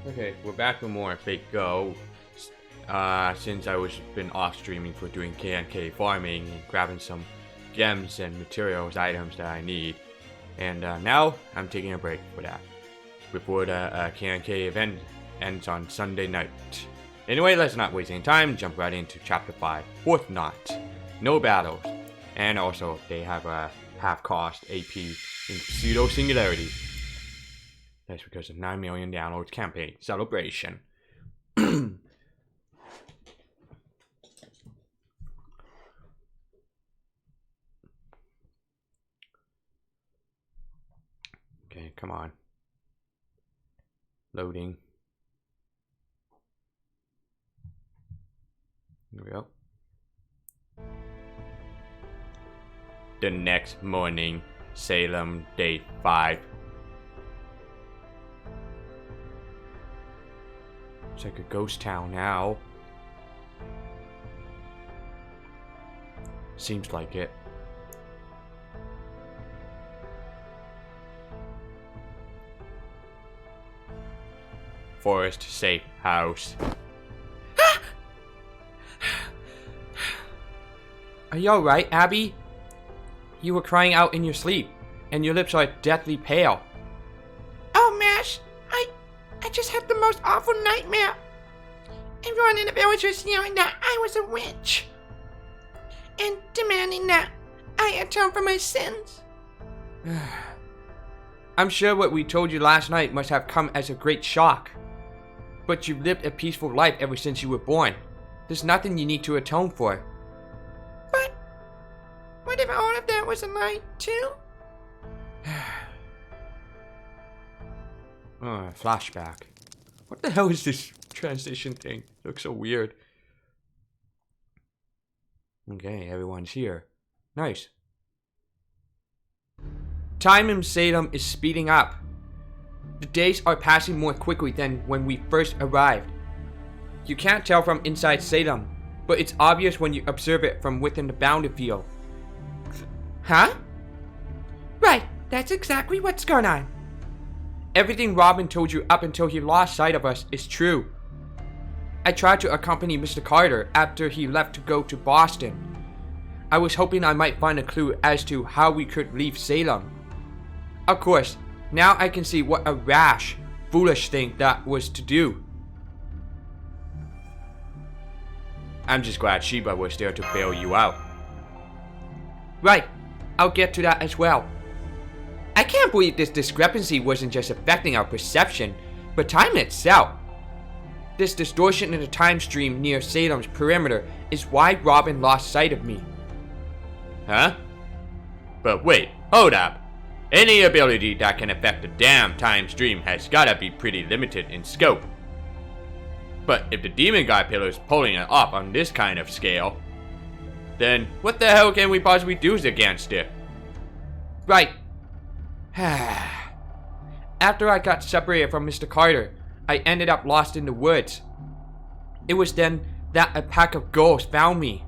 Okay, we're back with more Fake Go. Since I was been off streaming for doing K&K farming and grabbing some gems and materials items that I need. And now I'm taking a break for that. Before the K&K event ends on Sunday night. Anyway, let's not waste any time, jump right into Chapter 5. Fourth Knot. No battles. And also, they have a half-cost AP in Pseudo Singularity. That's because of 9 million downloads campaign celebration. Okay, come on. Loading. Here we go. The next morning, Salem, day 5. It's like a ghost town now. Seems like it. Forest safe house. Are you alright, Abby? You were crying out in your sleep, and your lips are deathly pale. Oh, Mash, I just had the most awful nightmare. Everyone in the village was yelling that I was a witch, and demanding that I atone for my sins. I'm sure what we told you last night must have come as a great shock. But you've lived a peaceful life ever since you were born. There's nothing you need to atone for. But what if all of that was a lie, too? Flashback. What the hell is this transition thing? It looks so weird. Okay, everyone's here. Nice. Time in Salem is speeding up. The days are passing more quickly than when we first arrived. You can't tell from inside Salem, but it's obvious when you observe it from within the boundary field. Huh? Right, that's exactly what's going on. Everything Robin told you up until he lost sight of us is true. I tried to accompany Mr. Carter after he left to go to Boston. I was hoping I might find a clue as to how we could leave Salem. Of course, now I can see what a rash, foolish thing that was to do. I'm just glad Sheba was there to bail you out. Right, I'll get to that as well. I can't believe this discrepancy wasn't just affecting our perception, but time itself. This distortion in the time stream near Salem's perimeter is why Robin lost sight of me. Huh? But wait, hold up. Any ability that can affect the damn time stream has gotta be pretty limited in scope. But if the demon guy pillar is pulling it off on this kind of scale, then what the hell can we possibly do against it? Right. After I got separated from Mr. Carter, I ended up lost in the woods. It was then that a pack of ghosts found me.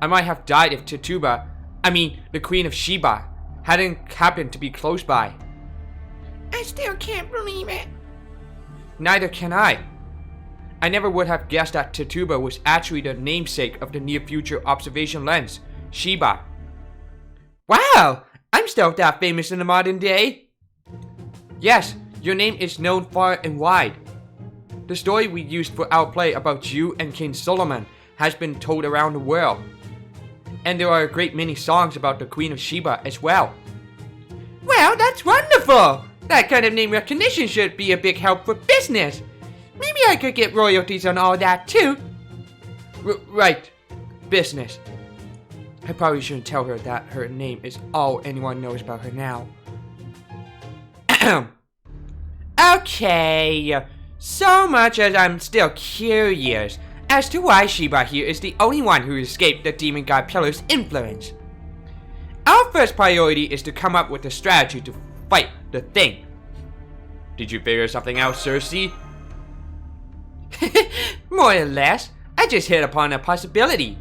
I might have died if the Queen of Sheba, hadn't happened to be close by. I still can't believe it. Neither can I. I never would have guessed that Tituba was actually the namesake of the near-future observation lens, Sheba. Wow! I'm still that famous in the modern day. Yes, your name is known far and wide. The story we used for our play about you and King Solomon has been told around the world. And there are a great many songs about the Queen of Sheba as well. Well, that's wonderful! That kind of name recognition should be a big help for business. Maybe I could get royalties on all that too. Right. Business. I probably shouldn't tell her that her name is all anyone knows about her now. Okay. So much as I'm still curious as to why Sheba here is the only one who escaped the demon god Pillar's influence. Our first priority is to come up with a strategy to fight the thing. Did you figure something out, Cersei? More or less. I just hit upon a possibility.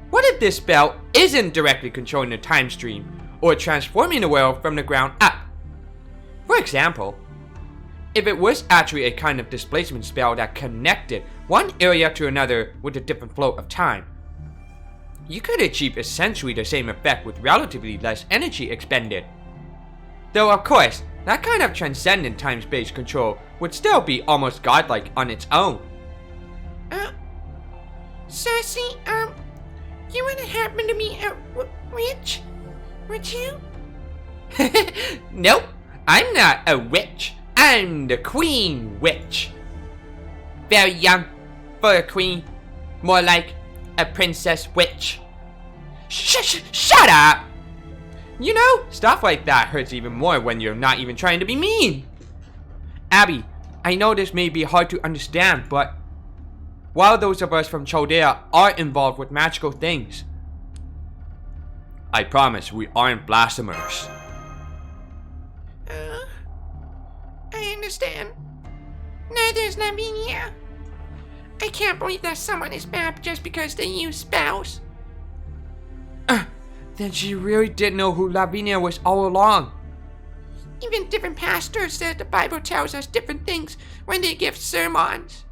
What if this spell isn't directly controlling the time stream, or transforming the world from the ground up? For example, if it was actually a kind of displacement spell that connected one area to another with a different flow of time, you could achieve essentially the same effect with relatively less energy expended. Though of course, that kind of transcendent time-space control would still be almost godlike on its own. Cersei, you wouldn't happen to be a witch, would you? Nope, I'm not a witch. I'm the Queen Witch. Very young for a queen. More like a princess witch. Shut up! You know, stuff like that hurts even more when you're not even trying to be mean. Abby, I know this may be hard to understand, but while those of us from Chaldea are involved with magical things, I promise we aren't blasphemers. I understand. Neither is Lavinia. I can't believe that someone is bad just because they use spells. Then she really did know who Lavinia was all along. Even different pastors said the Bible tells us different things when they give sermons.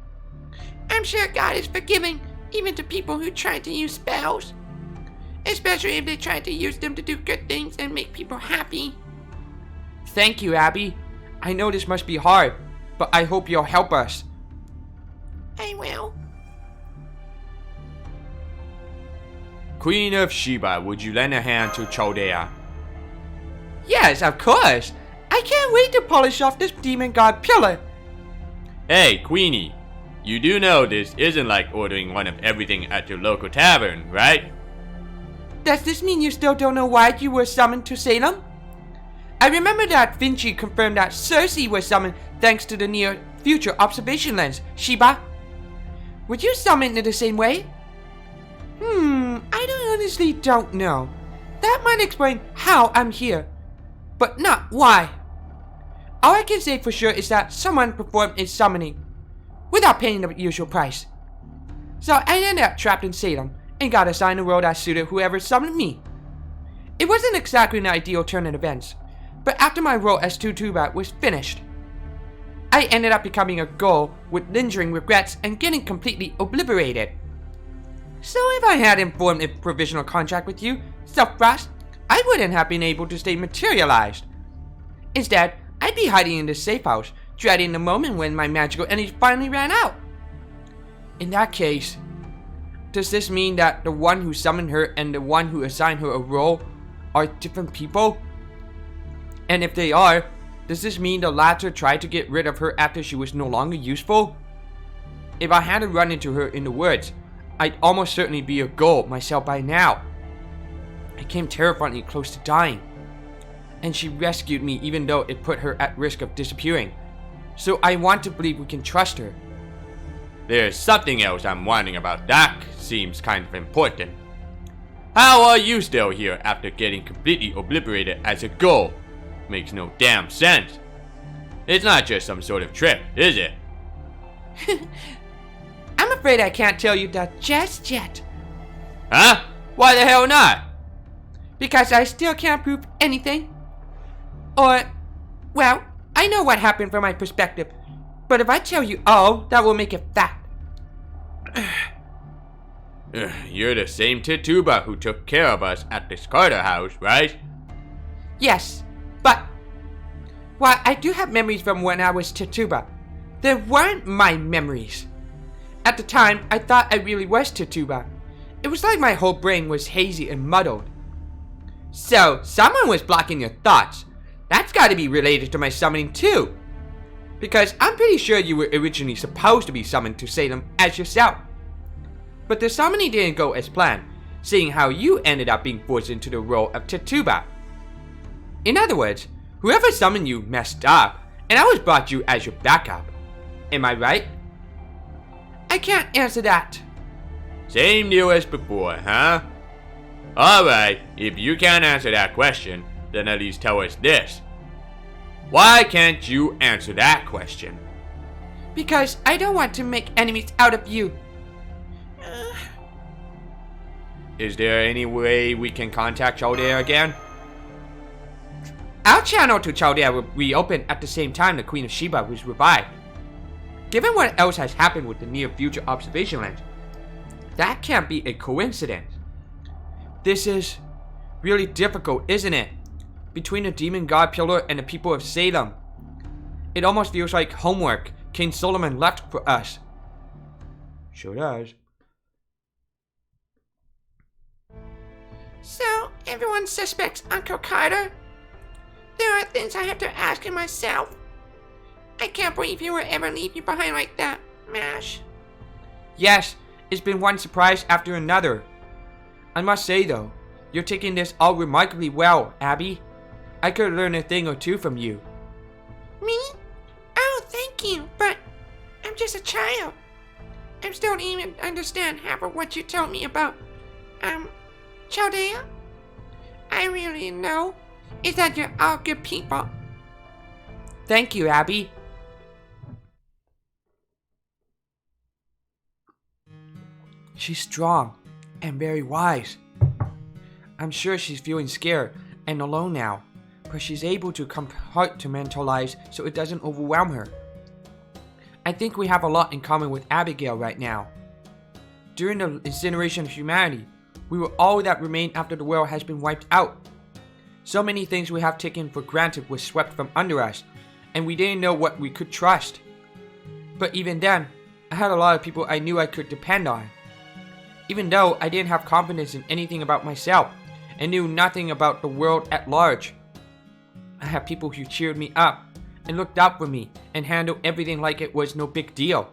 I'm sure God is forgiving even to people who try to use spells. Especially if they try to use them to do good things and make people happy. Thank you, Abby. I know this must be hard, but I hope you'll help us. I will. Queen of Sheba, would you lend a hand to Chaldea? Yes, of course. I can't wait to polish off this demon god pillar. Hey, Queenie. You do know this isn't like ordering one of everything at your local tavern, right? Does this mean you still don't know why you were summoned to Salem? I remember that Vinci confirmed that Cersei was summoned thanks to the near future observation lens, Sheba. Would you summon in the same way? I honestly don't know. That might explain how I'm here, but not why. All I can say for sure is that someone performed a summoning without paying the usual price. So I ended up trapped in Salem and got assigned a role that suited whoever summoned me. It wasn't exactly an ideal turn in events, but after my role as Tutuba was finished, I ended up becoming a ghoul with lingering regrets and getting completely obliterated. So if I had informed a provisional contract with you, Self-Frost, I wouldn't have been able to stay materialized. Instead, I'd be hiding in the safe house, dreading the moment when my magical energy finally ran out. In that case, does this mean that the one who summoned her and the one who assigned her a role are different people? And if they are, does this mean the latter tried to get rid of her after she was no longer useful? If I hadn't run into her in the woods, I'd almost certainly be a ghoul myself by now. I came terrifyingly close to dying, and she rescued me even though it put her at risk of disappearing. So I want to believe we can trust her. There's something else I'm wondering about. That seems kind of important. How are you still here after getting completely obliterated as a ghoul? Makes no damn sense. It's not just some sort of trip, is it? I'm afraid I can't tell you that just yet. Huh? Why the hell not? Because I still can't prove anything. Or, well, I know what happened from my perspective, but if I tell you all, that will make it fact. You're the same Tituba who took care of us at the Carter house, right? Yes, but while I do have memories from when I was Tituba, they weren't my memories. At the time, I thought I really was Tituba. It was like my whole brain was hazy and muddled. So, someone was blocking your thoughts. That's gotta be related to my summoning too. Because I'm pretty sure you were originally supposed to be summoned to Salem as yourself. But the summoning didn't go as planned, seeing how you ended up being forced into the role of Tituba. In other words, whoever summoned you messed up, and I was brought you as your backup. Am I right? I can't answer that. Same deal as before, huh? Alright, if you can't answer that question, then at least tell us this. Why can't you answer that question? Because I don't want to make enemies out of you. Is there any way we can contact Chaldea again? Our channel to Chaldea will reopen at the same time the Queen of Sheba was revived. Given what else has happened with the near future observation lens, that can't be a coincidence. This is really difficult, isn't it? Between the demon god pillar and the people of Salem. It almost feels like homework King Solomon left for us. Sure does. So, everyone suspects Uncle Carter? There are things I have to ask him myself. I can't believe he would ever leave you behind like that, Mash. Yes, it's been one surprise after another. I must say though, you're taking this all remarkably well, Abby. I could learn a thing or two from you. Me? Oh, thank you, but I'm just a child. I still don't even understand half of what you told me about, Chaldea? I really know is that you're all good people. Thank you, Abby. She's strong and very wise. I'm sure she's feeling scared and alone now, but she's able to compartmentalize so it doesn't overwhelm her. I think we have a lot in common with Abigail right now. During the incineration of humanity, we were all that remained after the world has been wiped out. So many things we have taken for granted were swept from under us, and we didn't know what we could trust. But even then, I had a lot of people I knew I could depend on. Even though I didn't have confidence in anything about myself, and knew nothing about the world at large. I had people who cheered me up, and looked out for me, and handled everything like it was no big deal.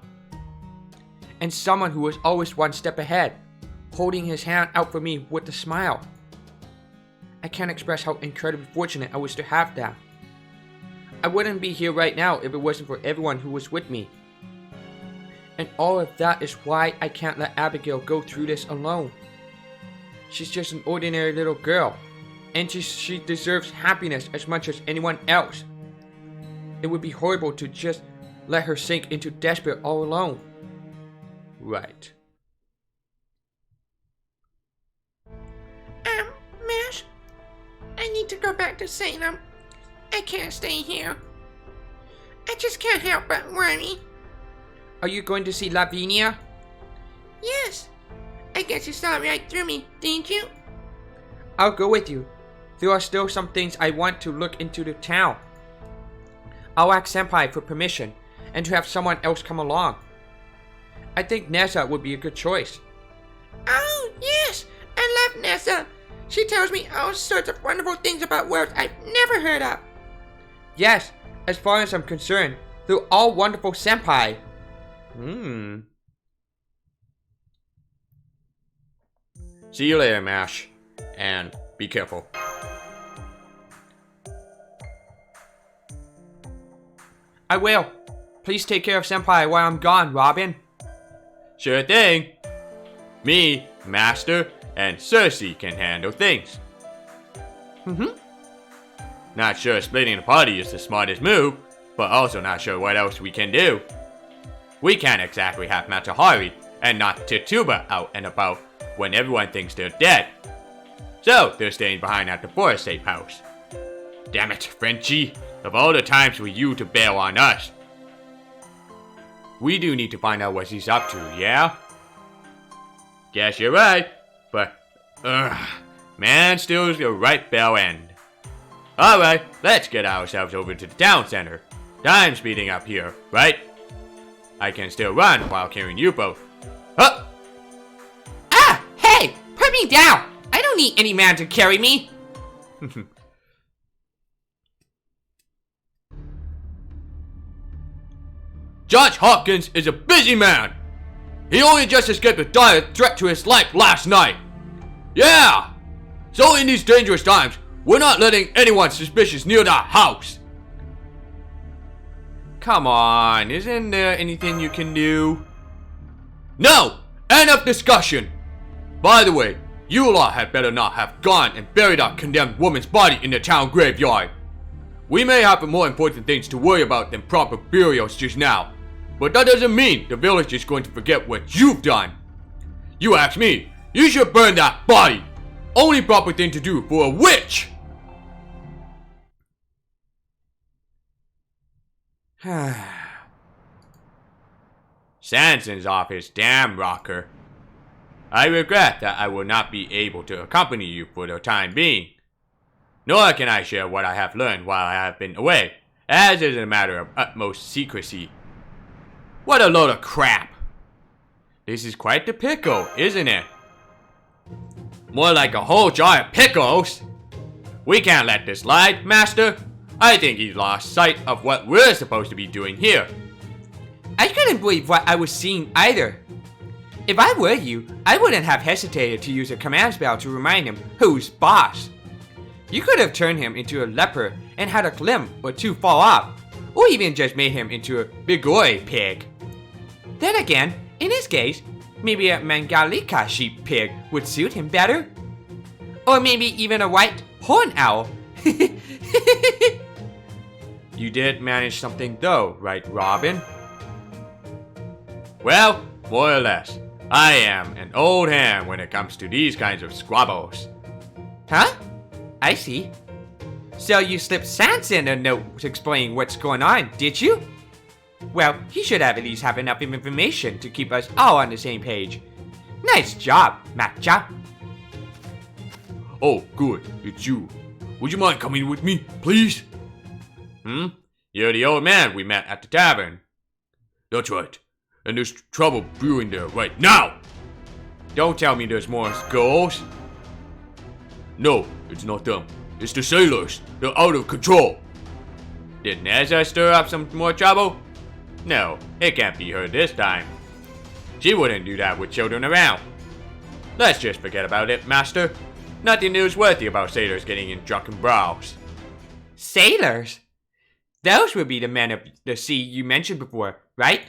And someone who was always one step ahead, holding his hand out for me with a smile. I can't express how incredibly fortunate I was to have that. I wouldn't be here right now if it wasn't for everyone who was with me. And all of that is why I can't let Abigail go through this alone. She's just an ordinary little girl, and she deserves happiness as much as anyone else. It would be horrible to just let her sink into despair all alone. Right. Mash, I need to go back to Salem. I can't stay here. I just can't help but worry. Are you going to see Lavinia? Yes. I guess you saw right through me, didn't you? I'll go with you. There are still some things I want to look into the town. I'll ask Senpai for permission, and to have someone else come along. I think Nessa would be a good choice. Oh, yes! I love Nessa! She tells me all sorts of wonderful things about worlds I've never heard of. Yes, as far as I'm concerned, they're all wonderful senpai. See you later, Mash. And be careful. I will. Please take care of senpai while I'm gone, Robin. Sure thing. Me, Master, and Cersei can handle things. Not sure splitting the party is the smartest move, but also not sure what else we can do. We can't exactly have Matahari and not Tituba out and about when everyone thinks they're dead. So they're staying behind at the Forest Safe House. Damn it, Frenchie. Of all the times for you to bail on us. We do need to find out what he's up to, yeah? Guess you're right, but man steals the right bell end. Alright, let's get ourselves over to the town center. Time's speeding up here, right? I can still run while carrying you both. Huh! Ah! Hey! Put me down! I don't need any man to carry me! Judge Hopkins is a busy man. He only just escaped a dire threat to his life last night. Yeah! So in these dangerous times, we're not letting anyone suspicious near that house. Come on, isn't there anything you can do? No! End of discussion! By the way, you lot had better not have gone and buried that condemned woman's body in the town graveyard. We may have more important things to worry about than proper burials just now. But that doesn't mean the village is going to forget what you've done. You ask me, you should burn that body. Only proper thing to do for a witch. Sanson's off his damn rocker. I regret that I will not be able to accompany you for the time being. Nor can I share what I have learned while I have been away, as is a matter of utmost secrecy. What a load of crap! This is quite the pickle, isn't it? More like a whole jar of pickles! We can't let this slide, Master. I think he's lost sight of what we're supposed to be doing here. I couldn't believe what I was seeing either. If I were you, I wouldn't have hesitated to use a command spell to remind him who's boss. You could have turned him into a leper and had a limb or two fall off, or even just made him into a bigoi pig. Then again, in his case, maybe a Mangalika sheep pig would suit him better. Or maybe even a white horn owl. You did manage something though, right, Robin? Well, more or less. I am an old hand when it comes to these kinds of squabbles. Huh? I see. So you slipped Sanson a note explaining what's going on, did you? Well, he should have at least have enough information to keep us all on the same page. Nice job, Matcha. Oh, good, it's you. Would you mind coming with me, please? You're the old man we met at the tavern. That's right. And there's trouble brewing there right now. Don't tell me there's more skulls. No, it's not them. It's the sailors. They're out of control. Did Neza stir up some more trouble? No, it can't be her this time. She wouldn't do that with children around. Let's just forget about it, Master. Nothing newsworthy about sailors getting in drunken brawls. Sailors? Those would be the men of the sea you mentioned before, right?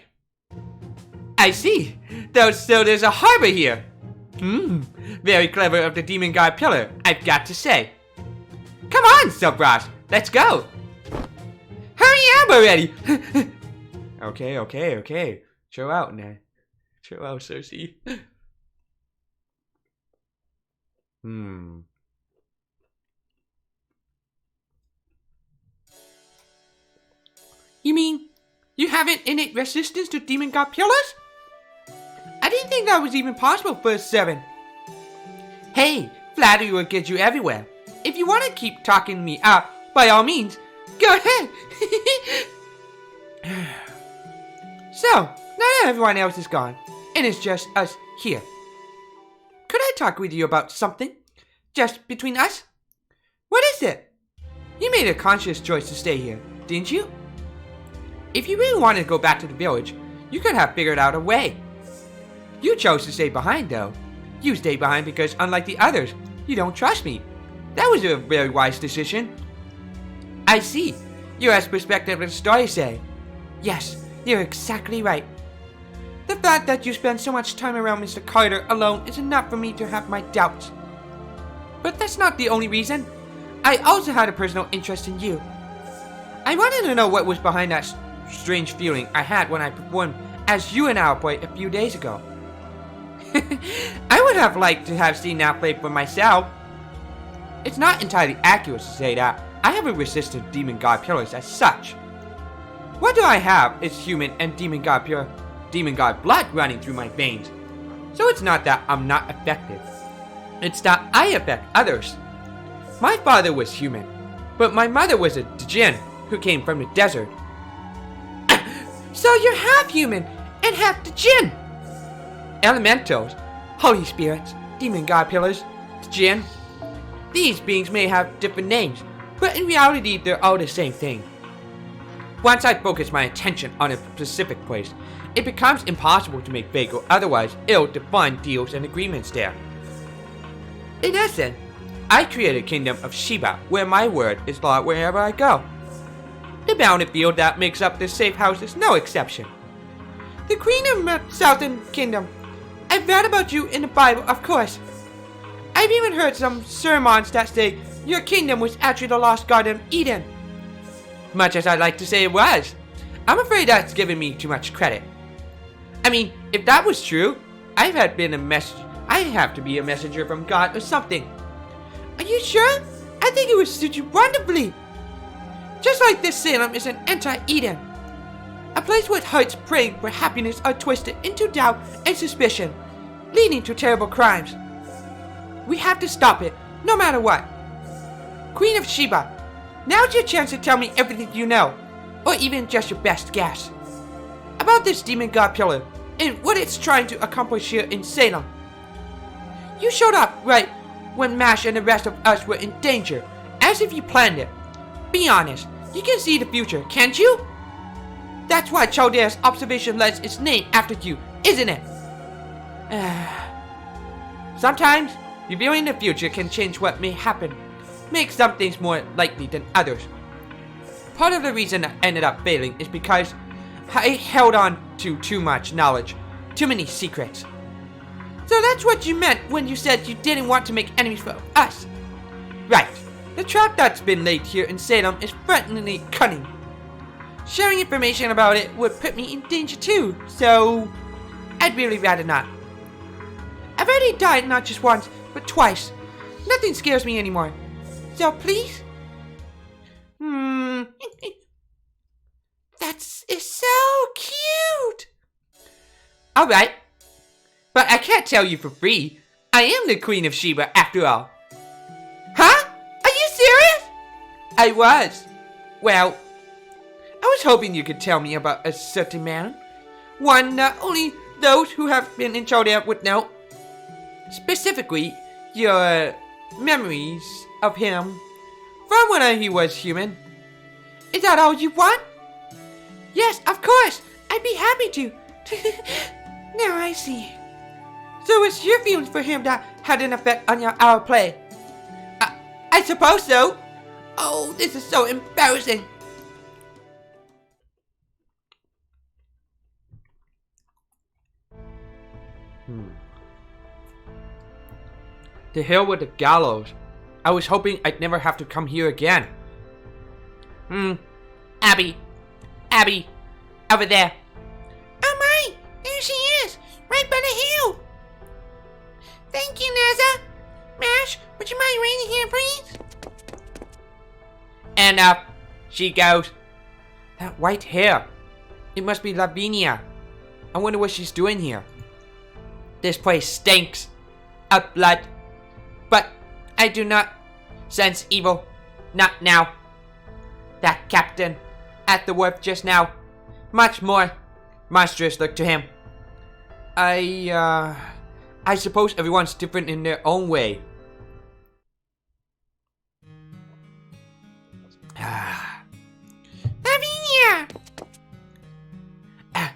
I see. So there's a harbor here. Very clever of the demon god pillar, I've got to say. Come on, Subross, let's go. Hurry up already. Okay. Chill out now. Chill out, Cersei. You mean you have an innate resistance to demon god pillars? I didn't think that was even possible for a 7. Hey, flattery will get you everywhere. If you want to keep talking me up, by all means, go ahead. So, now that everyone else is gone, and it's just us here, could I talk with you about something? Just between us? What is it? You made a conscious choice to stay here, didn't you? If you really wanted to go back to the village, you could have figured out a way. You chose to stay behind, though. You stayed behind because, unlike the others, you don't trust me. That was a very wise decision. I see. You're as perspective as the stories say. Yes, you're exactly right. The fact that you spend so much time around Mr. Carter alone is enough for me to have my doubts. But that's not the only reason. I also had a personal interest in you. I wanted to know what was behind that strange feeling I had when I performed as you and Al played a few days ago. I would have liked to have seen that play for myself. It's not entirely accurate to say that I haven't resisted demon god pillars as such. What do I have is human and demon god blood running through my veins. So it's not that I'm not affected. It's that I affect others. My father was human, but my mother was a djinn who came from the desert. So you're half human and half djinn. Elementals, holy spirits, demon god pillars, djinn. These beings may have different names, but in reality they're all the same thing. Once I focus my attention on a specific place, it becomes impossible to make fake or otherwise ill-defined deals and agreements there. In essence, I create a kingdom of Sheba where my word is law wherever I go. The bounded field that makes up this safe house is no exception. The Queen of Southern Kingdom. I've read about you in the Bible, of course. I've even heard some sermons that say your kingdom was actually the lost Garden of Eden. Much as I'd like to say it was, I'm afraid that's giving me too much credit. I mean, if that was true, I have to be a messenger from God or something. Are you sure? I think it would suit you wonderfully. Just like this Salem is an anti-Eden. A place where hearts praying for happiness are twisted into doubt and suspicion, leading to terrible crimes. We have to stop it, no matter what. Queen of Sheba, now's your chance to tell me everything you know, or even just your best guess, about this demon god pillar and what it's trying to accomplish here in Salem. You showed up right when Mash and the rest of us were in danger, as if you planned it. Be honest, you can see the future, can't you? That's why Chaldea's observation lens is named after you, isn't it? Sometimes, revealing the future can change what may happen, make some things more likely than others. Part of the reason I ended up failing is because I held on to too much knowledge, too many secrets. So that's what you meant when you said you didn't want to make enemies for us. Right, the trap that's been laid here in Salem is frighteningly cunning. Sharing information about it would put me in danger too, so I'd really rather not. I've already died not just once, but twice. Nothing scares me anymore. So please? Is so cute. Alright. But I can't tell you for free. I am the Queen of Sheba after all. Huh? Are you serious? I was. Well, I was hoping you could tell me about a certain man. One that only those who have been in Chaldea would know. Specifically, your memories of him from when he was human. Is that all you want? Yes, of course. I'd be happy to. Now I see. So it's your feelings for him that had an effect on our play? I suppose so. Oh, this is so embarrassing. To hell with the gallows. I was hoping I'd never have to come here again. Abby, over there. Oh my, there she is, right by the hill. Thank you, Neza. Mash, would you mind waiting here, please? And up she goes. That white hair. It must be Lavinia. I wonder what she's doing here. This place stinks of blood. But I do not sense evil. Not now. That captain at the wharf just now. Much more monstrous look to him. I suppose everyone's different in their own way. Lavinia! I've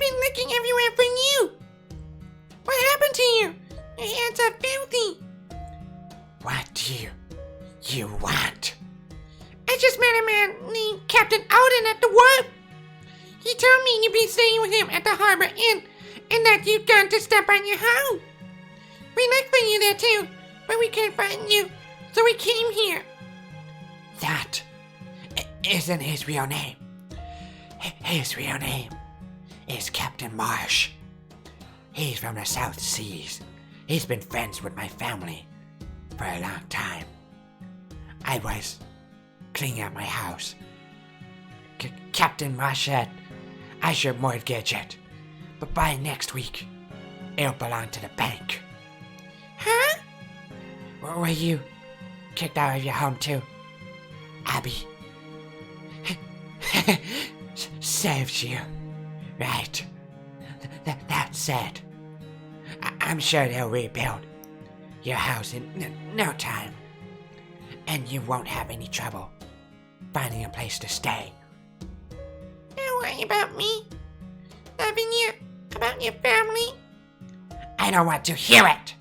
been looking everywhere for you. What happened to you? Your hands are filthy. What do you want? I just met a man named Captain Alden at the wharf. He told me you'd be staying with him at the Harbor Inn and that you'd gone to stop on your home. We looked for you there too, but we couldn't find you, so we came here. That isn't his real name. His real name is Captain Marsh. He's from the South Seas. He's been friends with my family for a long time. I was cleaning up my house. Captain Marsh said I should mortgage it, but by next week, it'll belong to the bank. Huh? Were you kicked out of your home too, Abby? Saved you, right? That said, I'm sure they'll rebuild your house in no time, and you won't have any trouble finding a place to stay. Don't worry about me. Lavinia, about your family. I don't want to hear it.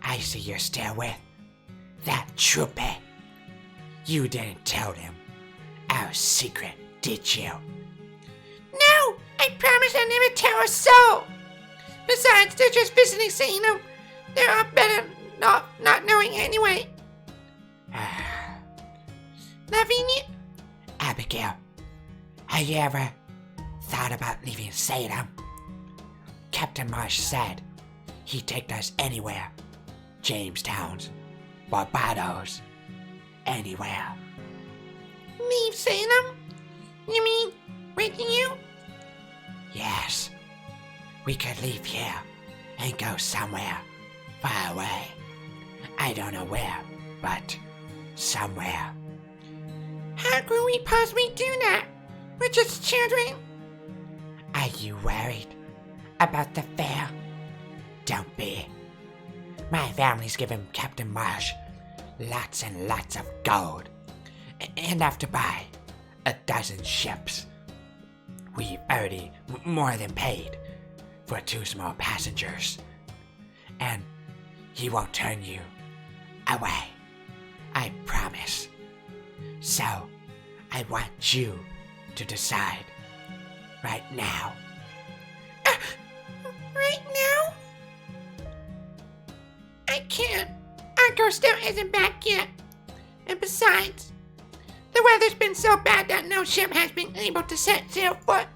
I see you're still with that trooper. You didn't tell them our secret, did you? No, I promise I'll never tell a soul. Besides, they're just visiting Salem. They're all better not knowing anyway. Lavinia? Abigail, have you ever thought about leaving Salem? Captain Marsh said he'd take us anywhere. Jamestown, Barbados, anywhere. Leave Salem? You mean with you? Yes, we could leave here and go somewhere far away. I don't know where, but somewhere. How could we possibly do that? We're just children. Are you worried about the fair? Don't be. My family's given Captain Marsh lots and lots of gold, enough to buy a dozen ships. We've already more than paid for 2 small passengers, and he won't turn you away, I promise. So, I want you to decide right now. Right now? I can't. Our ghost still isn't back yet. And besides, the weather's been so bad that no ship has been able to set sail foot.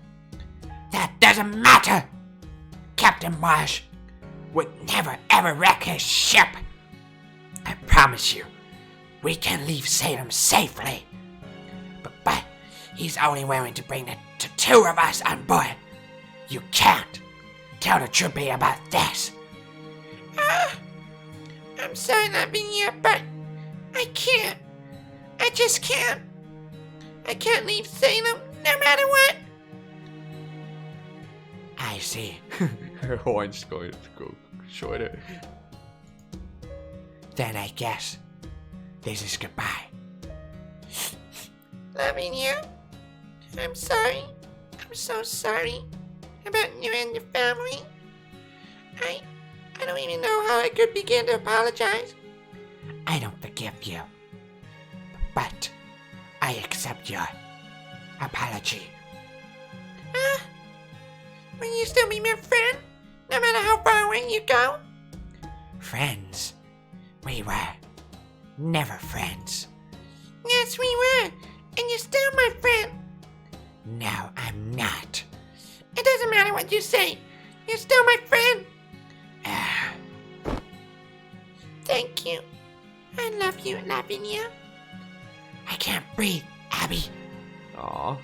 That doesn't matter! Captain Marsh would never ever wreck his ship. I promise you, we can leave Salem safely. But he's only willing to bring the 2 of us on board. You can't tell the Troopy about this. I'm sorry, Lavinia, but I can't. I just can't. I can't leave Salem, no matter what. I see. Her horns going to go shorter. Then I guess this is goodbye. Lavinia, I'm sorry. I'm so sorry about you and your family. I don't even know how I could begin to apologize. I don't forgive you, but I accept your apology. Will you still be my friend, no matter how far away you go? Friends? We were never friends. Yes, we were, and you're still my friend. No, I'm not. It doesn't matter what you say. You're still my friend. Thank you. I love you, Lavinia. I can't breathe, Abby. Aw.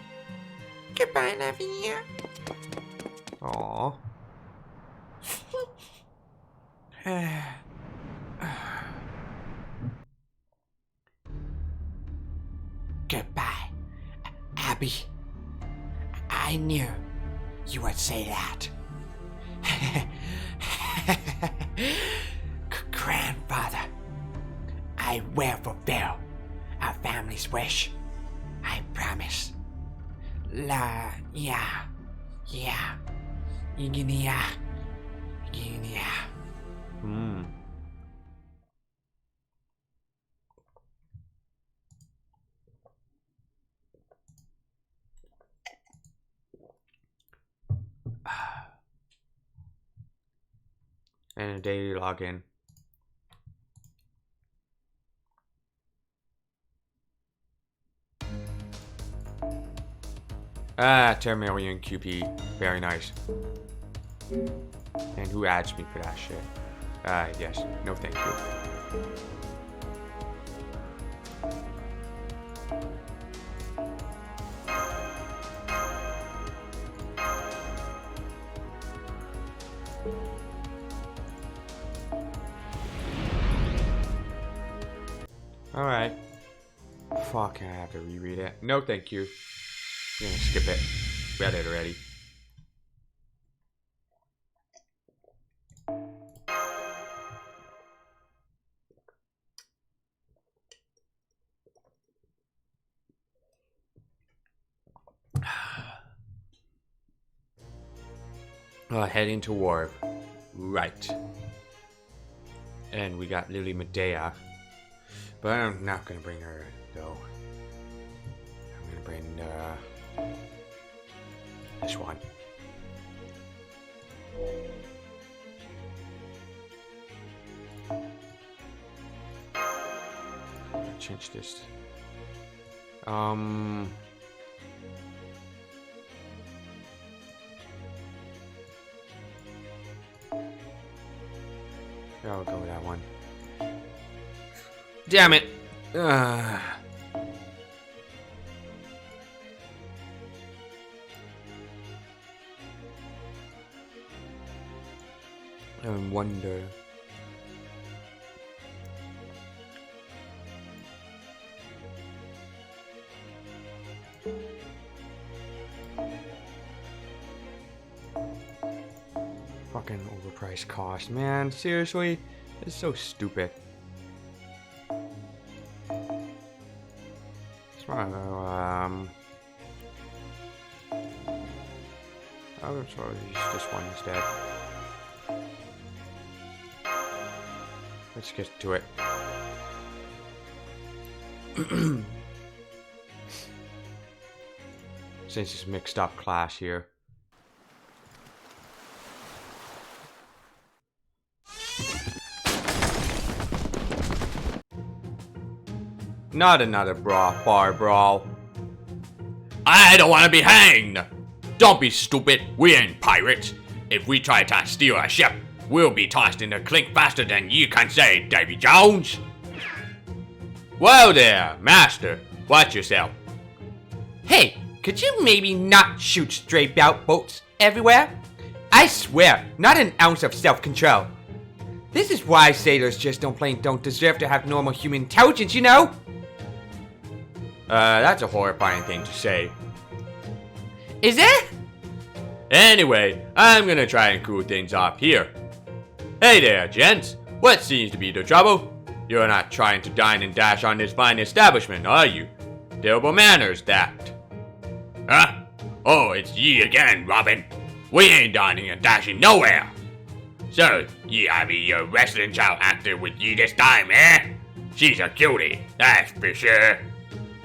Goodbye, Lavinia. Aw. Goodbye, Abby. I knew you would say that. Grandfather, I will fulfill our family's wish. I promise. Yeah. Yeah. And a daily login. Termarian QP. Very nice. And who adds me for that shit? Yes. No thank you. Alright. Fuck, I have to reread it. No thank you. I'm gonna skip it. Read it already. Heading to war. Right. And we got Lily Medea. But I'm not gonna bring her, though. I'm gonna bring, this one. Change this. Yeah, I'll go with that one. Damn it! I wonder. Fucking overpriced cost, man. Seriously? It's so stupid. I'm sorry, use this one instead. Let's get to it. Since it's mixed up class here. Not another bar brawl. I don't want to be hanged. Don't be stupid. We ain't pirates. If we try to steal a ship, we'll be tossed in the clink faster than you can say, Davy Jones. Well there, master. Watch yourself. Hey, could you maybe not shoot stray boats everywhere? I swear, not an ounce of self-control. This is why sailors just don't deserve to have normal human intelligence, you know? That's a horrifying thing to say. Is it? Anyway, I'm gonna try and cool things off here. Hey there, gents. What seems to be the trouble? You're not trying to dine and dash on this fine establishment, are you? Terrible manners, that. Huh? Oh, it's ye again, Robin. We ain't dining and dashing nowhere. So, ye have your wrestling child actor with ye this time, eh? She's a cutie, that's for sure.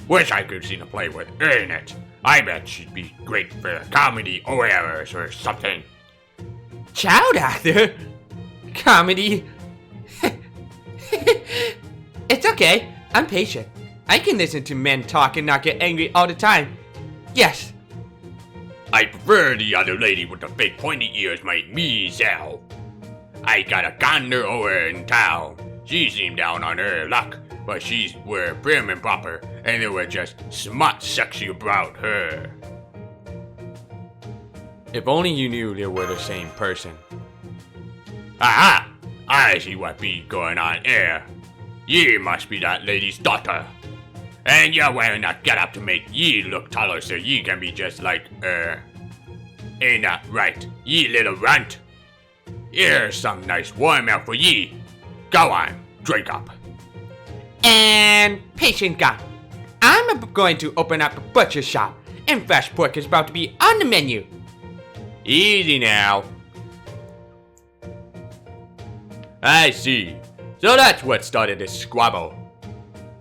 Wish I could see the play with her in it. I bet she'd be great for comedy errors or something. Child actor? Comedy? It's okay. I'm patient. I can listen to men talk and not get angry all the time. Yes. I prefer the other lady with the fake pointy ears made me sell. I got a gander over in town. She seemed down on her luck, but she's were prim and proper, and they were just smart sexy about her. If only you knew they were the same person. Aha! I see what be going on here. Ye must be that lady's daughter. And you're wearing that getup to make ye look taller so ye can be just like her. Ain't that right, ye little runt? Here's some nice warm milk for ye. Go on, drink up. And patient gone. I'm going to open up a butcher shop, and fresh pork is about to be on the menu. Easy now. I see. So that's what started this squabble.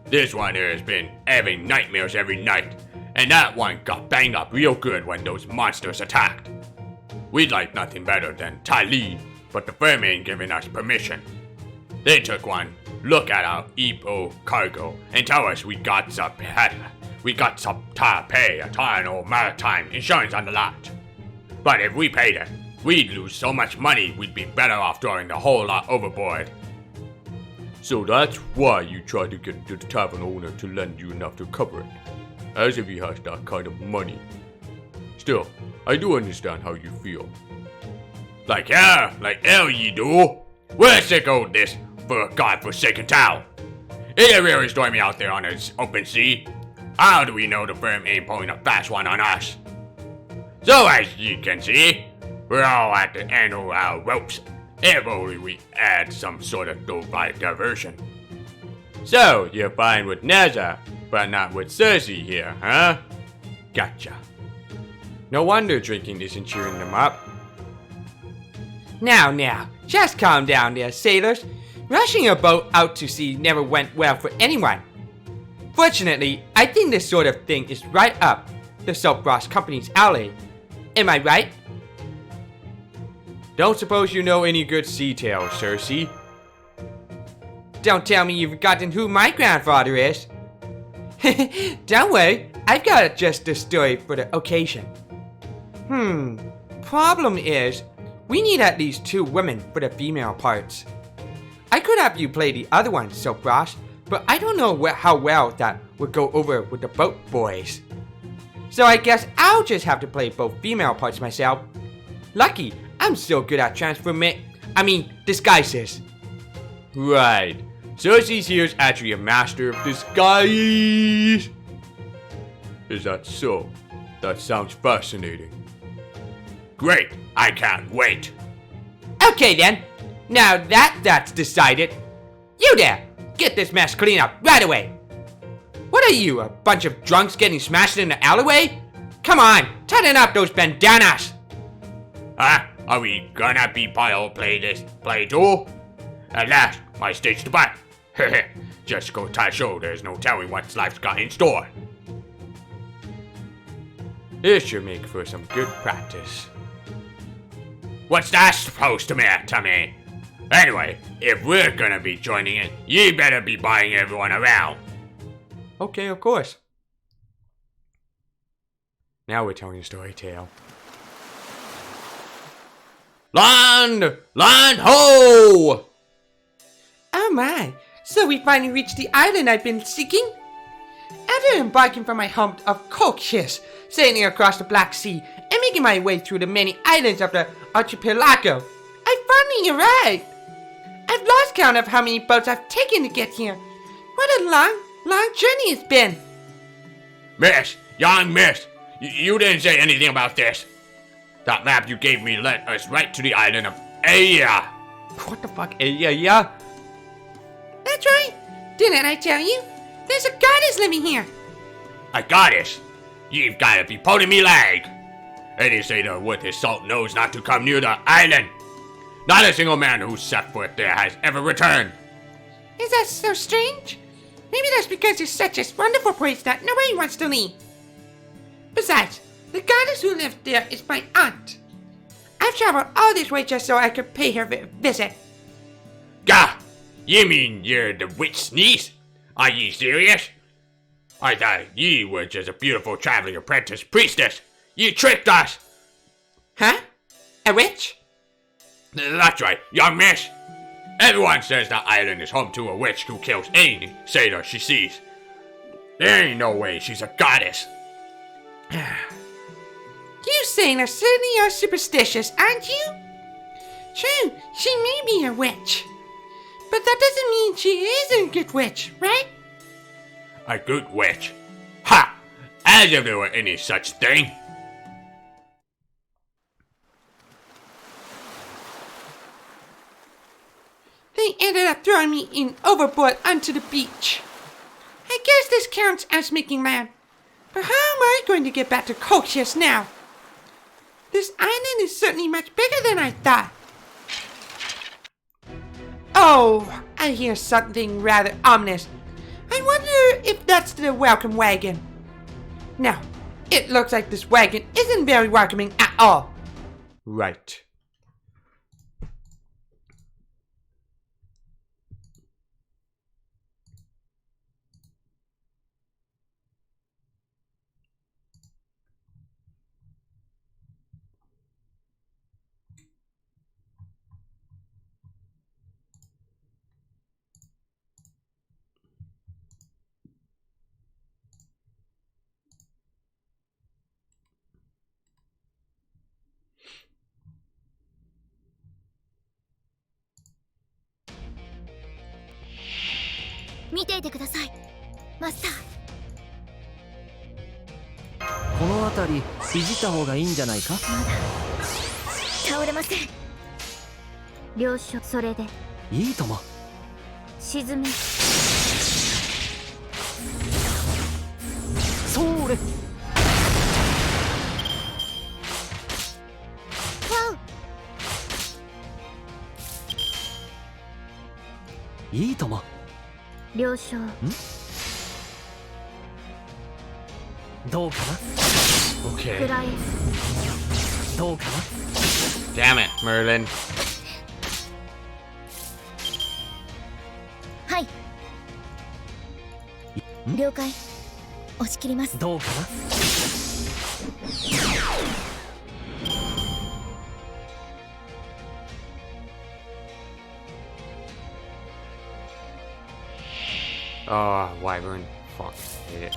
This one here has been having nightmares every night, and that one got banged up real good when those monsters attacked. We'd like nothing better than Talib, but the firm ain't giving us permission. They took one look at our EPO cargo and tell us we got to pay a ton of maritime insurance on the lot. But if we paid it, we'd lose so much money we'd be better off throwing the whole lot overboard. So that's why you tried to get the tavern owner to lend you enough to cover it. As if he has that kind of money. Still, I do understand how you feel. Like hell you do. We're sick of this for godforsaken town. It's really stormy out there on this open sea. How do we know the firm ain't pulling a fast one on us? So as you can see, we're all at the end of our ropes. If only we add some sort of diversion. So, you're fine with Neza, but not with Cersei here, huh? Gotcha. No wonder drinking isn't cheering them up. Now, just calm down there, sailors. Rushing a boat out to sea never went well for anyone. Fortunately, I think this sort of thing is right up the Soap Ross Company's alley. Am I right? Don't suppose you know any good sea tales, Cersei? Don't tell me you've forgotten who my grandfather is. Don't worry, I've got just the story for the occasion. Problem is, we need at least 2 women for the female parts. I could have you play the other one, Soap Ross, but I don't know how well that would go over with the boat boys. So I guess I'll just have to play both female parts myself. Lucky, I'm so good at disguises. Right. Cersei's here is actually a master of disguise. Is that so? That sounds fascinating. Great, I can't wait. Okay then, now that's decided. You there, get this mess cleaned up right away. What are you, a bunch of drunks getting smashed in the alleyway? Come on, tighten up those bandanas. Are we gonna be play this play too? At last, my stage to buy. Just go tie show, there's no telling what life's got in store. This should make for some good practice. What's that supposed to mean to me? Anyway, if we're gonna be joining in, you better be buying everyone around. Okay, of course. Now we're telling a story tale. Land! Land ho! Oh my, so we finally reached the island I've been seeking? After embarking from my home of Colchis, sailing across the Black Sea, and making my way through the many islands of the archipelago, I finally arrived. I've lost count of how many boats I've taken to get here. What a long journey it's been. Miss, young miss, you didn't say anything about this. That map you gave me led us right to the island of Aya. What the fuck, yeah? That's right. Didn't I tell you? There's a goddess living here. A goddess? You've gotta be pulling me leg. Any sailor with his salt knows not to come near the island. Not a single man who set foot there has ever returned. Is that so strange? Maybe that's because it's such a wonderful place that nobody wants to leave. Besides, the goddess who lives there is my aunt. I've traveled all this way just so I could pay her a visit. Gah! You mean you're the witch's niece? Are ye serious? I thought ye were just a beautiful traveling apprentice priestess. You tricked us! Huh? A witch? That's right, young miss. Everyone says the island is home to a witch who kills any sailor she sees. There ain't no way she's a goddess. You sailors certainly are superstitious, aren't you? True, she may be a witch. But that doesn't mean she is a good witch, right? A good witch? Ha! As if there were any such thing. They ended up throwing me in overboard onto the beach. I guess this counts as making land. But how am I going to get back to Colchis now? This island is certainly much bigger than I thought. Oh, I hear something rather ominous. I wonder if that's the welcome wagon. No, it looks like this wagon isn't very welcoming at all. Right. Master. この辺りいじった方がいいんじゃないか。まだ倒れません。了承。それでいいとも。沈め。それ。いいとも。了承。どうかな。 Okay. 暗い。どうかな。 Damn it, Merlin. はい。了解。押し切ります。どうかな。Oh, wyvern. Fuck. Hate it.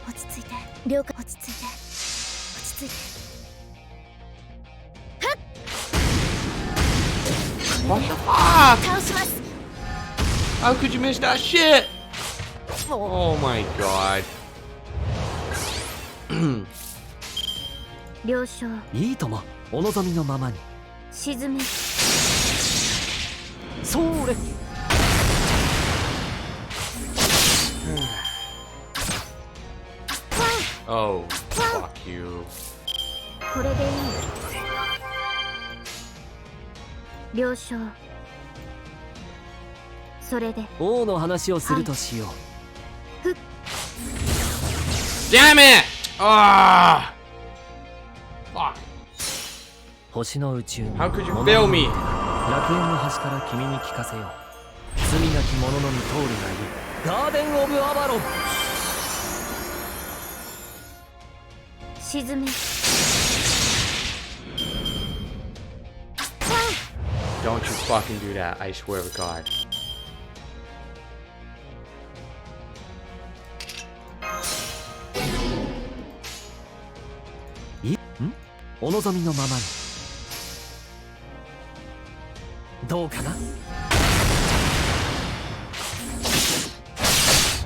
落ち着いて了解落ち着いて落ち着いて What the fuck? 倒します How could you miss that shit? Oh my god. 了承いいともお望みのままに沈めそれ Oh, fuck you. これでいい了承それで王の話をするとしよう、Damn it! Ah! Fuck. 星の宇宙に How could you fail me? 楽園の端から君に聞かせよう罪なき者のみ通るがいいガーデン・オブ・アバロン沈め Don't you fucking do that, I swear to God. お望みのままにどうかな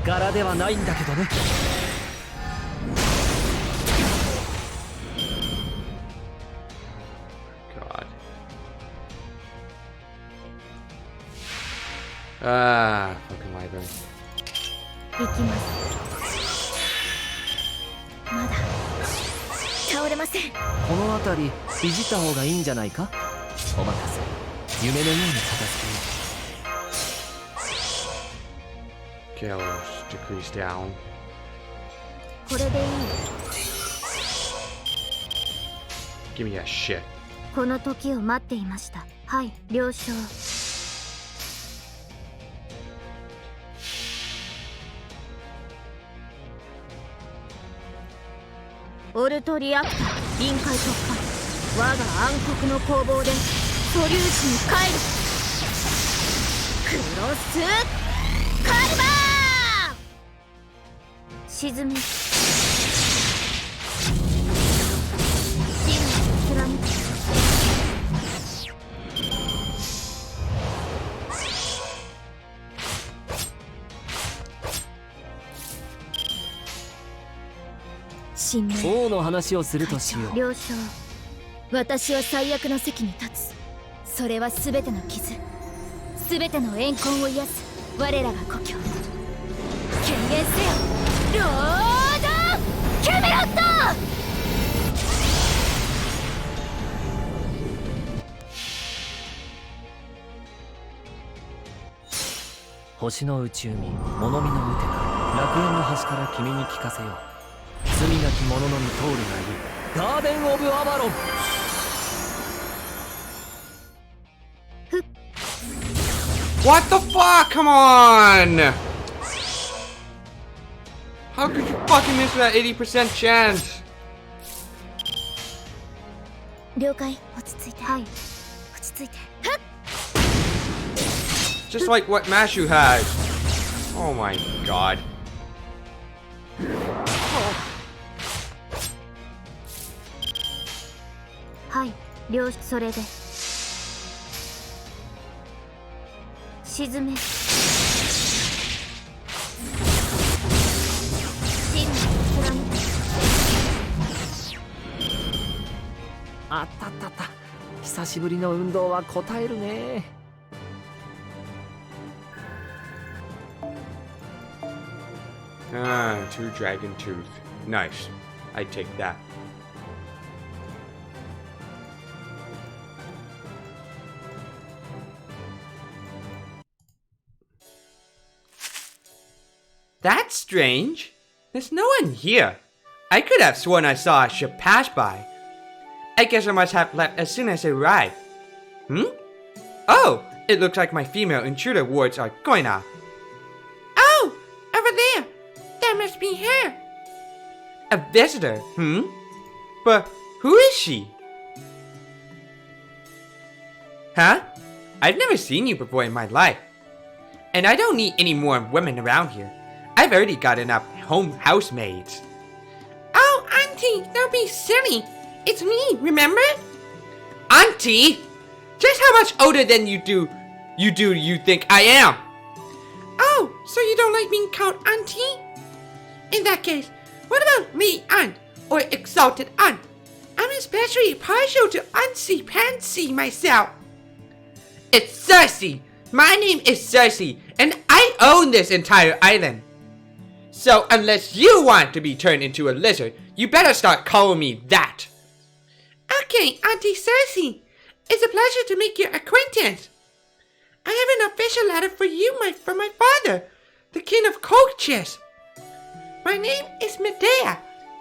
柄ではないんだけどね God. Ah, fucking wyvern. 行きますまだ倒れませんこの辺りいじった方がいいんじゃないかお任せ夢のように片付けよう Okay, I'll decrease down. これでいい Give me that shit. この時を待っていましたはい了承オルトリアクター臨界突破我が暗黒の攻防で素粒子に帰るクロスカルバー沈め真の貫く王の話をするとしよう了承私は最悪の席に立つそれは全ての傷全ての怨恨を癒す我らが故郷権限せよロード・キャメロット星の宇宙に物見の無手が楽園の端から君に聞かせよう罪なき者のみ通るがいいガーデン・オブ・アバロン What the fuck? Come on! How could you fucking miss that 80% chance? 了解落ち着いてはい落ち着いて Just like what Mashu had. Oh my god. はい両それで沈め真の貫くあったったった久しぶりの運動は応えるね Ah, 2 dragon tooth. Nice. I take that. That's strange. There's no one here. I could have sworn I saw a ship pass by. I guess I must have left as soon as I arrived. Oh, it looks like my female intruder wards are going off. Oh, over there. That must be her. A visitor, But who is she? Huh? I've never seen you before in my life. And I don't need any more women around here. I've already got enough housemaids. Oh, Auntie, don't be silly. It's me, remember? Auntie? Just how much older than you think I am? Oh, so you don't like being called Auntie? In that case, what about me, Aunt, or Exalted Aunt? I'm especially partial to Auntie Pansy myself. It's Cersei. My name is Cersei, and I own this entire island. So unless you want to be turned into a lizard, you better start calling me that. Okay, Auntie Cersei. It's a pleasure to make your acquaintance. I have an official letter for you from my father, the King of Coaches. My name is Medea.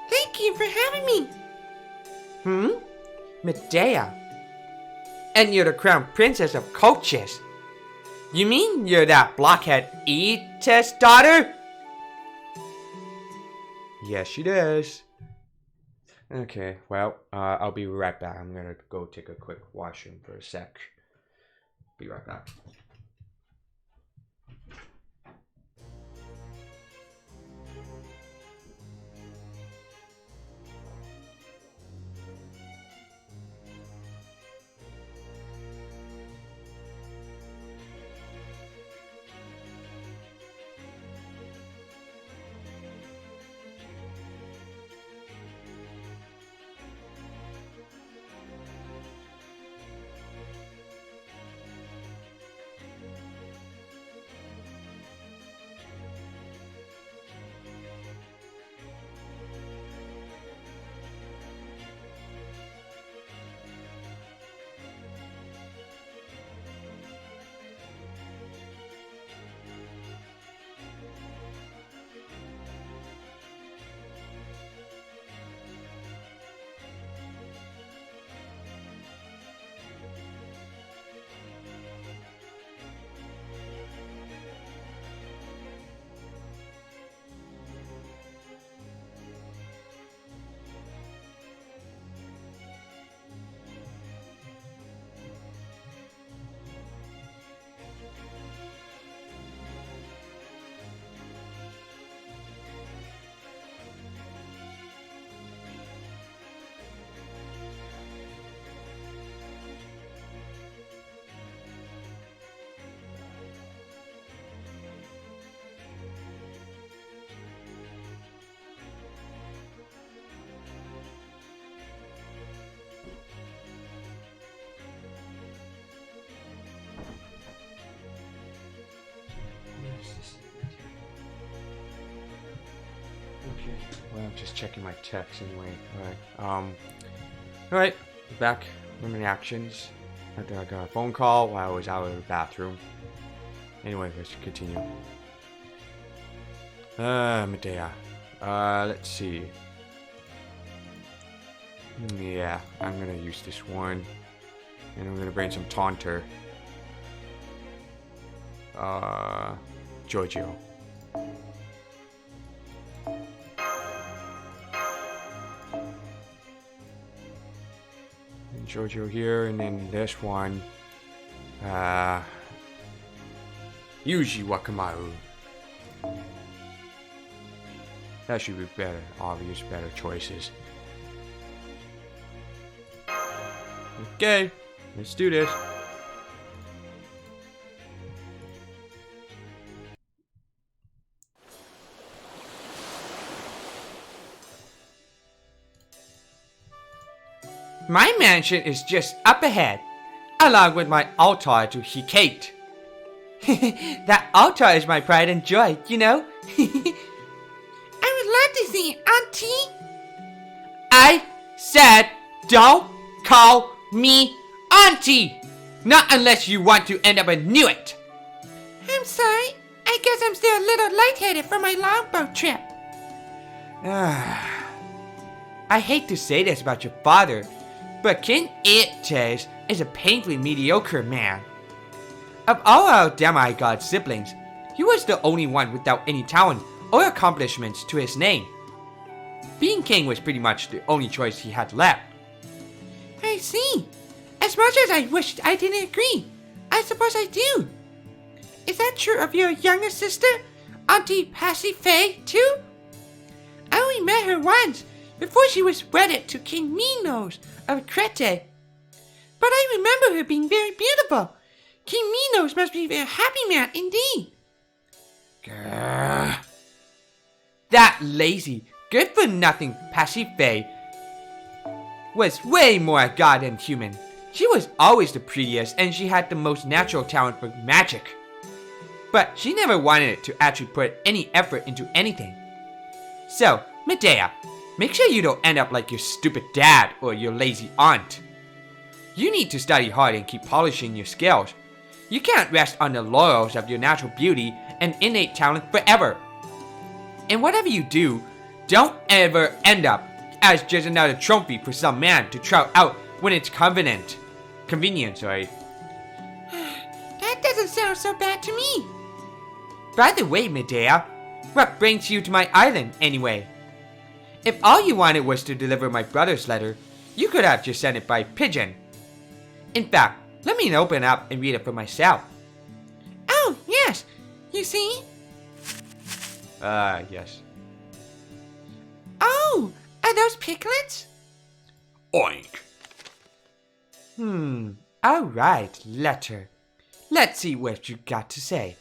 Thank you for having me. Medea. And you're the crown princess of Coaches. You mean you're that blockhead E-Test daughter? Yes, she does. Okay, well, I'll be right back. I'm gonna go take a quick washroom for a sec. Be right back. Okay, well, I'm just checking my text anyway. Alright, back from the actions. I think I got a phone call while I was out of the bathroom. Anyway, let's continue. Medea. Let's see. Yeah, I'm gonna use this one. And I'm gonna bring some taunter. Giorgio. And Giorgio here, and then this one. Yuji Wakamaru. That should be better, obvious, better choices. Okay, let's do this. My mansion is just up ahead, along with my altar to Hecate. That altar is my pride and joy, you know? I would love to see it, Auntie. I said don't call me Auntie! Not unless you want to end up a Newt! I'm sorry. I guess I'm still a little lightheaded from my longboat trip. I hate to say this about your father, but King Itches is a painfully mediocre man. Of all our demigod siblings, he was the only one without any talent or accomplishments to his name. Being king was pretty much the only choice he had left. I see. As much as I wished I didn't agree, I suppose I do. Is that true of your younger sister, Auntie Passy Faye, too? I only met her once, before she was wedded to King Minos of Crete. But I remember her being very beautiful. King Minos must be a happy man indeed. Grr. That lazy, good-for-nothing Pasiphae was way more god than human. She was always the prettiest, and she had the most natural talent for magic. But she never wanted to actually put any effort into anything. So, Medea, make sure you don't end up like your stupid dad or your lazy aunt. You need to study hard and keep polishing your skills. You can't rest on the laurels of your natural beauty and innate talent forever. And whatever you do, don't ever end up as just another trophy for some man to trot out when it's convenient. That doesn't sound so bad to me. By the way, Medea, what brings you to my island anyway? If all you wanted was to deliver my brother's letter, you could have just sent it by pigeon. In fact, let me open it up and read it for myself. Oh, yes. You see? Yes. Oh, are those piglets? Oink. Alright, letter. Let's see what you got to say.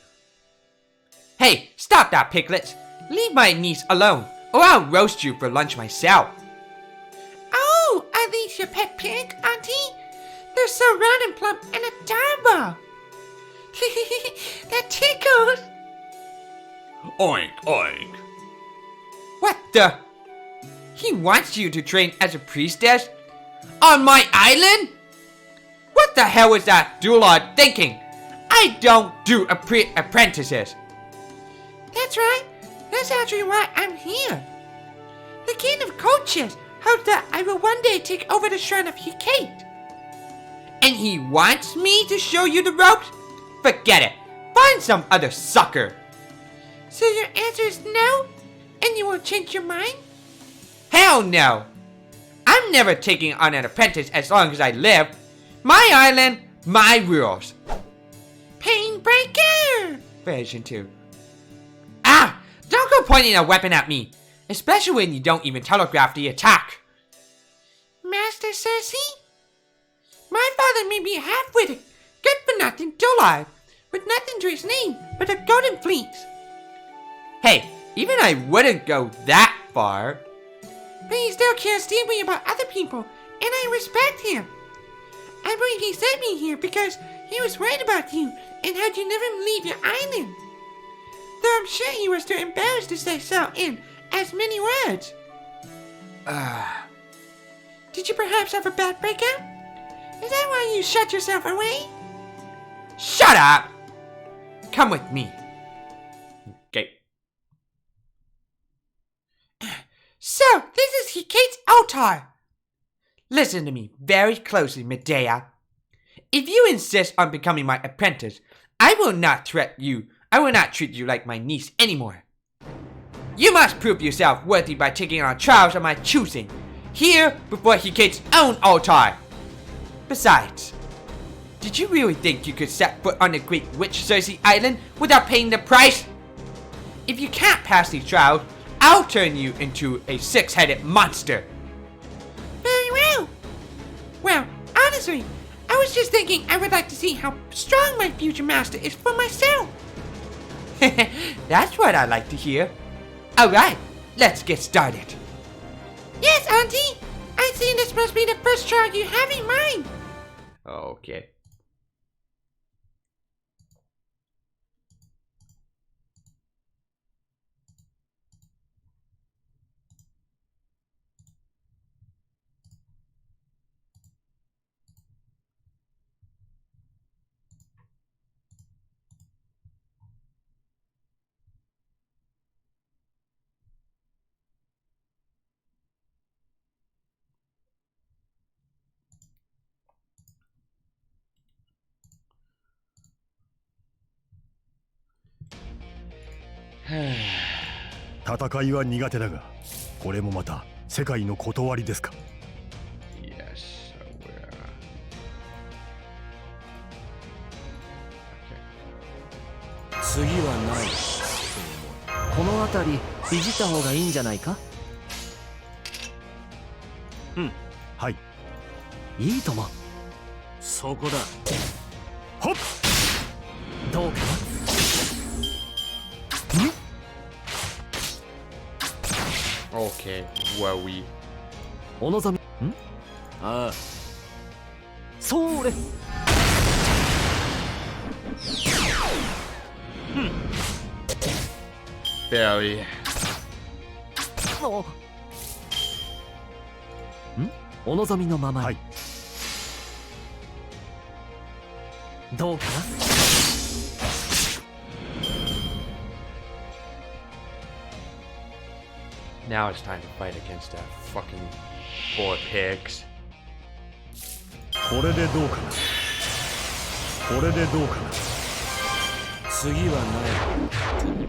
Hey, stop that, piglets! Leave my niece alone, or I'll roast you for lunch myself. Oh, are these your pet pig, Auntie? They're so round and plump and adorable. That tickles. Oink, oink. What the? He wants you to train as a priestess? On my island? What the hell was that duelard thinking? I don't do apprentices. That's right. That's actually why I'm here. The king of coaches hopes that I will one day take over the shrine of Hecate. And he wants me to show you the ropes? Forget it. Find some other sucker. So your answer is no? And you won't change your mind? Hell no. I'm never taking on an apprentice as long as I live. My island, my rules. Painbreaker! Version 2. Ah! Don't go pointing a weapon at me. Especially when you don't even telegraph the attack. Master Cersei? My father may be half-witted, good-for-nothing dullard, with nothing to his name but a golden fleece. Hey, even I wouldn't go that far. But he still cares deeply about other people, and I respect him. I believe he sent me here because he was worried about you and had you never leave your island. Though I'm sure he was too embarrassed to say so in as many words. Did you perhaps have a bad breakup? Is that why you shut yourself away? Shut up! Come with me. Okay. So, this is Hecate's altar. Listen to me very closely, Medea. If you insist on becoming my apprentice, I will not treat you like my niece anymore. You must prove yourself worthy by taking on trials of my choosing, here before Hecate's own altar. Besides, did you really think you could set foot on the great witch Cersei Island without paying the price? If you can't pass these trials, I'll turn you into a six-headed monster. Very well. Well, honestly, I was just thinking I would like to see how strong my future master is for myself. That's what I like to hear. Alright, let's get started. Yes, Auntie. I see this must be the first trial you have in mind. Okay. 戦いは苦手だが、これもまた世界の断りですか。Yes, I will. Okay. 次はないと思う。この辺りいじった方がいいんじゃないか。はい。いいとも。そこだ。ほっ。どうかな。Okay, well we. お望み。ああ、それ。Barely. お望みのままに。はい。どうかな。Now it's time to fight against that fucking 4 pigs. これでどうかな。これでどうかな。次はないと思う。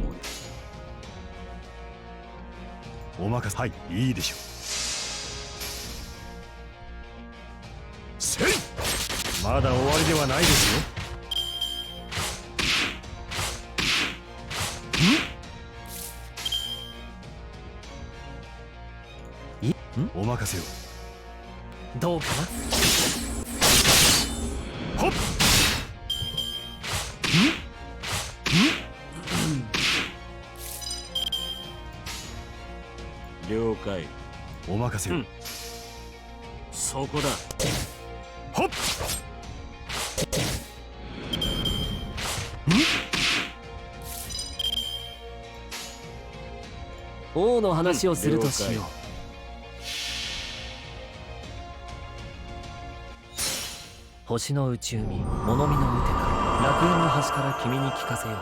お任せ。はい、いいでしょう。せい。まだ終わりではないですよ。お任せを。どうかな。ほっ。了解。お任せを。そこだ。ほっ。王の話をするとしよう。星の宇宙に物見のうてか楽園の端から君に聞かせよう。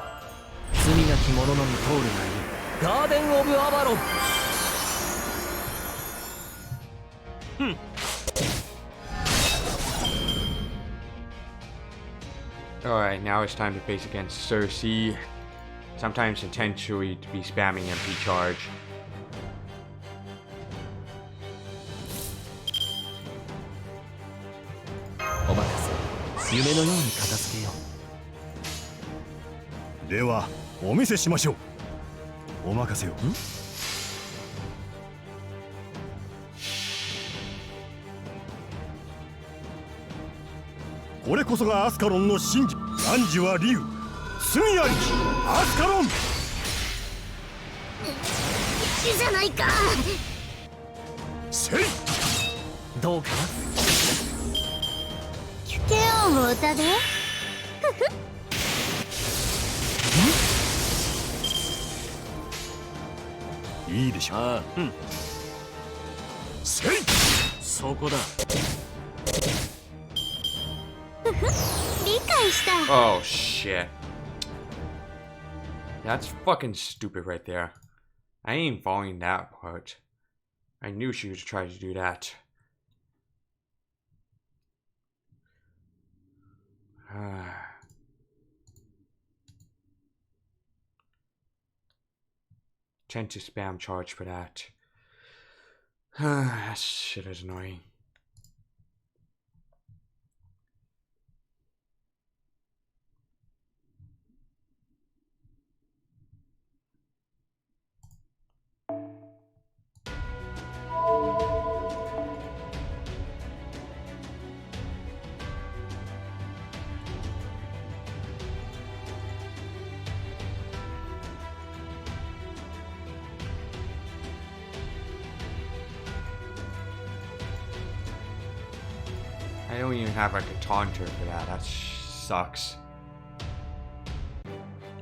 罪なき者のみ通るがいいガーデン・オブ・アバロン。Alright, now it's time to face against Cersei. Sometimes intentionally to be spamming MP charge. お任せ。夢のように片付けよう。ではお見せしましょう。お任せを。これこそがアスカロンの真珠。汝は竜、罪ありきアスカロン。いいじゃないか。せい。どうかな。キュケオンを歌で。いいでしょう。ああ、せい。そこだ。理解した。 Oh shit. That's fucking stupid right there. I ain't following that part. I knew she was trying to do that. Tend to spam charge for that. That shit is annoying. I don't even have like a taunter for that. That sucks.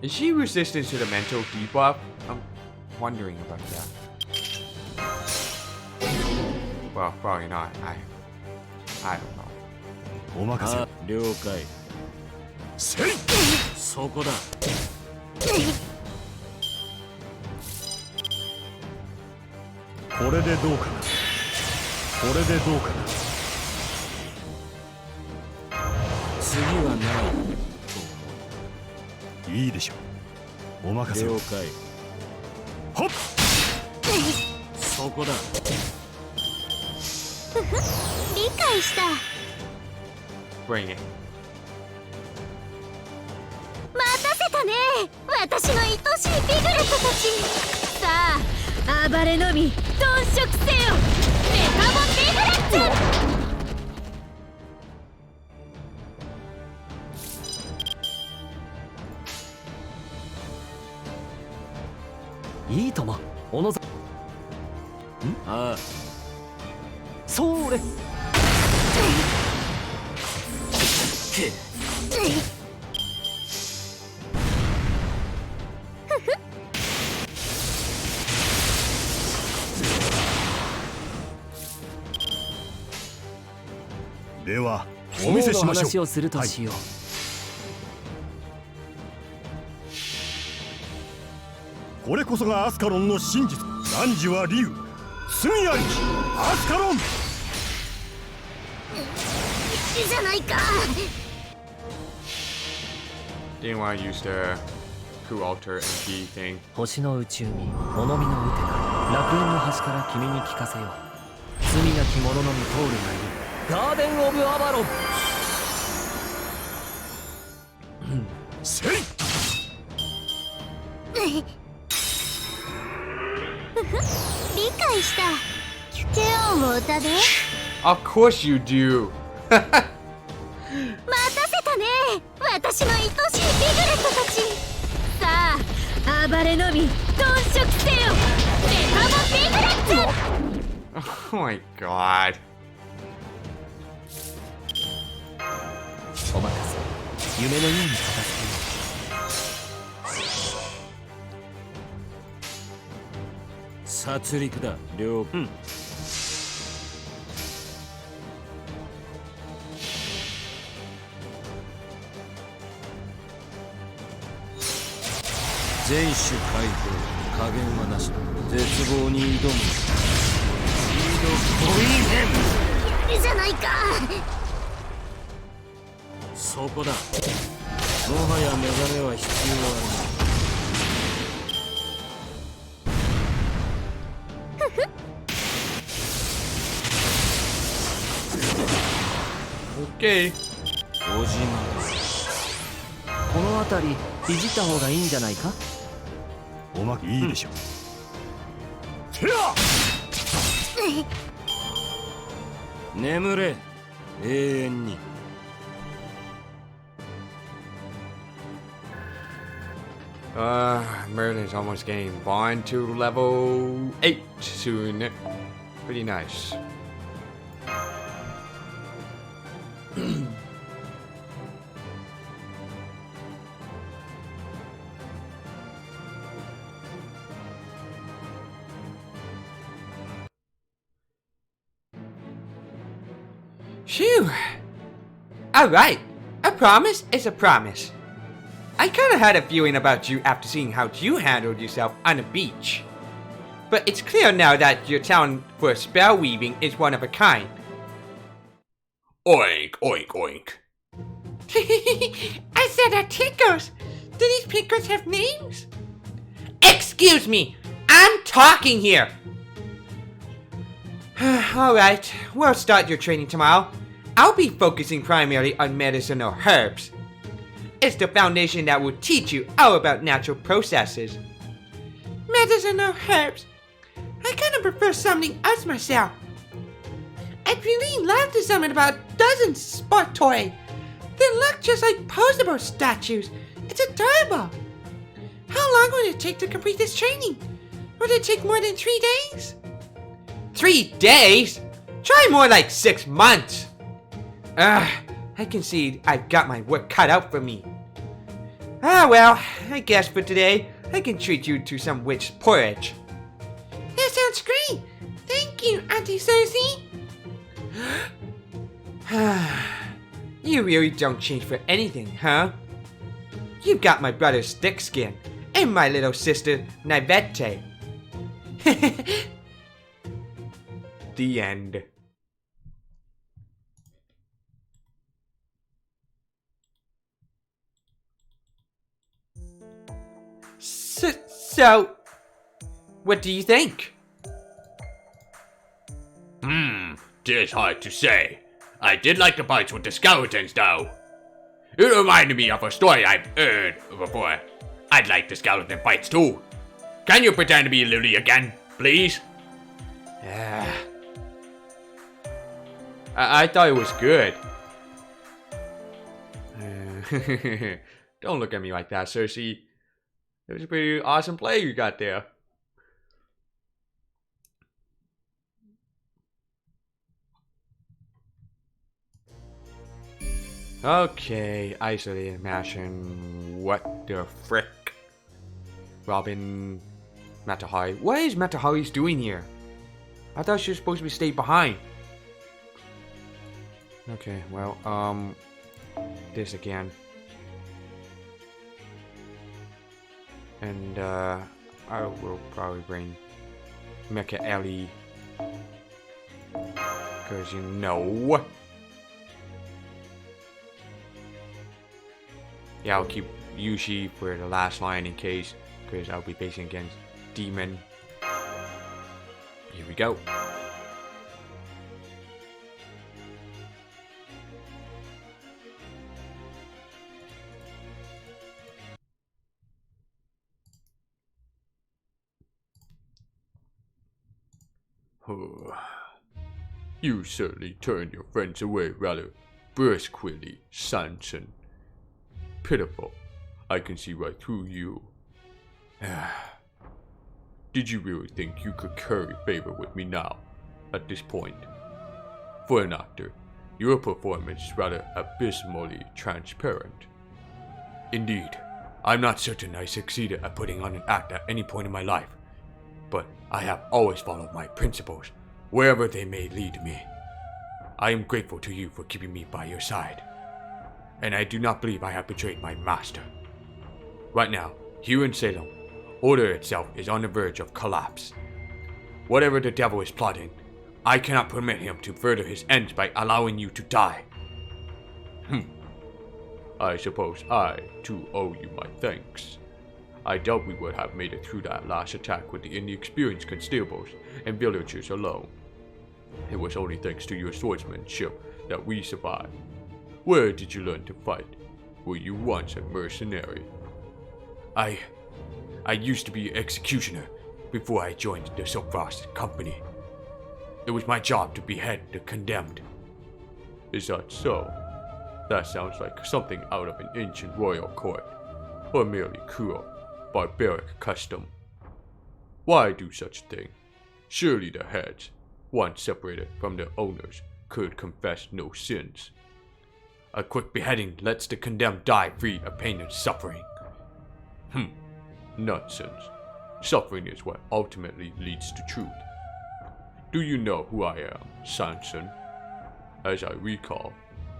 Is she resistant to the mental debuff? I'm wondering about that. Well, probably not. I don't know. お任せを。了解。せい。そこだ。これでどうかな。これでどうかな。次はないといいでしょう。お任せを。了解。ほっ。そこだ。理解した。 Bring it. 待たせたぞ。たね私の愛しいピグレットたちさあ暴れのみ鈍色せよメタボピグレッツいいとも小野さんああそれではお見せしましょう。話をするとしよう、これこそがアスカロンの真実。汝は竜、罪ありきアスカロン。じゃないか Do you want to use the coup alter and key thing? 星の宇宙に物見のウテナ楽園の端から君に聞かせよう。罪なき者のみ通るがいいガーデン・オブ・アバロン。せい。理解したキュケオンを歌で Of course you do. 待たせたね私の愛しいピグレットたちさあ暴れのみ鈍色せよメタボピグレッツ Oh my god. お任せ夢のように片付けよう。殺戮だ両軍、全種解放加減はなし絶望に挑むやるじゃないかそこだもはや目覚めは必要はない Okay. おじまこの辺りいじった方がいいんじゃないか。おまけいいでしょう。眠れ永遠に Merlin's almost getting Bond to level 8 soon. Pretty nice. Phew! Alright, a promise is a promise. I kinda had a feeling about you after seeing how you handled yourself on the beach. But it's clear now that your talent for spell weaving is one of a kind. Oink, oink, oink. I said that tickles. Do these pickles have names? Excuse me! I'm talking here! Alright, we'll start your training tomorrow. I'll be focusing primarily on medicinal herbs. It's the foundation that will teach you all about natural processes. Medicinal herbs. I kind of prefer something else myself. I'd really love to summon about a dozen sport toy. They look just like posable statues. It's adorable. How long will it take to complete this training? Would it take more than 3 days? 3 days? Try more like 6 months. I can see I've got my work cut out for me. Ah well, I guess for today, I can treat you to some witch porridge. That sounds great. Thank you, Auntie Cersei. You really don't change for anything, huh? You've got my brother's thick skin, and my little sister, Nivete. The end. So, what do you think? Tis hard to say. I did like the parts with the skeletons, though. It reminded me of a story I've heard before. I'd like the skeleton fights too. Can you pretend to be Lily again, please? I thought it was good. Don't look at me like that, Cersei. It was a pretty awesome play you got there. Okay, isolated mansion. What the frick? Robin Matahari. What is Matahari's doing here? I thought she was supposed to be stayed behind. Okay, well, this again. And, I will probably bring Mecha Ellie. Cause you know. Yeah, I'll keep Yushi for the last line in case, because I'll be facing against Demon. Here we go. You certainly turned your friends away rather briskly, Sanson. Pitiful. I can see right through you. Did you really think you could curry favor with me now, at this point? For an actor, your performance is rather abysmally transparent. Indeed, I'm not certain I succeeded at putting on an act at any point in my life, but I have always followed my principles, wherever they may lead me. I am grateful to you for keeping me by your side, and I do not believe I have betrayed my master. Right now, here in Salem, order itself is on the verge of collapse. Whatever the devil is plotting, I cannot permit him to further his ends by allowing you to die. I suppose I, too, owe you my thanks. I doubt we would have made it through that last attack with the inexperienced constables and villagers alone. It was only thanks to your swordsmanship that we survived. Where did you learn to fight? Were you once a mercenary? I used to be an executioner before I joined the Silkfrost Company. It was my job to behead the condemned. Is that so? That sounds like something out of an ancient royal court, or merely cruel, barbaric custom. Why do such a thing? Surely the heads, once separated from their owners, could confess no sins. A quick beheading lets the condemned die free of pain and suffering. Nonsense. Suffering is what ultimately leads to truth. Do you know who I am, Sanson? As I recall,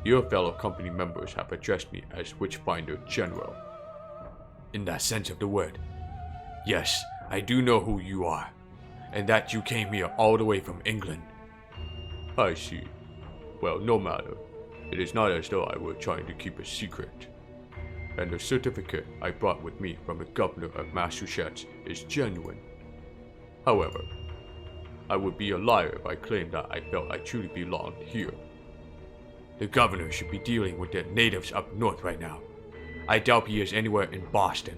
your fellow company members have addressed me as Witchfinder General. In that sense of the word, yes, I do know who you are, and that you came here all the way from England. I see. Well, no matter. It is not as though I were trying to keep a secret. And the certificate I brought with me from the governor of Massachusetts is genuine. However, I would be a liar if I claimed that I felt I truly belonged here. The governor should be dealing with the natives up north right now. I doubt he is anywhere in Boston.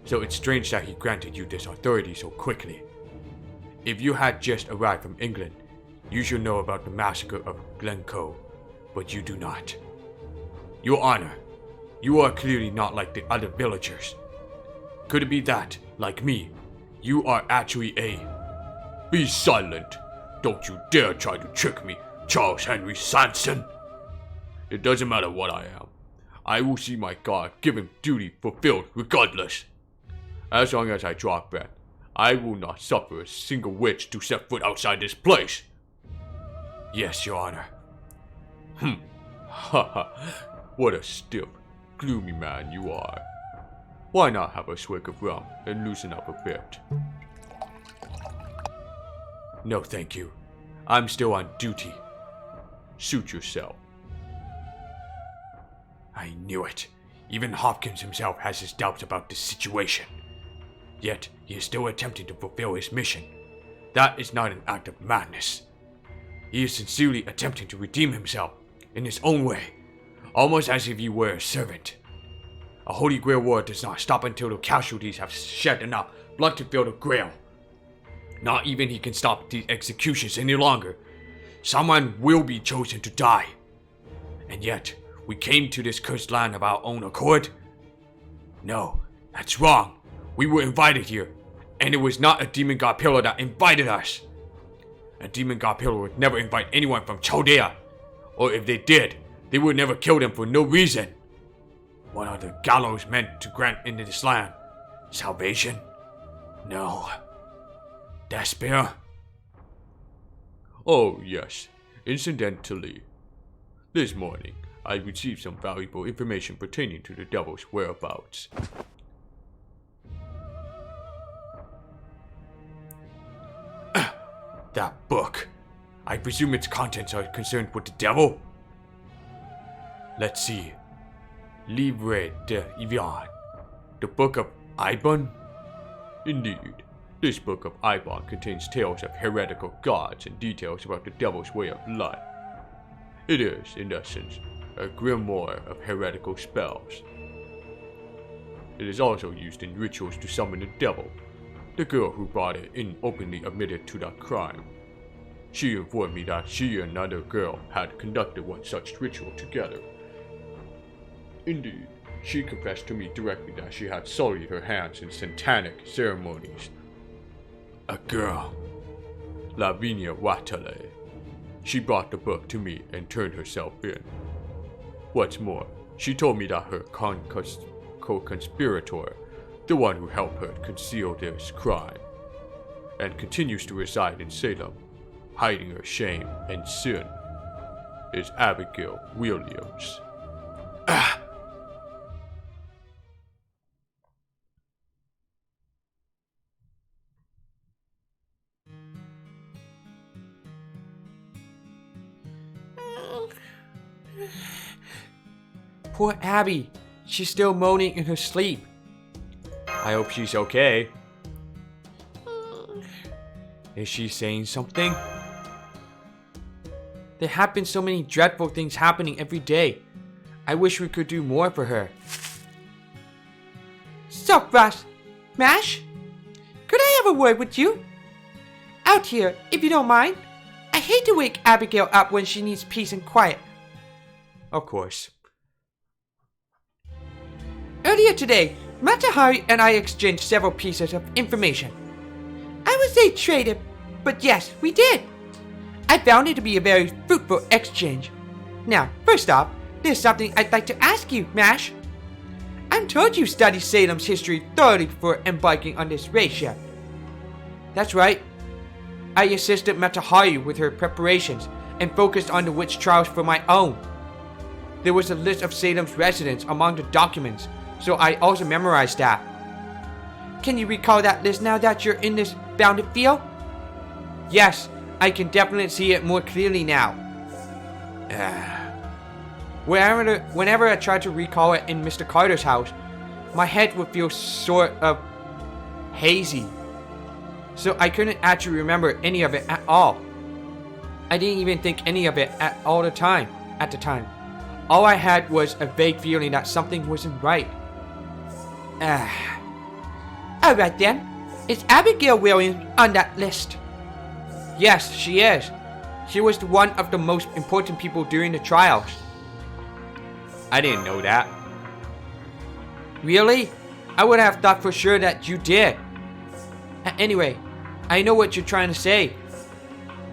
So it's strange that he granted you this authority so quickly. If you had just arrived from England, you should know about the massacre of Glencoe, but you do not. Your Honor, you are clearly not like the other villagers. Could it be that, like me, you are actually a... Be silent! Don't you dare try to trick me, Charles Henry Sanson! It doesn't matter what I am. I will see my God-given duty fulfilled regardless. As long as I draw breath, I will not suffer a single witch to set foot outside this place. Yes, Your Honor. Haha, what a stiff, gloomy man you are. Why not have a swig of rum and loosen up a bit? No, thank you. I'm still on duty. Suit yourself. I knew it. Even Hopkins himself has his doubts about this situation. Yet, he is still attempting to fulfill his mission. That is not an act of madness. He is sincerely attempting to redeem himself in his own way, almost as if he were a servant. A Holy Grail war does not stop until the casualties have shed enough blood to fill the Grail. Not even he can stop the executions any longer. Someone will be chosen to die. And yet, we came to this cursed land of our own accord? No, that's wrong. We were invited here, and it was not a demon god pillar that invited us. A demon god pillar would never invite anyone from Chaldea. Or if they did, they would never kill them for no reason. What are the gallows meant to grant in this land? Salvation? No. Despair? Oh yes, incidentally. This morning, I received some valuable information pertaining to the devil's whereabouts. That book. I presume its contents are concerned with the devil? Let's see. Livre de Ivan. The Book of Ibon? Indeed. This Book of Ibon contains tales of heretical gods and details about the devil's way of life. It is, in essence, a grimoire of heretical spells. It is also used in rituals to summon the devil. The girl who brought it in openly admitted to that crime. She informed me that she and another girl had conducted one such ritual together. Indeed, she confessed to me directly that she had sullied her hands in satanic ceremonies. A girl, Lavinia Watale. She brought the book to me and turned herself in. What's more, she told me that her co-conspirator, the one who helped her conceal this crime, and continues to reside in Salem, hiding her shame and sin, is Abigail Williams. Poor Abby. She's still moaning in her sleep. I hope she's okay. Is she saying something? There have been so many dreadful things happening every day. I wish we could do more for her. Stop, Russ. Mash? Could I have a word with you? Out here, if you don't mind. I hate to wake Abigail up when she needs peace and quiet. Of course. Earlier today, Matahari and I exchanged several pieces of information. I would say traded, but yes, we did. I found it to be a very fruitful exchange. Now, first off, there's something I'd like to ask you, Mash. I'm told you studied Salem's history thoroughly before embarking on this race yet. That's right. I assisted Matahari with her preparations and focused on the witch trials for my own. There was a list of Salem's residents among the documents, so I also memorized that. Can you recall that list now that you're in this bounded field? Yes, I can see it more clearly now. Whenever I tried to recall it in Mr. Carter's house, my head would feel sort of hazy. So I couldn't actually remember any of it at all. I didn't even think any of it at the time. All I had was a vague feeling that something wasn't right. Alright then. Is Abigail Williams on that list? Yes, she is. She was one of the most important people during the trials. I didn't know that. Really? I would have thought for sure that you did. Anyway, I know what you're trying to say.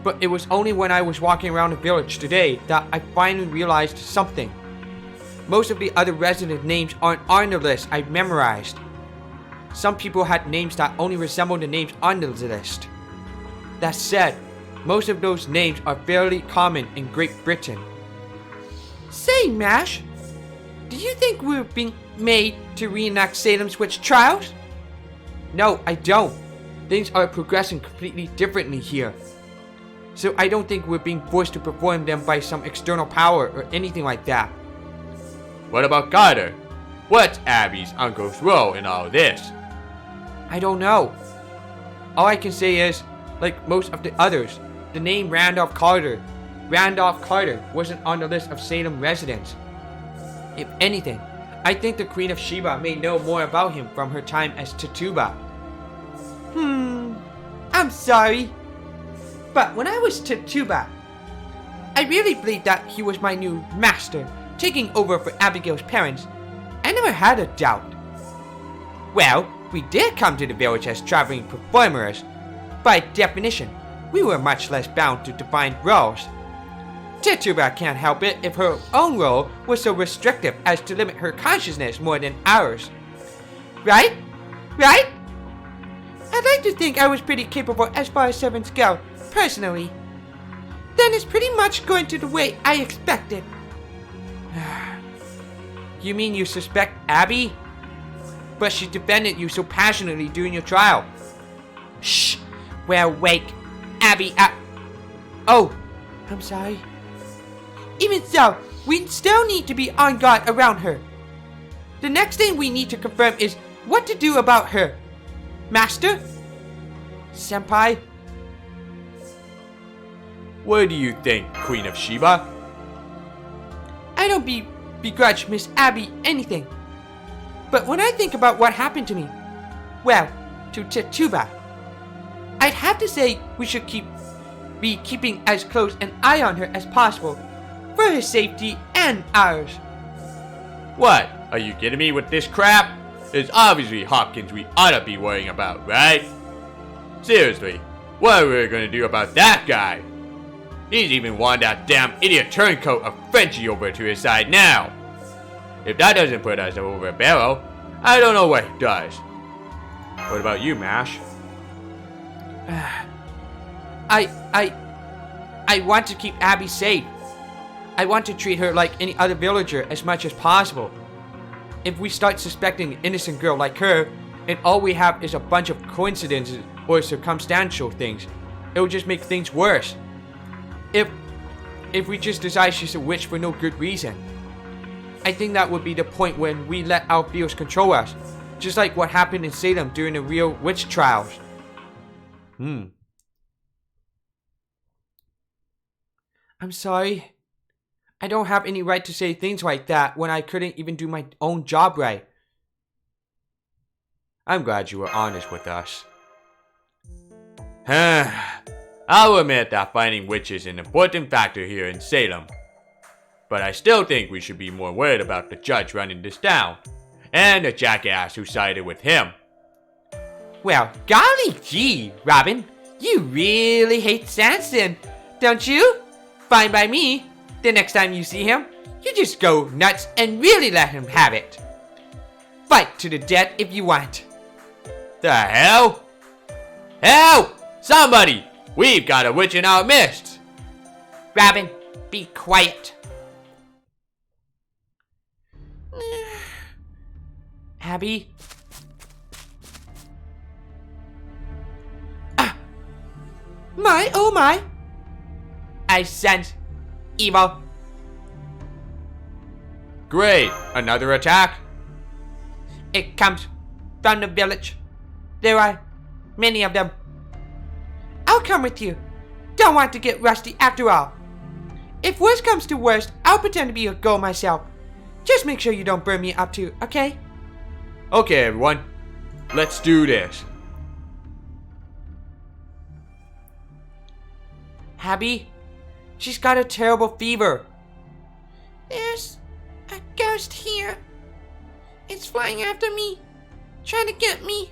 But it was only when I was walking around the village today that I finally realized something. Most of the other resident names aren't on the list I've memorized. Some people had names that only resemble the names on the list. That said, most of those names are fairly common in Great Britain. Say, Mash, do you think we're being made to reenact Salem's witch trials? No, I don't. Things are progressing completely differently here. So I don't think we're being forced to perform them by some external power or anything like that. What about Carter? What's Abby's uncle's role in all this? I don't know. All I can say is, like most of the others, the name Randolph Carter wasn't on the list of Salem residents. If anything, I think the Queen of Sheba may know more about him from her time as Tituba. I'm sorry. But when I was Tituba, I really believed that he was my new master, taking over for Abigail's parents. I never had a doubt. Well, we did come to the village as traveling performers. By definition, we were much less bound to defined roles. Tituba can't help it if her own role was so restrictive as to limit her consciousness more than ours. Right? Right? I'd like to think I was pretty capable as far as servants go, personally. Then it's pretty much going to the way I expected. You mean you suspect Abby? But she defended you so passionately during your trial. Shh! Well, wait. Abby, Oh, I'm sorry. Even so, we still need to be on guard around her. The next thing we need to confirm is what to do about her. Master? Senpai? What do you think, Queen of Sheba? I don't begrudge Miss Abby anything. But when I think about what happened to me, well, to Tituba, I'd have to say we should be keeping as close an eye on her as possible, for her safety and ours. What? Are you kidding me with this crap? It's obviously Hopkins we ought to be worrying about, right? Seriously, what are we gonna do about that guy? He's even won that damn idiot turncoat of Frenchie over to his side now. If that doesn't put us over a barrel, I don't know what does. What about you, Mash? I want to keep Abby safe. I want to treat her like any other villager as much as possible. If we start suspecting an innocent girl like her, and all we have is a bunch of coincidences or circumstantial things, it will just make things worse. If we just decide she's a witch for no good reason, I think that would be the point when we let our fears control us, just like what happened in Salem during the real witch trials. I'm sorry. I don't have any right to say things like that when I couldn't even do my own job right. I'm glad you were honest with us. I'll admit that finding witches is an important factor here in Salem. But I still think we should be more worried about the judge running this town, and the jackass who sided with him. Well, golly gee, Robin, you really hate Sanson, don't you? Fine by me. The next time you see him, you just go nuts and really let him have it. Fight to the death if you want. The hell? Help! Somebody! We've got a witch in our midst! Robin, be quiet. Abby? My, oh my! I sense evil. Great! Another attack? It comes from the village. There are many of them. I'll come with you. Don't want to get rusty after all. If worst comes to worst, I'll pretend to be a girl myself. Just make sure you don't burn me up too, okay? Okay, everyone. Let's do this. Abby? She's got a terrible fever. There's a ghost here. It's flying after me, trying to get me.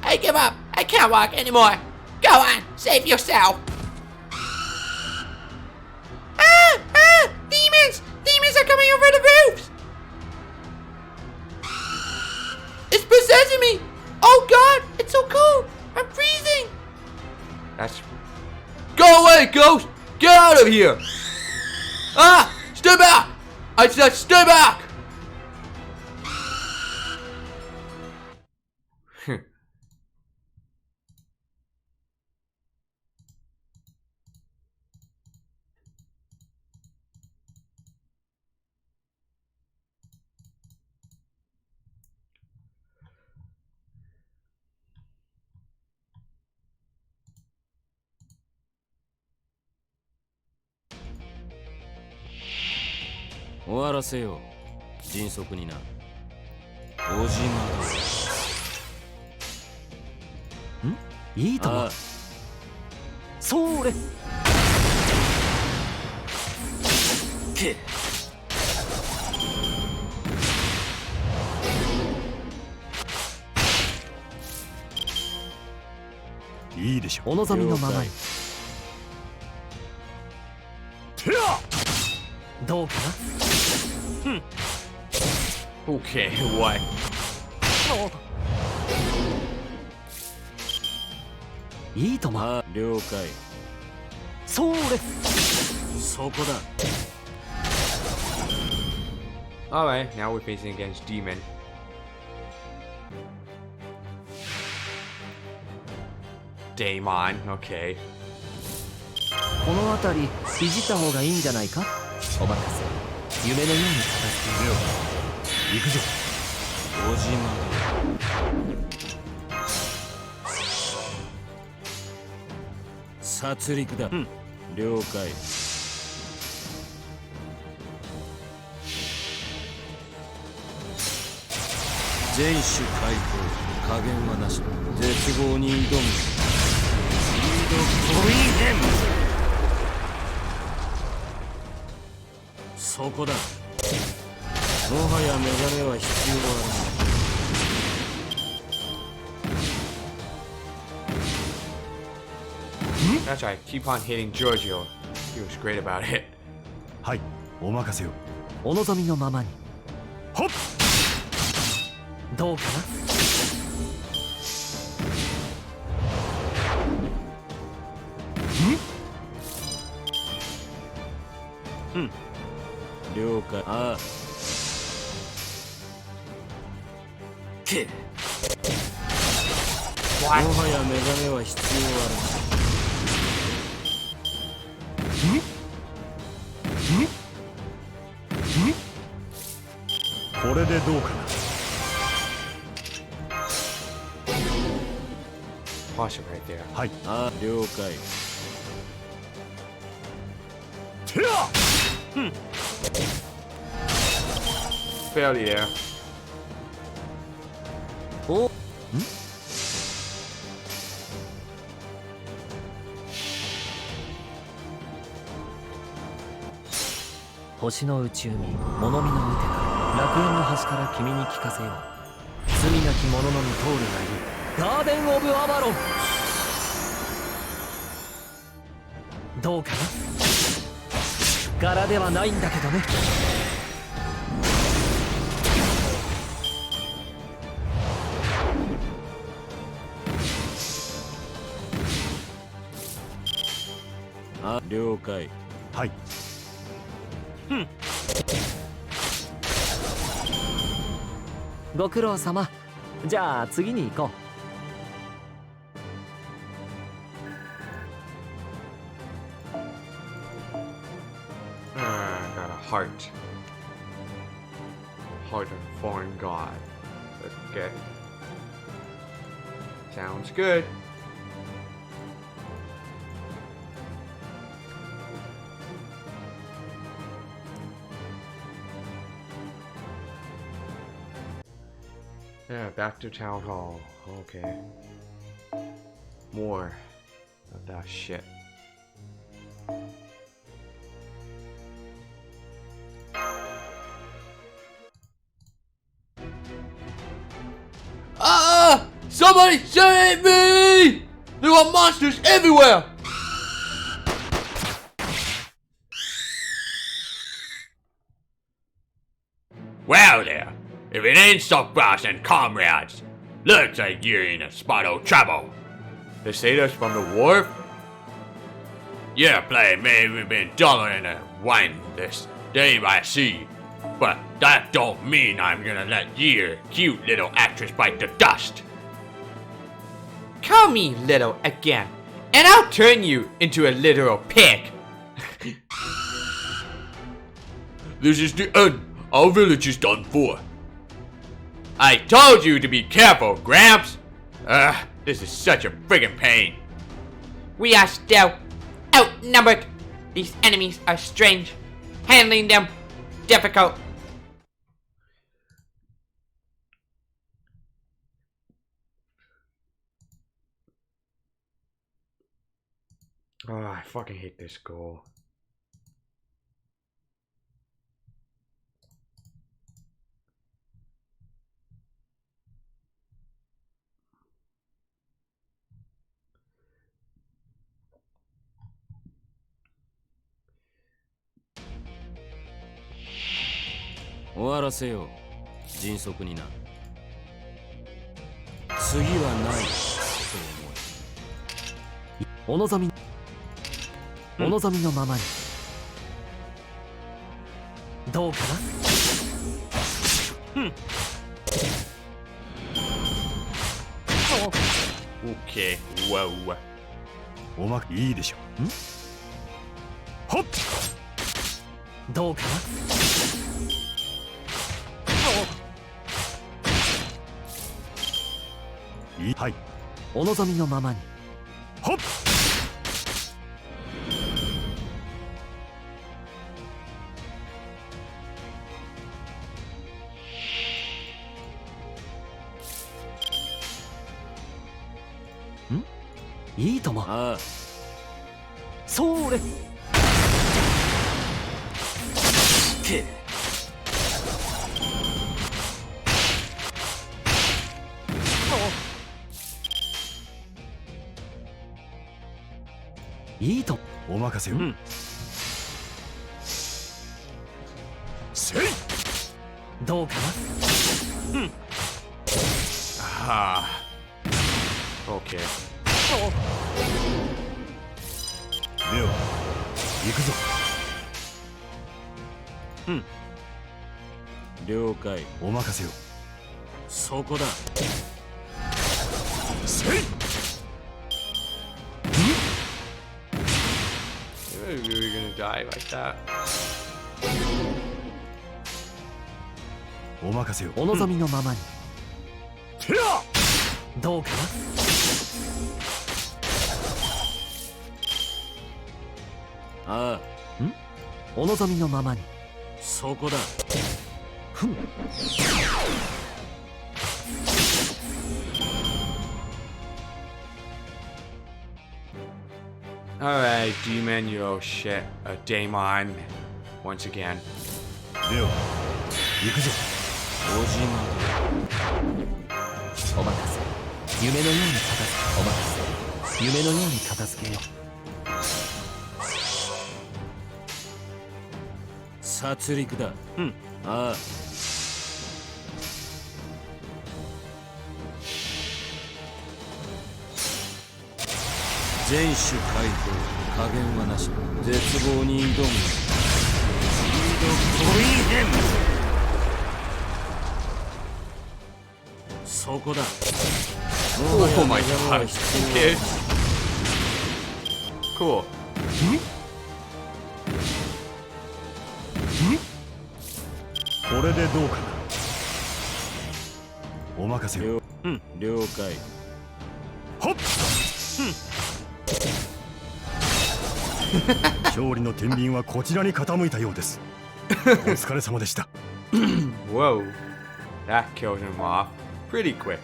I give up. I can't walk anymore. Go on, save yourself. Demons! Demons are coming over the roofs! It's possessing me! Oh god, it's so cold! I'm freezing! Go away, ghost! Get out of here! Ah! Stay back! I said stay back! 終わらせよう。迅速にな。おじまんいいとも。それけいいでしょう。お望みのままに。どうかな。Okay, what? いいとも。あ、了解。それそこだ。 Alright, now we're facing against Demon. Daemon, okay. この辺りいじった方がいいんじゃないか。お任せ。夢のように片付けよう。行くぞ。おじま殺戮だ。了解。全種解放。加減はなしだ。絶望に挑む。そこだ。もはや目覚めは必要はない。 That's right, keep on hitting Giorgio. He was great about it. はい、お任せを。お望みのままに。はっ。どうかな。了解。ああ。け。もはや目覚めは必要ある。 これでどうかな。 Pause it right there. はい。あ、了解。 Fairly there. お、星の内海、物見のうてか、楽園の端から君に聞かせよう。罪なき者のみ通るがいい。ガーデン・オブ・アバロン。どうかな。柄ではないんだけどね。あ、了解。はい。 ご苦労様。じゃあ次に行こう。Got a heart. Heart of foreign god. Okay. Sounds good. Yeah, back to town hall. Okay. More of that shit. Ah! Somebody save me! There are monsters everywhere! Well there, if it ain't Stockbrass and comrades, looks like you're in a spot of trouble. The sailors from the wharf? Yeah, play may have been duller than a wine this day by sea, but that don't mean I'm gonna let your cute little actress bite the dust. Call me little again, and I'll turn you into a literal pig. This is the end. Our village is done for. I told you to be careful, Gramps. This is such a friggin' pain. We are still outnumbered. These enemies are strange. Handling them difficult. Oh, I fucking hate this goal.「終わらせよう迅速にな次はないと思お望みお望みのままにどうかな。Okay, whoa. おまくいいでしょ。はっどうかな。はい。お望みのままにはっいいとも。ああそれけいいとお任せよ。せいどうかな。Ah. Okay. では行くぞ。了解お任せよ。そこだせい You're really gonna die like that. お任せよ。お望みのままにてやどうかな。ああお望みのままにそこだふん。Alright, demon, you oh shit. A daemon. Once again. では行くぞ。おじお任せ。夢のように片付け。お任せ。夢のように片付けよ殺戮だああ全種解放加減はなし絶望に挑むそこだ Oh my god. Dude. Cool. これでどうかな。お任せよ。了解はっ勝利の天秤はこちらに傾いたようです。お疲れ様でした。Whoa. That killed him off pretty quick.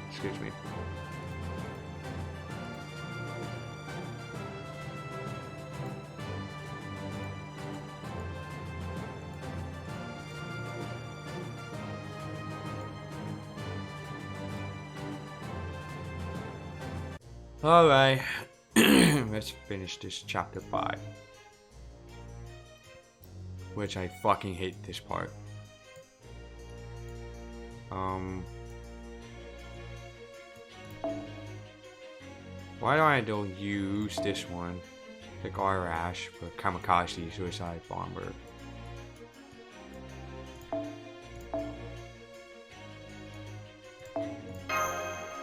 Excuse me. Alright, let's finish this chapter 5. Which I fucking hate this part. Why don't use this one? Pick R Ash for Kamikaze Suicide Bomber.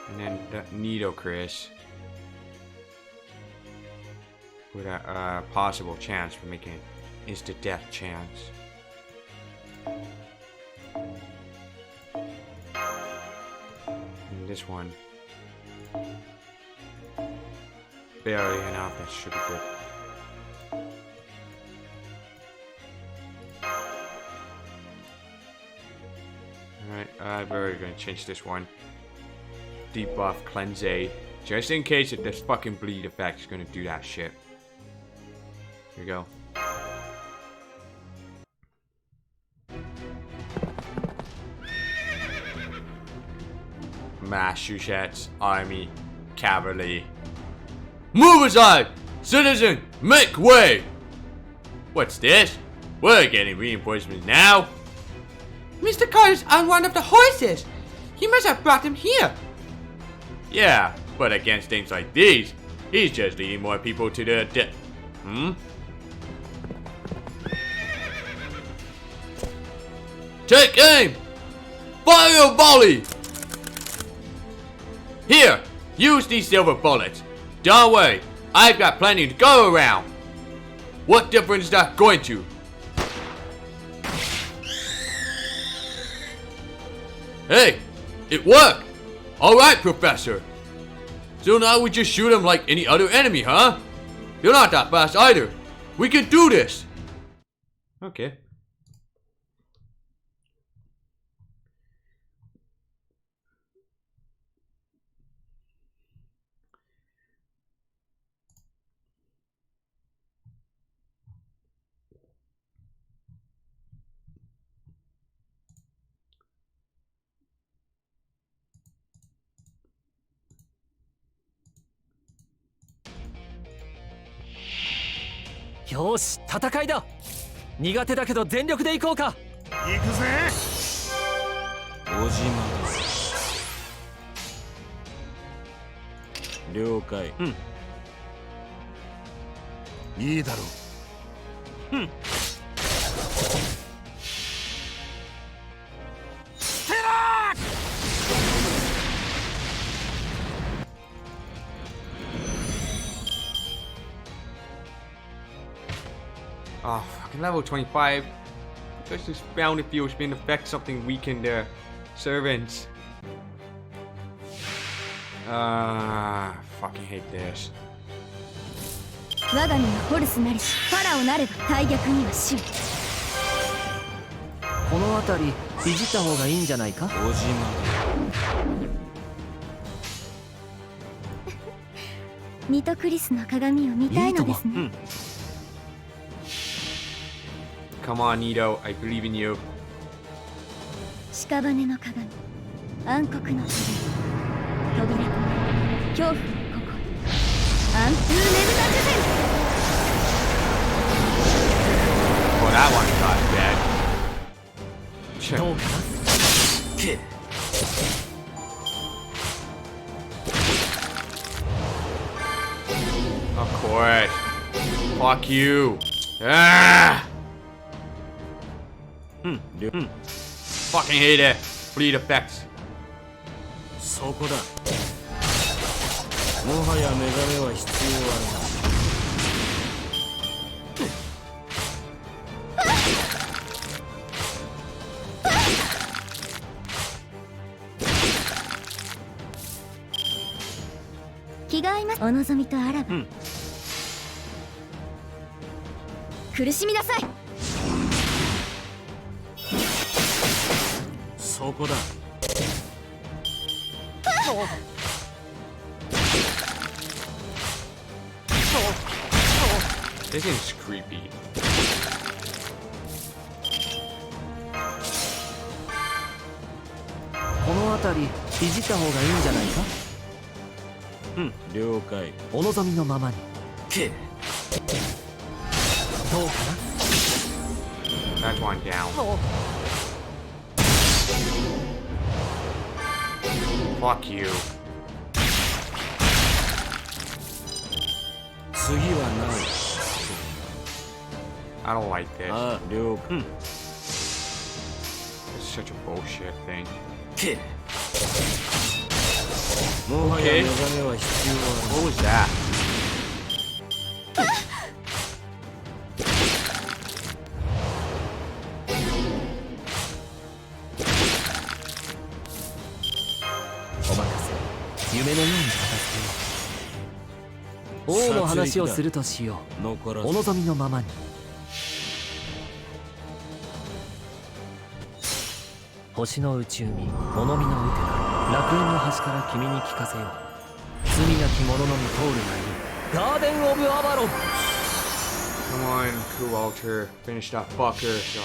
And then the Nido Chris with a possible chance for making instant death chance. And this one. Barely enough, that should be good. Alright, we're gonna change this one. Debuff Cleanse. Just in case if this fucking bleed effect is gonna do that shit. Here we go. Massachusetts Army Cavalry. Move aside! Citizen, make way! What's this? We're getting reinforcements now. Mr. Carter's on one of the horses. He must have brought them here. Yeah, but against things like these, he's just leading more people to the Take aim! Fire a volley! Here, use these silver bullets. Don't worry, I've got plenty to go around. What difference is that going to? Hey, it worked! Alright, Professor. So now we just shoot him like any other enemy, huh? You're not that fast either. We can do this! Okay.よし、戦いだ。苦手だけど全力で行こうか。行くぜ。小島です。了解。いいだろう。Oh, fucking level 25. Just this bounty spin affect something weaken their servants. Fucking hate this. 我が身がホルスなりし、ファラオなれば大逆には死ぬ。この辺りいじった方がいいんじゃないか。小島。ニトクリスの鏡を見たいのですね。Come on, Nito. I believe in you. 屍の鏡、暗黒の扉、飛び出込む恐怖の心、暗風ねぶた受戦。Oh, that one's not bad. どうかな。Of course. Fuck you. Ah! Fucking hate it. Bleed effects. そこだ。もはや目覚めは必要あるまい。気が合います。お望みとあらば、苦しみなさい。そこだ。This is creepy. この辺りいじった方がいいんじゃないか。了解。お望みのままに。どうかな。 That's one down. Fuck you. 次はない。I don't like this. ああ、了解。It's such a bullshit thing. もはや目覚めは必要ある。 What was that? お任せ。夢のように片付けよう。王の話をするとしよう。お望みのままに。星の内海物見のウテナ楽園の端から君に聞かせよう。罪なき者のみ通るがいいガーデン・オブ・アバロン。 Come on, cool Walter. Finish that fucker. So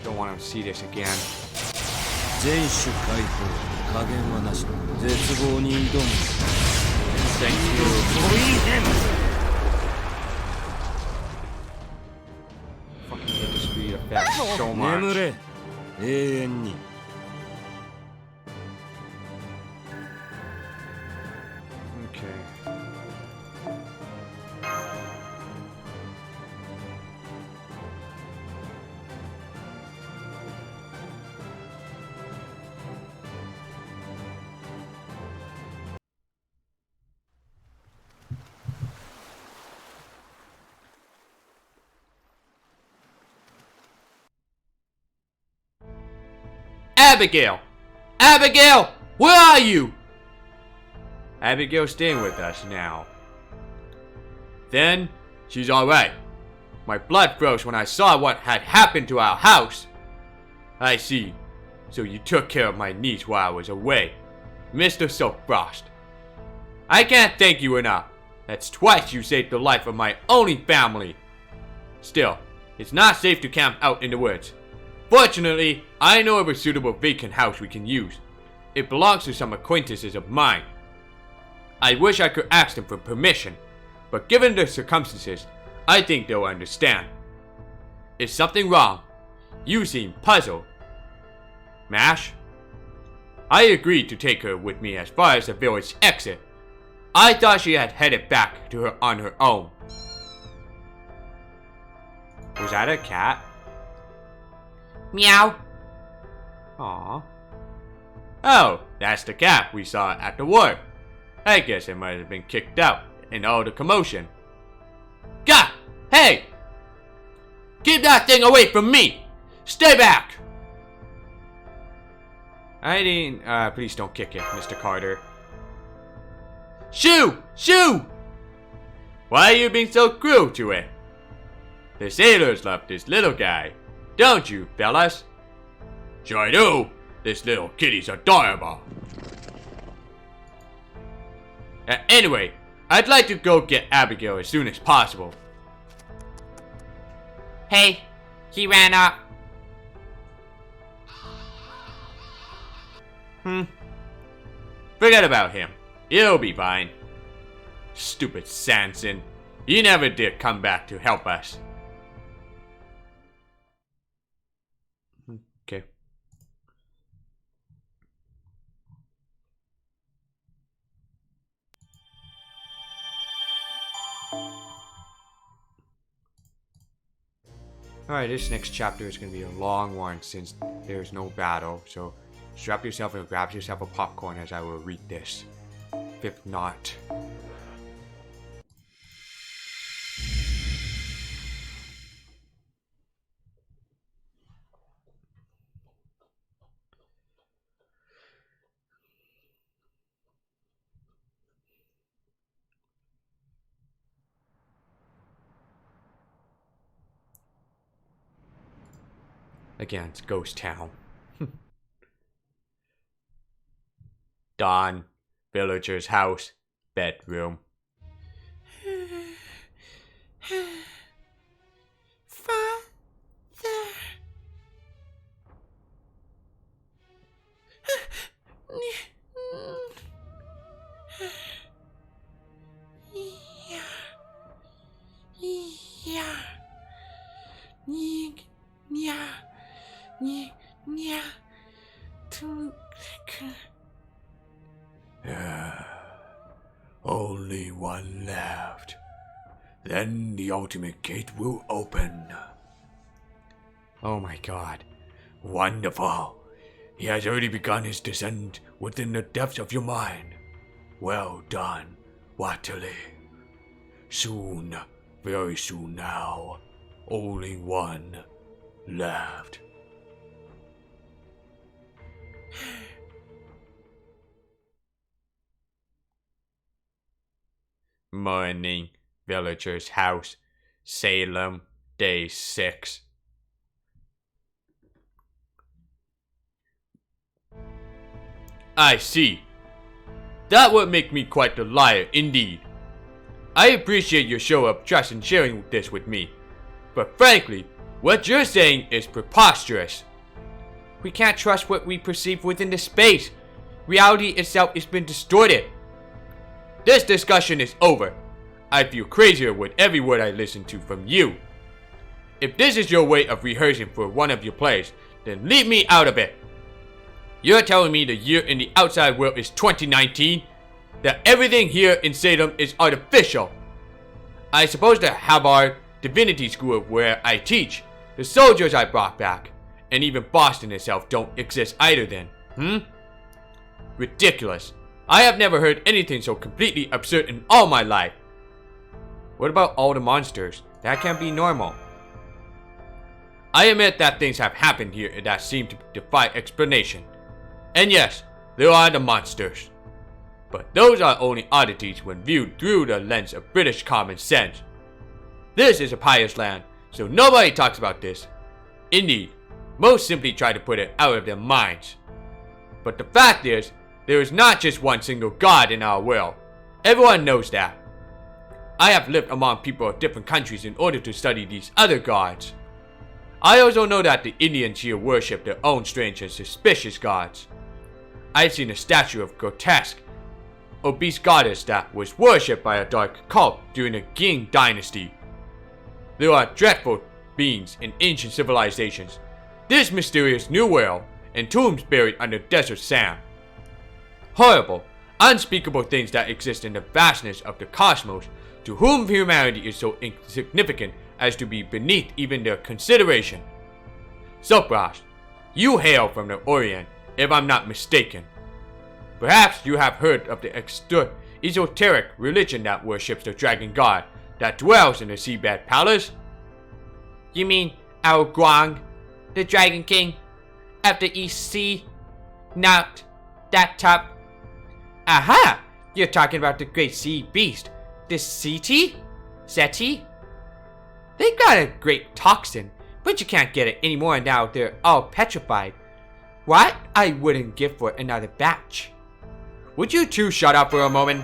don't want to see this again. 全種解放加減はなし絶望に挑む。 Thank you. Fucking hate the speed effect so 眠 much. れ永遠に。 Okay. Abigail! Abigail! Where are you? Abigail's staying with us now. Then, she's alright. My blood froze when I saw what had happened to our house. I see. So you took care of my niece while I was away. Mr. Silkfrost. I can't thank you enough. That's twice you saved the life of my only family. Still, it's not safe to camp out in the woods. Fortunately, I know of a suitable vacant house we can use. It belongs to some acquaintances of mine. I wish I could ask them for permission, but given the circumstances, I think they'll understand. Is something wrong? You seem puzzled. Mash? I agreed to take her with me as far as the village exit. I thought she had headed back to her on her own. Was that a cat? Meow. Aww. Oh, that's the cat we saw at the wharf. I guess it might have been kicked out in all the commotion. Gah! Hey! Keep that thing away from me! Stay back! I didn't. Please don't kick it, Mr. Carter. Shoo! Shoo! Why are you being so cruel to it? The sailors love this little guy, don't you, fellas? Sure I do. This little kitty's adorable. Anyway, I'd like to go get Abigail as soon as possible. Hey, he ran up. Forget about him. He'll be fine. Stupid Sanson. He never did come back to help us. Okay. Alright, this next chapter is going to be a long one since there's no battle, so strap yourself and grab yourself a popcorn as I will read this. If not... Again, it's Ghost Town. Dawn, villager's house, bedroom. Father. Only one left. Then the ultimate gate will open. Oh my god. Wonderful. He has already begun his descent within the depths of your mind. Well done, Watterly. Soon, very soon now, only one left. Morning, villager's house, Salem, day 6. I see. That would make me quite the liar indeed. I appreciate your show of trust in sharing this with me, but frankly, what you're saying is preposterous. We can't trust what we perceive within the space. Reality itself has been distorted. This discussion is over. I feel crazier with every word I listen to from you. If this is your way of rehearsing for one of your plays, then leave me out of it. You're telling me the year in the outside world is 2019? That everything here in Salem is artificial? I suppose the Havard Divinity School where I teach, the soldiers I brought back, and even Boston itself don't exist either then, Ridiculous. I have never heard anything so completely absurd in all my life. What about all the monsters? That can't be normal. I admit that things have happened here that seem to defy explanation. And yes, there are the monsters. But those are only oddities when viewed through the lens of British common sense. This is a pious land, so nobody talks about this. Indeed, most simply try to put it out of their minds. But the fact is, there is not just one single god in our world. Everyone knows that. I have lived among people of different countries in order to study these other gods. I also know that the Indians here worship their own strange and suspicious gods. I've seen a statue of grotesque, obese goddess that was worshipped by a dark cult during the Qing dynasty. There are dreadful beings in ancient civilizations, this mysterious new world, and tombs buried under desert sand. Horrible, unspeakable things that exist in the vastness of the cosmos, to whom humanity is so insignificant as to be beneath even their consideration. Sopras, you hail from the Orient, if I'm not mistaken. Perhaps you have heard of the esoteric religion that worships the dragon god that dwells in the seabed palace? You mean our Guang, the Dragon King, of the East Sea? Not that top. Aha! You're talking about the great sea beast, the Seti? Seti? They've got a great toxin, but you can't get it anymore now they're all petrified. What I wouldn't give for another batch. Would you two shut up for a moment?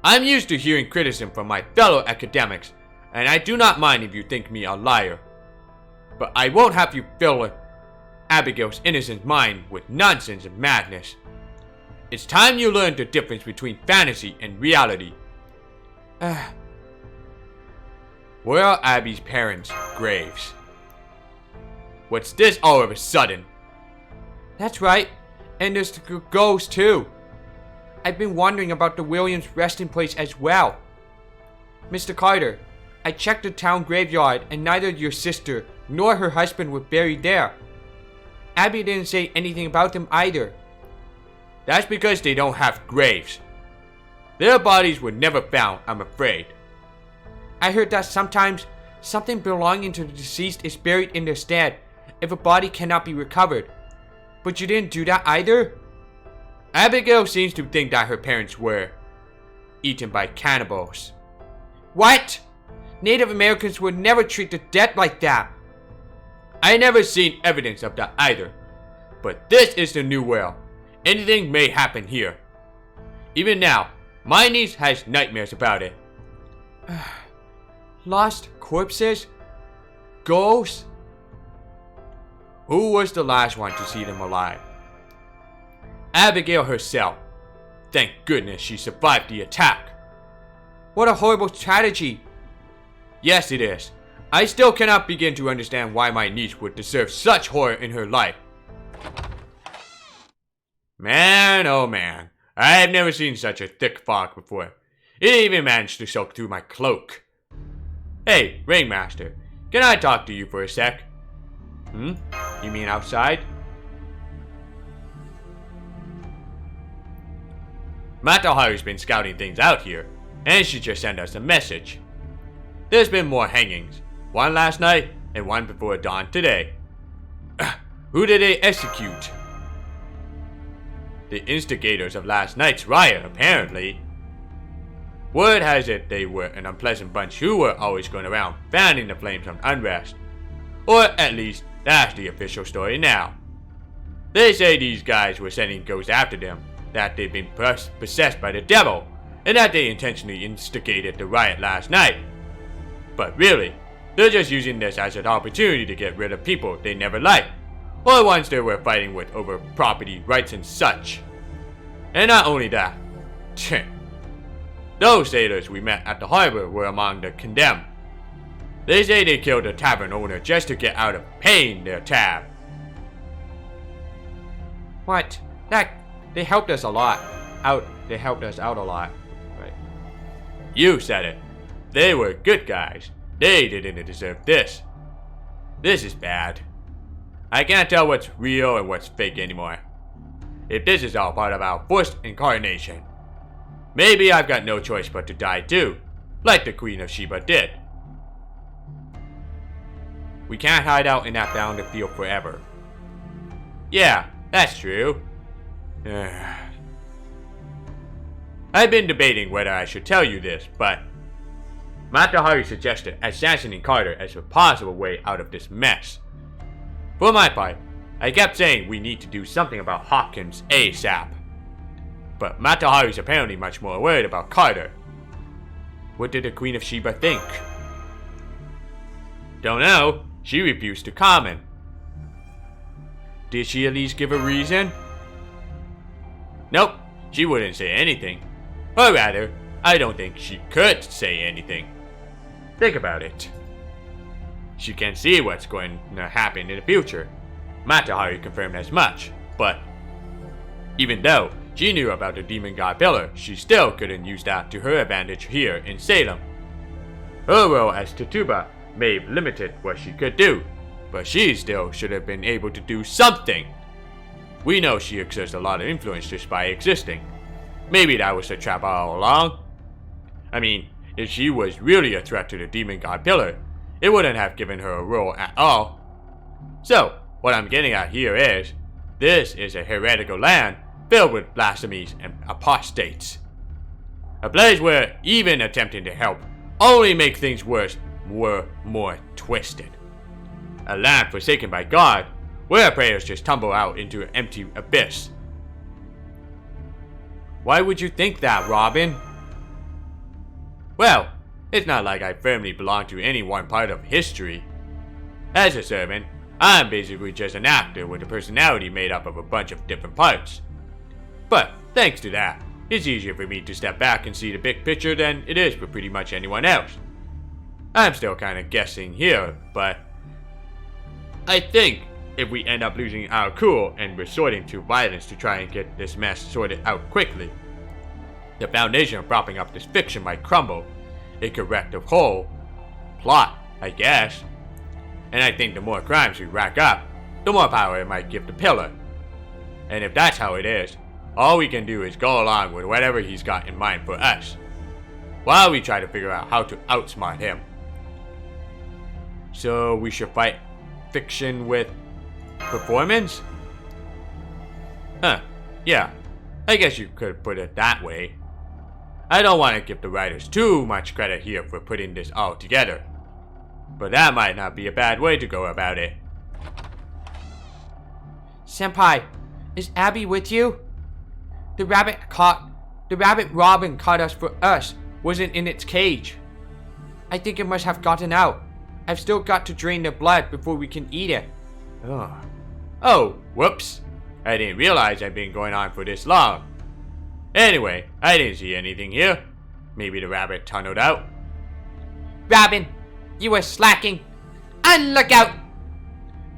I'm used to hearing criticism from my fellow academics, and I do not mind if you think me a liar. But I won't have you fill Abigail's innocent mind with nonsense and madness. It's time you learned the difference between fantasy and reality. Where are Abby's parents' graves? What's this all of a sudden? That's right, and there's the ghost too. I've been wondering about the Williams resting place as well. Mr. Carter, I checked the town graveyard and neither your sister nor her husband were buried there. Abby didn't say anything about them either. That's because they don't have graves. Their bodies were never found, I'm afraid. I heard that sometimes something belonging to the deceased is buried in their stead if a body cannot be recovered. But you didn't do that either? Abigail seems to think that her parents were eaten by cannibals. What? Native Americans would never treat the dead like that. I never seen evidence of that either. But this is the new world. Anything may happen here. Even now, my niece has nightmares about it. Lost corpses? Ghosts? Who was the last one to see them alive? Abigail herself. Thank goodness she survived the attack. What a horrible tragedy. Yes, it is. I still cannot begin to understand why my niece would deserve such horror in her life. Man, oh man, I have never seen such a thick fog before. It even managed to soak through my cloak. Hey, Ringmaster, can I talk to you for a sec? You mean outside? Mataharu's been scouting things out here, and she just sent us a message. There's been more hangings, one last night and one before dawn today. Who did they execute? The instigators of last night's riot, apparently. Word has it they were an unpleasant bunch who were always going around fanning the flames of unrest. Or at least, that's the official story now. They say these guys were sending ghosts after them, that they've been possessed by the devil, and that they intentionally instigated the riot last night. But really, they're just using this as an opportunity to get rid of people they never liked, or ones they were fighting with over property rights and such. And not only that, those sailors we met at the harbor were among the condemned. They say they killed the tavern owner just to get out of paying their tab. What? They helped us a lot. They helped us out a lot. Right. You said it. They were good guys. They didn't deserve this. This is bad. I can't tell what's real and what's fake anymore. If this is all part of our forced incarnation, maybe I've got no choice but to die too, like the Queen of Sheba did. We can't hide out in that bounded field forever. Yeah, that's true. I've been debating whether I should tell you this, but Mata Hari suggested assassinating Carter as a possible way out of this mess. For my part, I kept saying we need to do something about Hopkins ASAP. But Mata Hari's apparently much more worried about Carter. What did the Queen of Sheba think? Don't know. She refused to comment. Did she at least give a reason? Nope, she wouldn't say anything. Or rather, I don't think she could say anything. Think about it. She can see what's going to happen in the future. Mata Hari confirmed as much, but even though she knew about the demon god pillar, she still couldn't use that to her advantage here in Salem. Her role as Tituba may have limited what she could do, but she still should have been able to do something. We know she exerts a lot of influence just by existing. Maybe that was the trap all along. I mean, if she was really a threat to the demon god pillar, it wouldn't have given her a role at all. So, what I'm getting at here is, this is a heretical land filled with blasphemies and apostates. A place where even attempting to help only make things worse were more twisted. A land forsaken by God, where prayers just tumble out into an empty abyss. Why would you think that, Robin? Well, it's not like I firmly belong to any one part of history. As a servant, I'm basically just an actor with a personality made up of a bunch of different parts. But thanks to that, it's easier for me to step back and see the big picture than it is for pretty much anyone else. I'm still kind of guessing here, but I think if we end up losing our cool and resorting to violence to try and get this mess sorted out quickly, the foundation of propping up this fiction might crumble. It could wreck the whole plot, I guess. And I think the more crimes we rack up, the more power it might give the pillar. And if that's how it is, all we can do is go along with whatever he's got in mind for us, while we try to figure out how to outsmart him. So we should fight fiction with performance? Huh, yeah, I guess you could put it that way. I don't want to give the writers too much credit here for putting this all together, but that might not be a bad way to go about it. Senpai, is Abby with you? The rabbit Robin caught us for us wasn't in its cage. I think it must have gotten out. I've still got to drain the blood before we can eat it. Oh, whoops. I didn't realize I'd been going on for this long. Anyway, I didn't see anything here. Maybe the rabbit tunneled out. Robin, you were slacking. On lookout!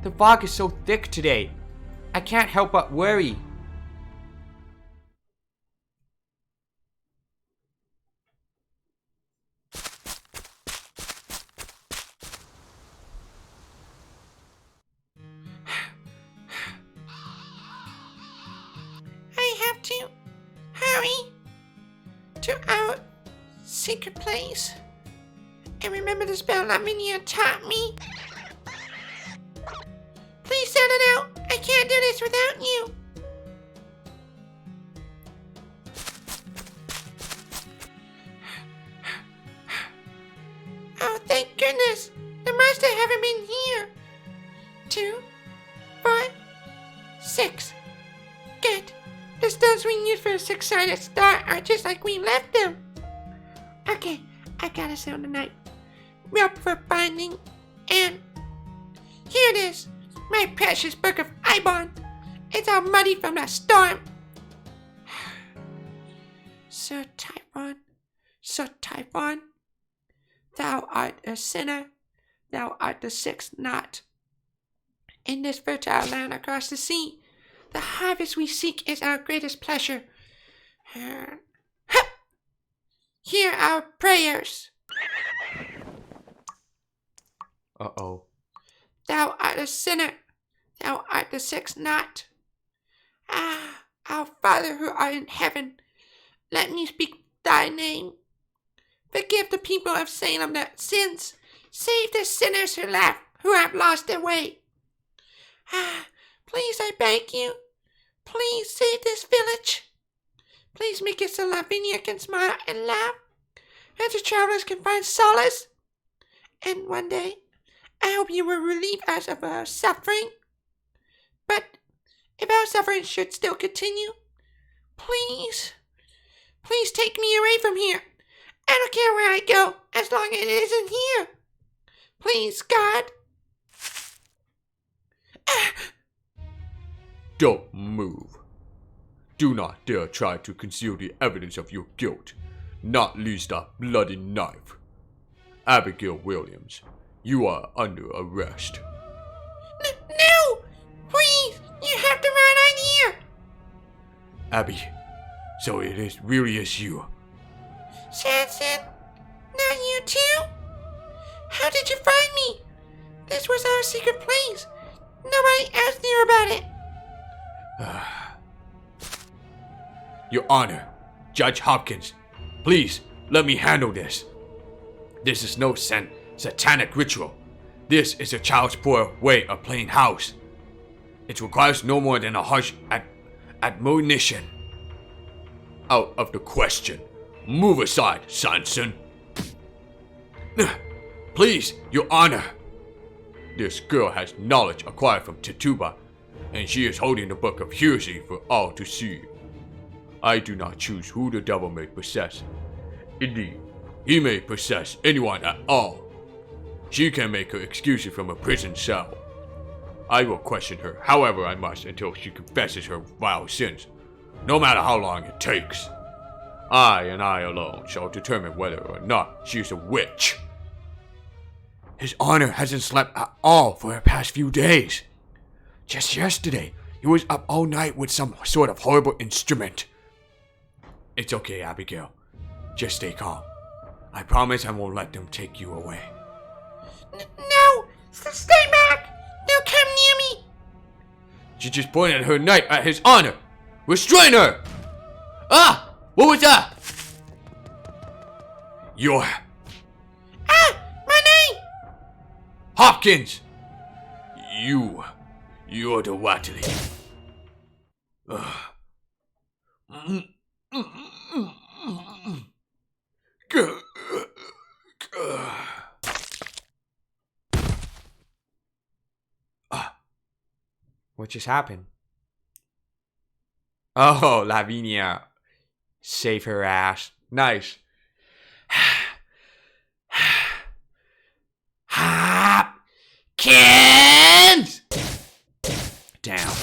The fog is so thick today. I can't help but worry. I have to hurry to our secret place and remember the spell Lavinia taught me. Please sound it out. I can't do this without you. Oh, thank goodness. The master haven't been here. 2, 4, 6. Good. The stones we used for a 6-sided star are just like we left them. Okay, I got us on tonight. Rope for binding, and here it is, my precious book of Ibon. It's all muddy from that storm. Sir Typhon, thou art a sinner, thou art the 6th knot. In this fertile land across the sea, the harvest we seek is our greatest pleasure. Hear our prayers. Uh-oh. Thou art a sinner, thou art the 6th knot. Ah, our Father who art in heaven, let me speak thy name. Forgive the people of Salem their sins. Save the sinners who have lost their way. Ah, please, I beg you. Please save this village. Please make it so Lavinia can smile and laugh, and the travelers can find solace. And one day, I hope you will relieve us of our suffering. But if our suffering should still continue, please take me away from here. I don't care where I go, as long as it isn't here. Please, God. Don't move. Do not dare try to conceal the evidence of your guilt, not least a bloody knife. Abigail Williams, you are under arrest. No! Please! You have the right idea! Abby, so it really is you. Sanson? Not you too? How did you find me? This was our secret place. Nobody else knew about it. Your Honor, Judge Hopkins, please let me handle this. This is no satanic ritual. This is a child's poor way of playing house. It requires no more than a harsh admonition. Out of the question. Move aside, Sanson. Please, Your Honor. This girl has knowledge acquired from Tituba, and she is holding the Book of Heresy for all to see. I do not choose who the devil may possess. Indeed, he may possess anyone at all. She can make her excuses from a prison cell. I will question her however I must until she confesses her vile sins, no matter how long it takes. I and I alone shall determine whether or not she is a witch. His Honor hasn't slept at all for the past few days. Just yesterday, he was up all night with some sort of horrible instrument. It's okay, Abigail. Just stay calm. I promise I won't let them take you away. No! Stay back! Don't come near me! She just pointed her knife at His Honor! Restrain her! Ah! What was that? You're... Ah! My name! Hopkins! You're the Watley. What just happened? Oh, Lavinia. Save her ass. Nice. Hopkins! Down.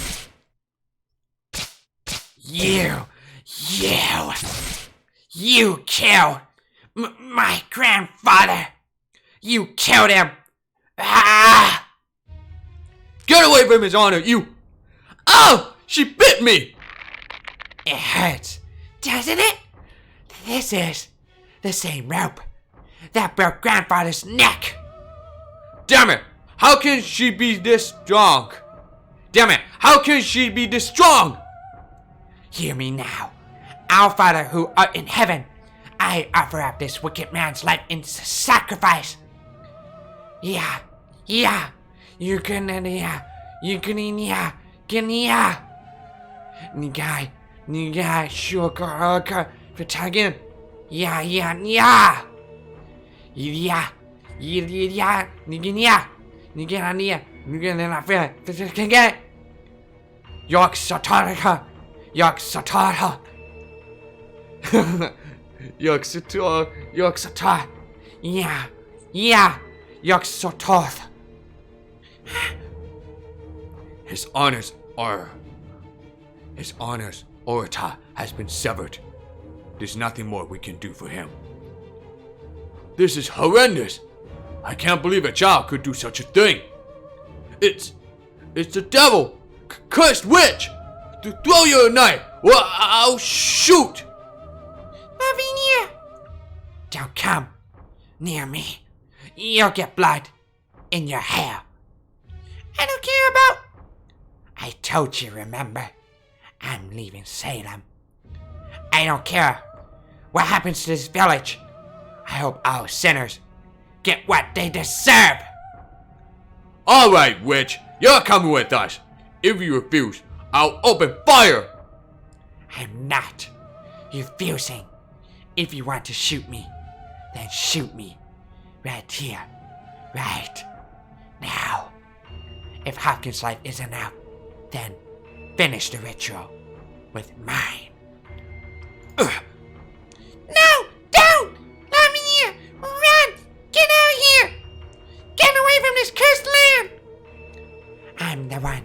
You killed my grandfather. You killed him. Ah! Get away from His Honor, you! Oh! She bit me! It hurts, doesn't it? This is the same rope that broke grandfather's neck. Damn it! How can she be this strong? Damn it! How can she be this strong? Hear me now. Our Father who art in heaven, I offer up this wicked man's life in sacrifice. Yeah. You can Nigai, Shuka, Vertagen. Yeah. York Satarika! York Satara! York Satar! York Satar! Yeah! York Satarth! His Honor's aorta has been severed. There's nothing more we can do for him. This is horrendous. I can't believe a child could do such a thing. It's the devil, cursed witch. To throw you a knife. Well, I'll shoot. Lavinia! Don't come near me. You'll get blood in your hair. I don't care about... I told you, remember? I'm leaving Salem. I don't care what happens to this village. I hope all sinners get what they deserve. All right, witch. You're coming with us. If you refuse, I'll open fire. I'm not refusing. If you want to shoot me, then shoot me. Right here. Right now. If Hopkins' life is enough, then finish the ritual with mine. No! Don't! Lavinia! Run! Get out of here! Get away from this cursed land! I'm the one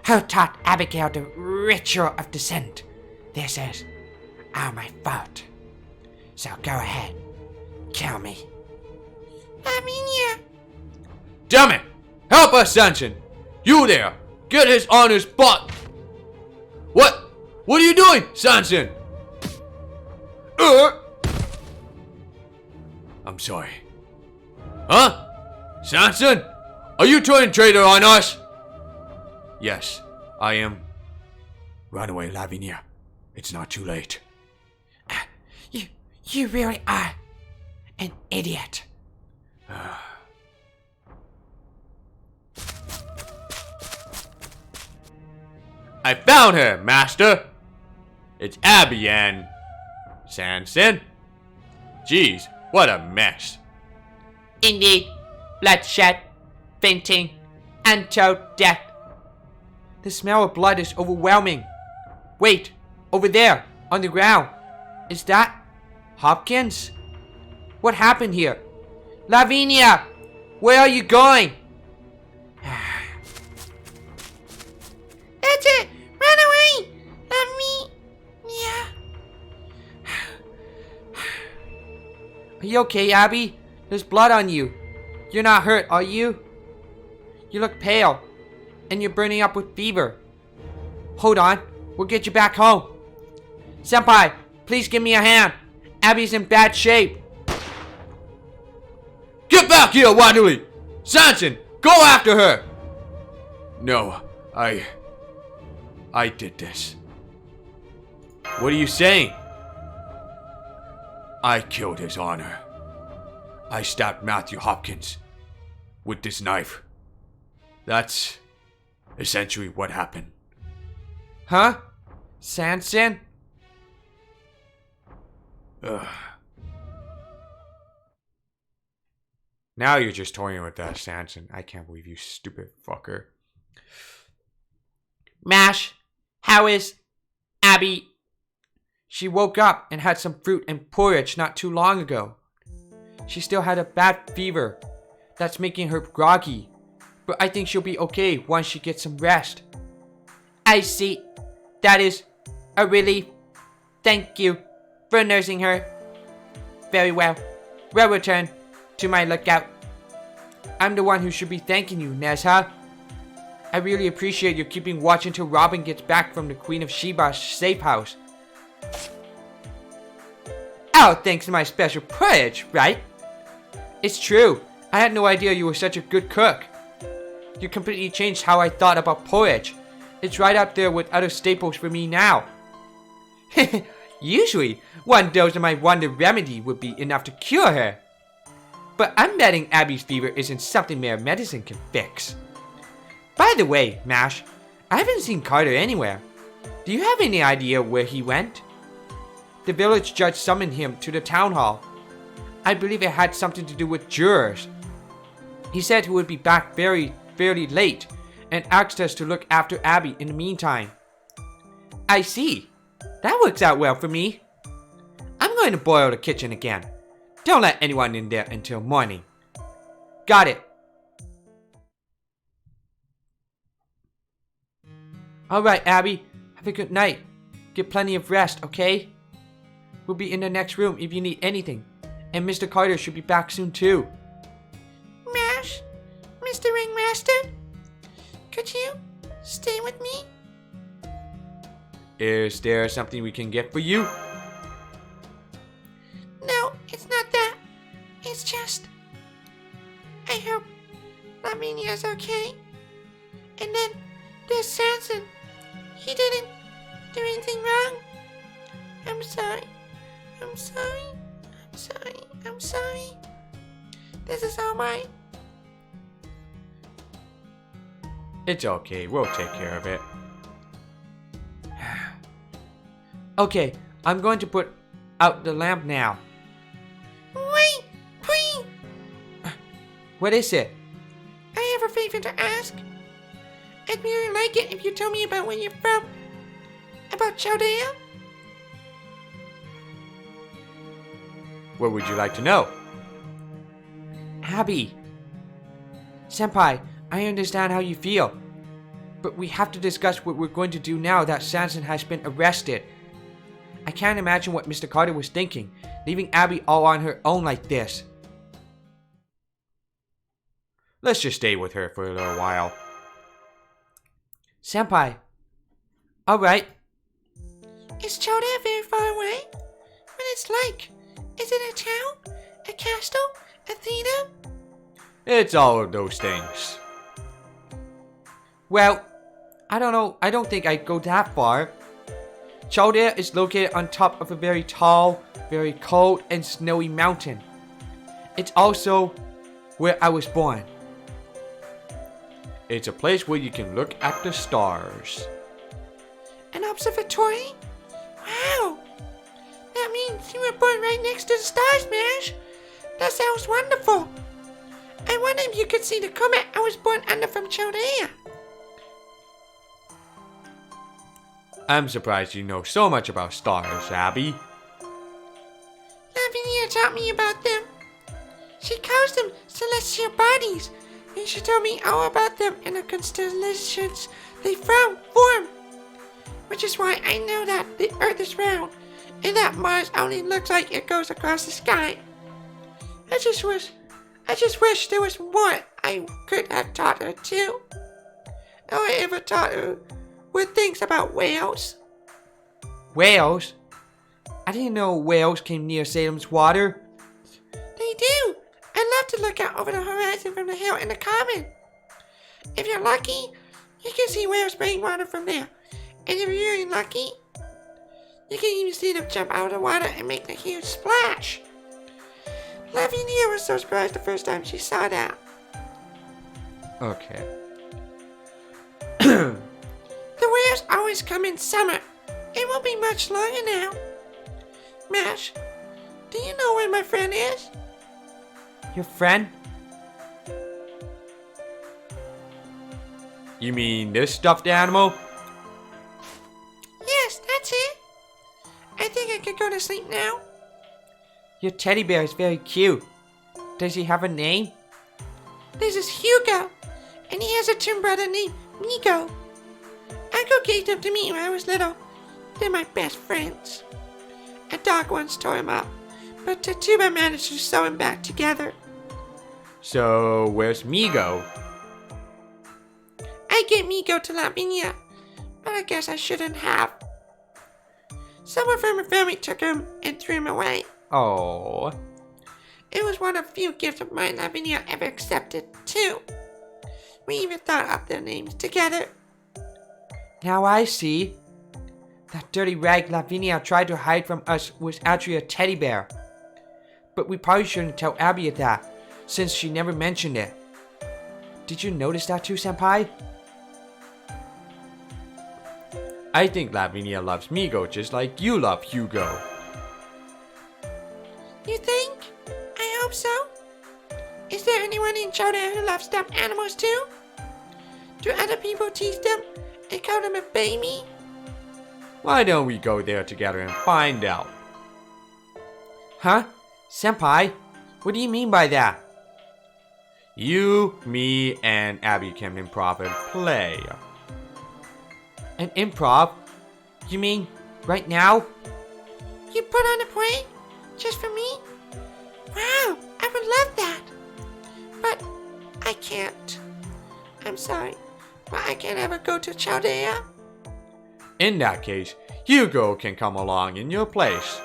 who taught Abigail the ritual of descent. This is all my fault. So go ahead. Kill me. Lavinia! Damn it! Help us, Sanson! You there! Get His Honor's butt! What? What are you doing, Sanson? I'm sorry. Huh? Sanson? Are you turning traitor on us? Yes, I am. Run away, Lavinia. It's not too late. You really are an idiot. I found her, Master! It's Abby and... Sanson? Jeez, what a mess. Indeed, bloodshed, fainting, untold death. The smell of blood is overwhelming. Wait, over there, on the ground. Is that Hopkins? What happened here? Lavinia! Where are you going? That's it! Run away! Lavinia! Are you okay, Abby? There's blood on you. You're not hurt, are you? You look pale, and you're burning up with fever. Hold on, we'll get you back home. Senpai, please give me a hand. Abby's in bad shape. Get back here, Wadley! Sanson, go after her! No, I did this. What are you saying? I killed His Honor. I stabbed Matthew Hopkins with this knife. That's essentially what happened. Huh? Sanson? Now you're just toying with that, Sanson. I can't believe you stupid fucker. Mash, how is Abby? She woke up and had some fruit and porridge not too long ago. She still had a bad fever. That's making her groggy. But I think she'll be okay once she gets some rest. I see. That is a relief. Thank you for nursing her. Very well. We'll return to my lookout. I'm the one who should be thanking you, Nezha. I really appreciate your keeping watch until Robin gets back from the Queen of Sheba's safe house. Oh, thanks to my special porridge, right? It's true. I had no idea you were such a good cook. You completely changed how I thought about porridge. It's right up there with other staples for me now. Usually, one dose of my wonder remedy would be enough to cure her. But I'm betting Abby's fever isn't something mere medicine can fix. By the way, Mash, I haven't seen Carter anywhere. Do you have any idea where he went? The village judge summoned him to the town hall. I believe it had something to do with jurors. He said he would be back fairly late, and asked us to look after Abby in the meantime. I see. That works out well for me. I'm going to boil the kitchen again. Don't let anyone in there until morning. Got it. Alright, Abby. Have a good night. Get plenty of rest, okay? We'll be in the next room if you need anything. And Mr. Carter should be back soon too. Mash, Mr. Ringmaster, could you stay with me? Is there something we can get for you? No, it's not that. It's just, I hope Lavinia's okay. And then there's Sanson. He didn't do anything wrong. I'm sorry. I'm sorry. I'm sorry. I'm sorry. This is all mine. It's okay, we'll take care of it. Okay, I'm going to put out the lamp now. Wait, please. What is it? I have a favor to ask. I'd really like it if you told me about where you're from. About Chaldea. What would you like to know? Abby. Senpai, I understand how you feel. But we have to discuss what we're going to do now that Sanson has been arrested. I can't imagine what Mr. Carter was thinking, leaving Abby all on her own like this. Let's just stay with her for a little while. Senpai. Alright. Is Chaldea very far away? What it's like? Is it a town? A castle? A theater? It's all of those things. Well, I don't know. I don't think I'd go that far. Chaldea is located on top of a very tall, very cold and snowy mountain. It's also where I was born. It's a place where you can look at the stars. An observatory? Wow! That means you were born right next to the stars, Mash. That sounds wonderful. I wonder if you could see the comet I was born under from Chaldea. I'm surprised you know so much about stars, Abby. Lavinia taught me about them. She calls them celestial bodies, and she told me all about them and the constellations they form. Which is why I know that the Earth is round, and that Mars only looks like it goes across the sky. I just wish there was more I could have taught her too. All I ever taught her were things about whales. Whales? I didn't know whales came near Salem's water. They do. I love to look out over the horizon from the hill in the common. If you're lucky, you can see whales spraying water from there. And if you're really lucky, you can even see them jump out of the water and make a huge splash. Lavinia was so surprised the first time she saw that. Okay. The whales always come in summer. It won't be much longer now. Mash, do you know where my friend is? Your friend? You mean this stuffed animal? Yes, that's it. I think I could go to sleep now. Your teddy bear is very cute. Does he have a name? This is Hugo, and he has a twin brother named Nico. Uncle gave them to me when I was little. They're my best friends. A dog once tore him up, but Tatuba managed to sew him back together. So, where's Migo? I gave Migo to Lavinia, but I guess I shouldn't have. Someone from her family took him and threw him away. Oh. It was one of the few gifts of mine Lavinia ever accepted, too. We even thought up their names together. Now I see. That dirty rag Lavinia tried to hide from us was actually a teddy bear. But we probably shouldn't tell Abby that, since she never mentioned it. Did you notice that too, Senpai? I think Lavinia loves Migo just like you love Hugo. You think? I hope so. Is there anyone in Chaldea who loves stuffed animals too? Do other people tease them and call them a baby? Why don't we go there together and find out? Huh? Senpai? What do you mean by that? You, me, and Abby can improv and play. An improv? You mean right now? You put on a play? Just for me? Wow, I would love that. But I can't. I'm sorry, but I can't ever go to Chaldea. In that case, Hugo can come along in your place.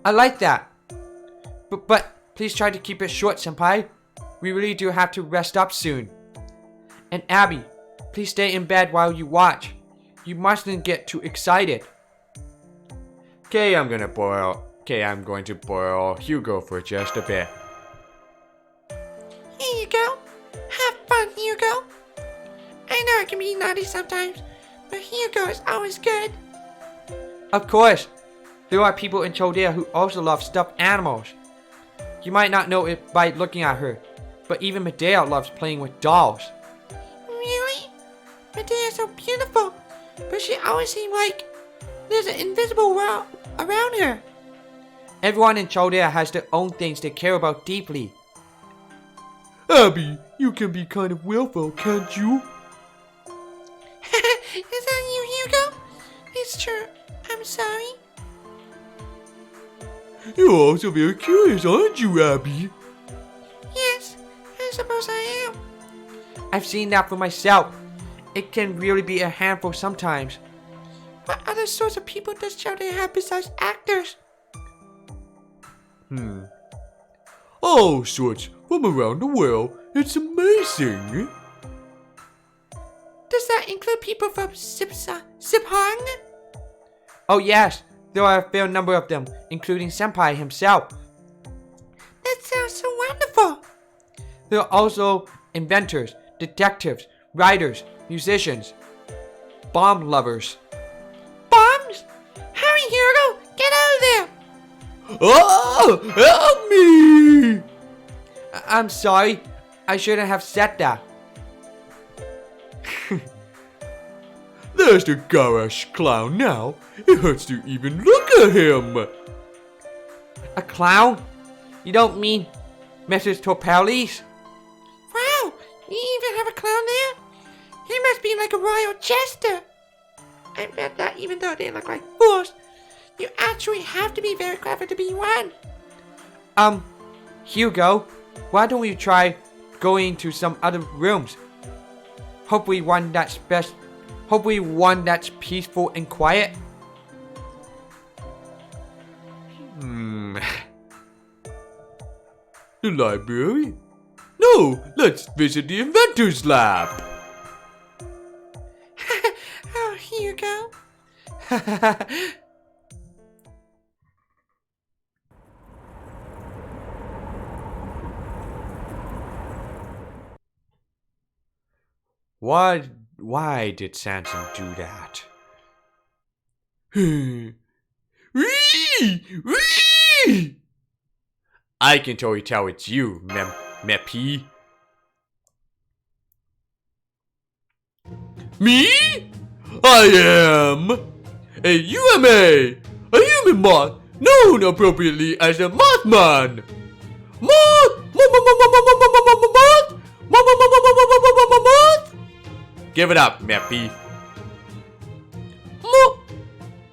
I like that. But please try to keep it short, Senpai. We really do have to rest up soon. And Abby, please stay in bed while you watch. You mustn't get too excited. Okay, I'm going to borrow Hugo for just a bit. Here you go. Have fun, Hugo. I know I can be naughty sometimes, but Hugo is always good. Of course. There are people in Chaldea who also love stuffed animals. You might not know it by looking at her, but even Medea loves playing with dolls. Really? Medea is so beautiful, but she always seems like there's an invisible world around her. Everyone in Chaldea has their own things they care about deeply. Abby, you can be kind of willful, can't you? Is that you, Hugo? It's true. I'm sorry. You're also very curious, aren't you, Abby? Yes, I suppose I am. I've seen that for myself. It can really be a handful sometimes. What other sorts of people does Chaldea have besides actors? All sorts from around the world. It's amazing. Does that include people from Siphang? Oh yes, there are a fair number of them, including Senpai himself. That sounds so wonderful. There are also inventors, detectives, writers, musicians, bomb lovers. Bombs? Hurry, Hugo! Get out of there! Oh, help me! I'm sorry, I shouldn't have said that. There's the garish clown now. It hurts to even look at him. A clown? You don't mean Mrs. Torpellis? Wow, you even have a clown there? He must be like a royal jester. I bet that even though they look like fools, you actually have to be very clever to be one. Hugo, why don't we try going to some other rooms? Hopefully one that's peaceful and quiet. The library? No, let's visit the inventor's lab. Oh, Hugo. Why did Samson do that? I can totally tell it's you, Meppy. Me? I am a UMA, a human moth, known appropriately as a Mothman. Moth. Give it up, Meppy.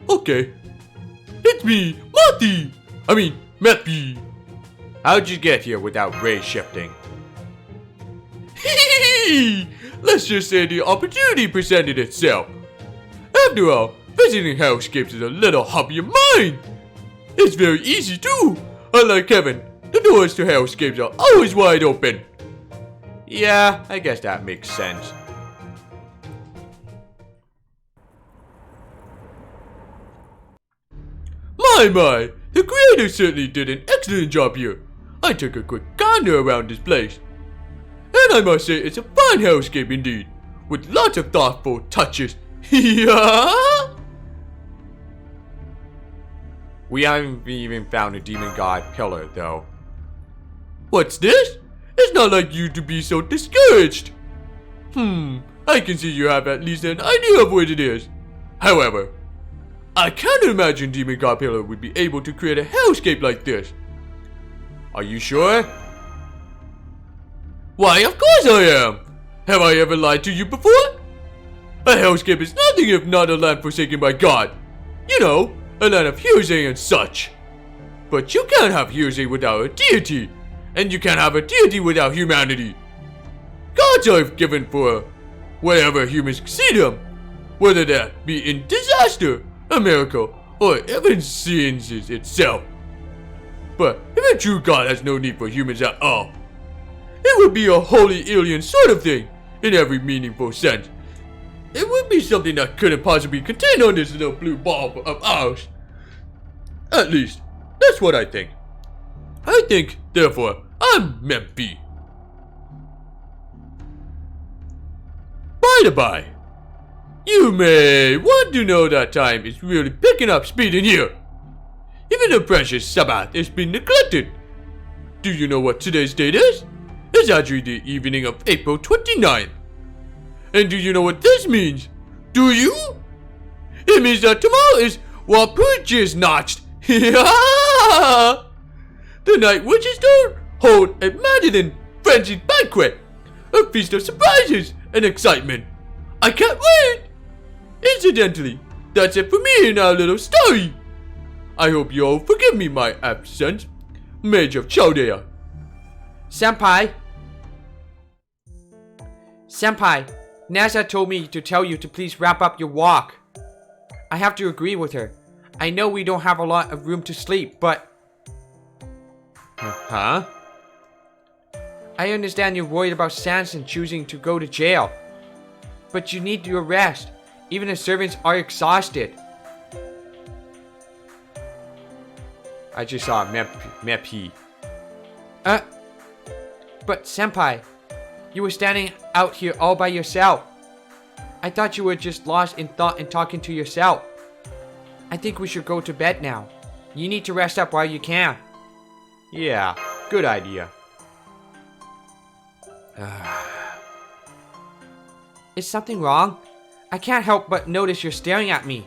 Okay. It's me, Mothy. I mean, Meppy. How'd you get here without ray shifting? Let's just say the opportunity presented itself. After all, visiting hellscapes is a little hobby of mine. It's very easy too. Unlike Kevin, the doors to hellscapes are always wide open. Yeah, I guess that makes sense. My, the creator certainly did an excellent job here. I took a quick gander around this place. And I must say it's a fine hellscape indeed, with lots of thoughtful touches. Yeah? We haven't even found a demon god pillar though. What's this? It's not like you to be so discouraged. I can see you have at least an idea of what it is. However, I can't imagine Demon God Pillar would be able to create a hellscape like this. Are you sure? Why, of course I am! Have I ever lied to you before? A hellscape is nothing if not a land forsaken by God. You know, a land of hearsay and such. But you can't have hearsay without a deity, and you can't have a deity without humanity. Gods are given for wherever humans see them, whether that be in disaster, a miracle, or even sins itself. But if a true God has no need for humans at all, it would be a holy alien sort of thing, in every meaningful sense. It would be something that couldn't possibly contain on this little blue ball of ours. At least, that's what I think. I think, therefore, I'm meant be. By the by, you may want to know that time is really picking up speed in here. Even the precious Sabbath is being neglected. Do you know what today's date is? It's actually the evening of April 29th. And do you know what this means? Do you? It means that tomorrow is Walpurgis Nacht. The night witches don't hold a maddening, frenzied banquet. A feast of surprises and excitement. I can't wait! Incidentally, that's it for me in our little story. I hope you all forgive me my absence. Mage of Chaldea. Senpai! Senpai, Nasa told me to tell you to please wrap up your walk. I have to agree with her. I know we don't have a lot of room to sleep, but... Huh? I understand you're worried about Sanson choosing to go to jail. But you need your rest. Even the servants are exhausted. I just saw Mepi. But Senpai, you were standing out here all by yourself. I thought you were just lost in thought and talking to yourself. I think we should go to bed now. You need to rest up while you can. Yeah, good idea. Is something wrong? I can't help but notice you're staring at me.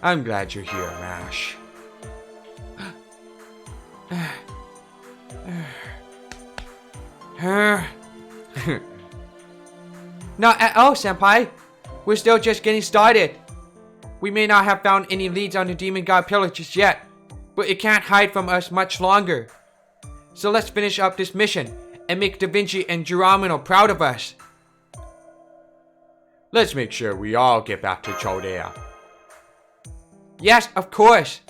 I'm glad you're here, Mash. Not at all, Senpai. We're still just getting started. We may not have found any leads on the Demon God Pillar just yet, but it can't hide from us much longer. So let's finish up this mission and make Da Vinci and Geronimo proud of us. Let's make sure we all get back to Chaldea. Yes, of course.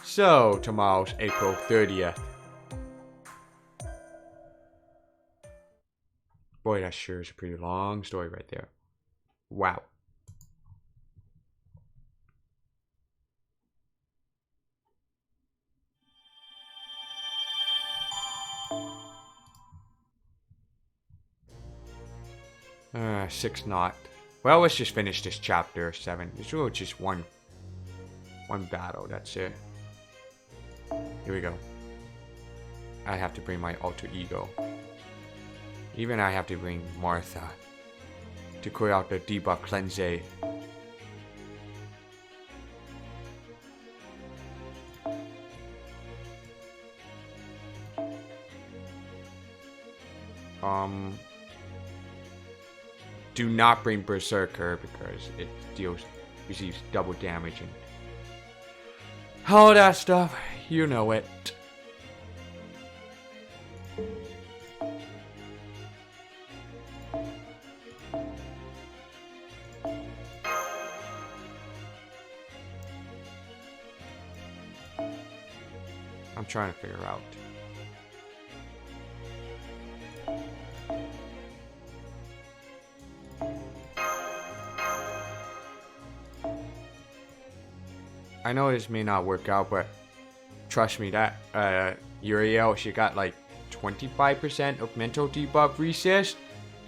So, tomorrow's April 30th. Boy, that sure is a pretty long story right there. Wow. Six knot. Well, let's just finish this chapter 7. It's really just one battle. That's it. Here we go. I have to bring my alter ego. Even I have to bring Martha to clear out the debuff cleanse. Do not bring Berserker because it receives double damage and all that stuff. You know it. I'm trying to figure out. I know this may not work out, but trust me, that Uriel, she got like 25% of mental debuff resist.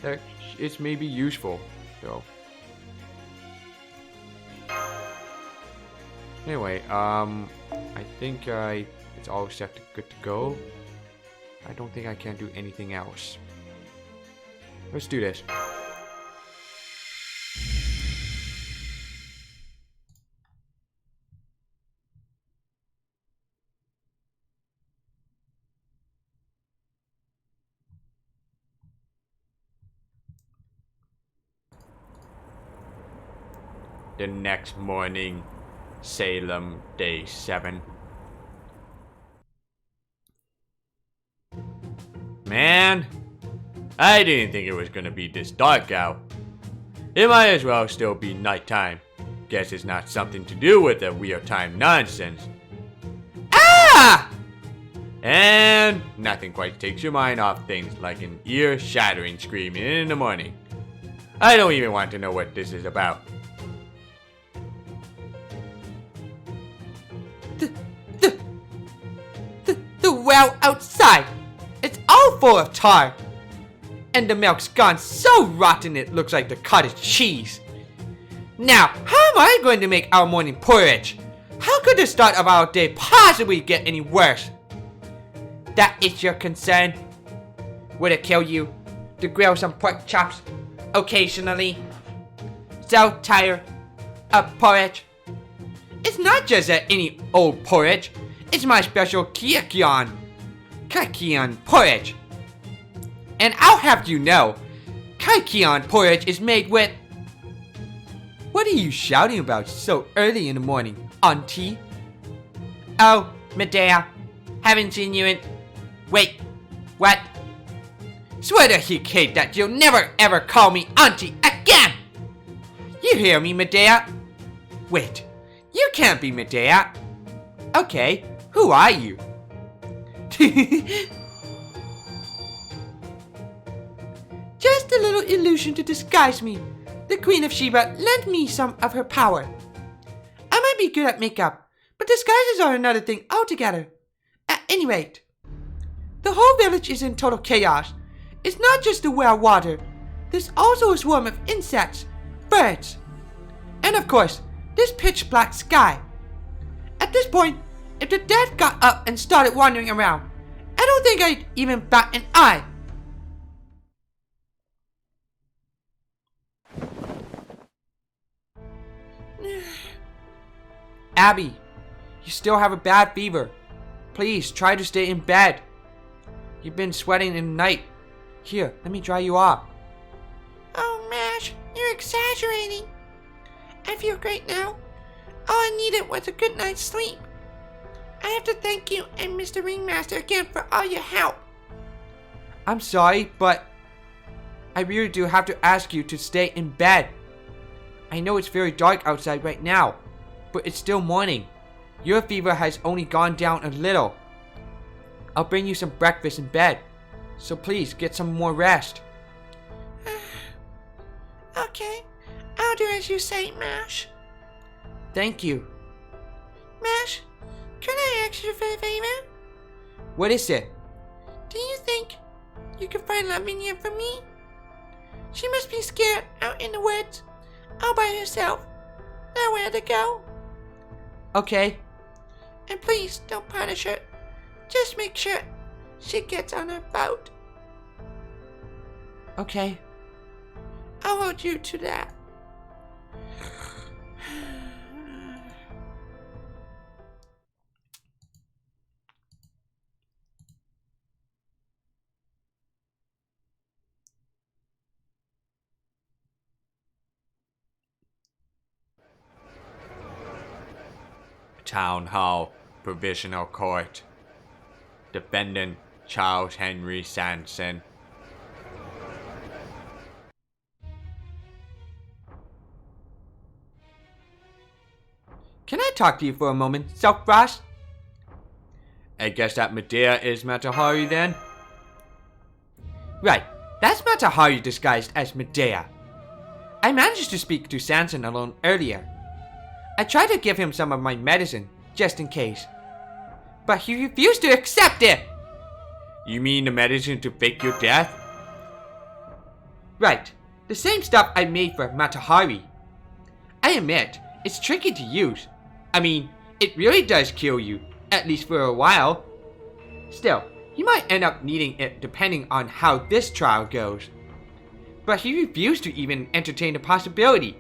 That it's maybe useful, though. Anyway, I think I It's all set to good to go. I don't think I can do anything else. Let's do this. The next morning, Salem, day 7. Man, I didn't think it was gonna be this dark out. It might as well still be nighttime. Guess it's not something to do with the weird time nonsense. Ah! And nothing quite takes your mind off things like an ear-shattering scream in the morning. I don't even want to know what this is about. The well outside. It's all full of tar. And the milk's gone so rotten it looks like the cottage cheese. Now, how am I going to make our morning porridge? How could the start of our day possibly get any worse? That is your concern? Would it kill you to grill some pork chops occasionally? So tired of porridge. It's not just any old porridge. It's my special Kakion porridge. And I'll have you know, Kakion porridge is made with... What are you shouting about so early in the morning, Auntie? Oh, Medea, haven't seen you in... Wait, what? Swear to he Kate that you'll never ever call me Auntie again! You hear me, Medea? Wait, you can't be Medea. Okay, who are you? Just a little illusion to disguise me. The Queen of Sheba lent me some of her power. I might be good at makeup, but disguises are another thing altogether. At any rate, the whole village is in total chaos. It's not just the well water. There's also a swarm of insects, birds, and of course, this pitch black sky. At this point, if the dead got up and started wandering around, I don't think I'd even bat an eye. Abby, you still have a bad fever. Please try to stay in bed. You've been sweating in the night. Here, let me dry you off. Oh, Mash, you're exaggerating. I feel great now. All I needed was a good night's sleep. I have to thank you and Mr. Ringmaster again for all your help. I'm sorry, but I really do have to ask you to stay in bed. I know it's very dark outside right now, but it's still morning. Your fever has only gone down a little. I'll bring you some breakfast in bed, so please get some more rest. Okay, I'll do as you say, Mash. Thank you. Mash, can I ask you for a favor? What is it? Do you think you can find Lavinia for me? She must be scared out in the woods, all by herself. Nowhere to go. Okay. And please don't punish her. Just make sure she gets on her boat. Okay. I'll hold you to that. Town Hall, Provisional Court. Defendant Charles Henry Sanson. Can I talk to you for a moment, Silk Frost? I guess that Medea is Matahari then? Right, that's Matahari disguised as Medea. I managed to speak to Sanson alone earlier. I tried to give him some of my medicine, just in case. But he refused to accept it! You mean the medicine to fake your death? Right, the same stuff I made for Matahari. I admit, it's tricky to use. I mean, it really does kill you, at least for a while. Still, he might end up needing it depending on how this trial goes. But he refused to even entertain the possibility.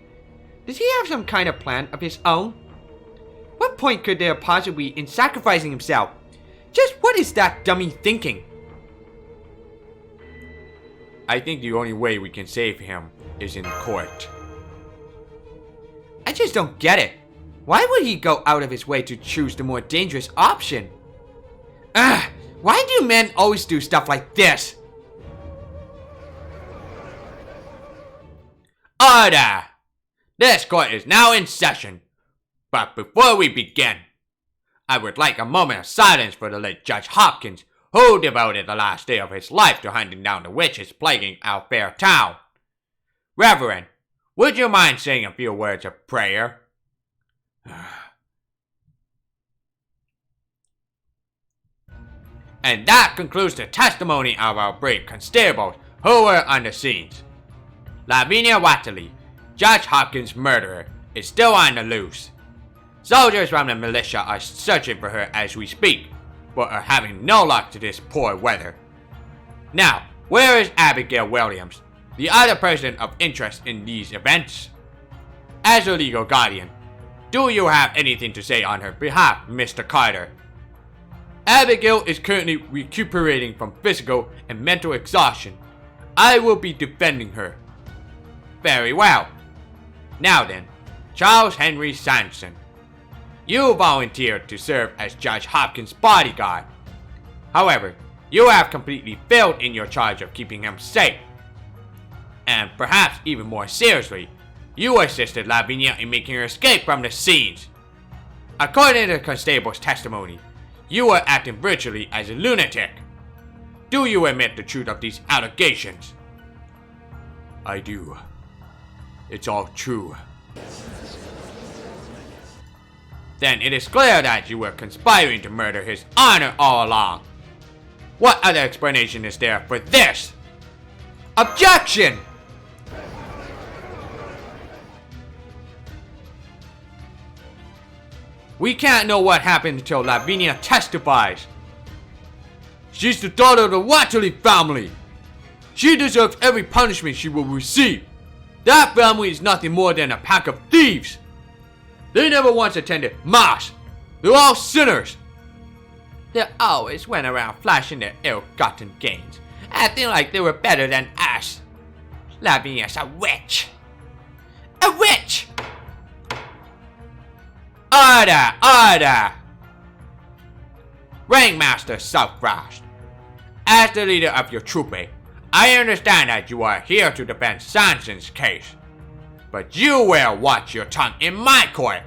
Does he have some kind of plan of his own? What point could there possibly be in sacrificing himself? Just what is that dummy thinking? I think the only way we can save him is in court. I just don't get it. Why would he go out of his way to choose the more dangerous option? Ugh, why do men always do stuff like this? Order! This court is now in session. But before we begin, I would like a moment of silence for the late Judge Hopkins, who devoted the last day of his life to hunting down the witches plaguing our fair town. Reverend, would you mind saying a few words of prayer? And that concludes the testimony of our brave constables who were on the scenes. Lavinia Watterly, Judge Hopkins' murderer, is still on the loose. Soldiers from the militia are searching for her as we speak, but are having no luck to this poor weather. Now, where is Abigail Williams, the other person of interest in these events? As a legal guardian, do you have anything to say on her behalf, Mr. Carter? Abigail is currently recuperating from physical and mental exhaustion. I will be defending her. Very well. Now then, Charles Henry Sanson. You volunteered to serve as Judge Hopkins' bodyguard. However, you have completely failed in your charge of keeping him safe. And perhaps even more seriously, you assisted Lavinia in making her escape from the scenes. According to the constable's testimony, you were acting virtually as a lunatic. Do you admit the truth of these allegations? I do. It's all true. Then it is clear that you were conspiring to murder His Honor all along. What other explanation is there for this? Objection! We can't know what happened until Lavinia testifies. She's the daughter of the Watterly family. She deserves every punishment she will receive. That family is nothing more than a pack of thieves. They never once attended Mass. They're all sinners. They always went around flashing their ill-gotten gains, acting like they were better than us. Lavinia's a witch. A witch! Order! Order! Ringmaster Southfrost, as the leader of your troop, I understand that you are here to defend Sanson's case. But you will watch your tongue in my court.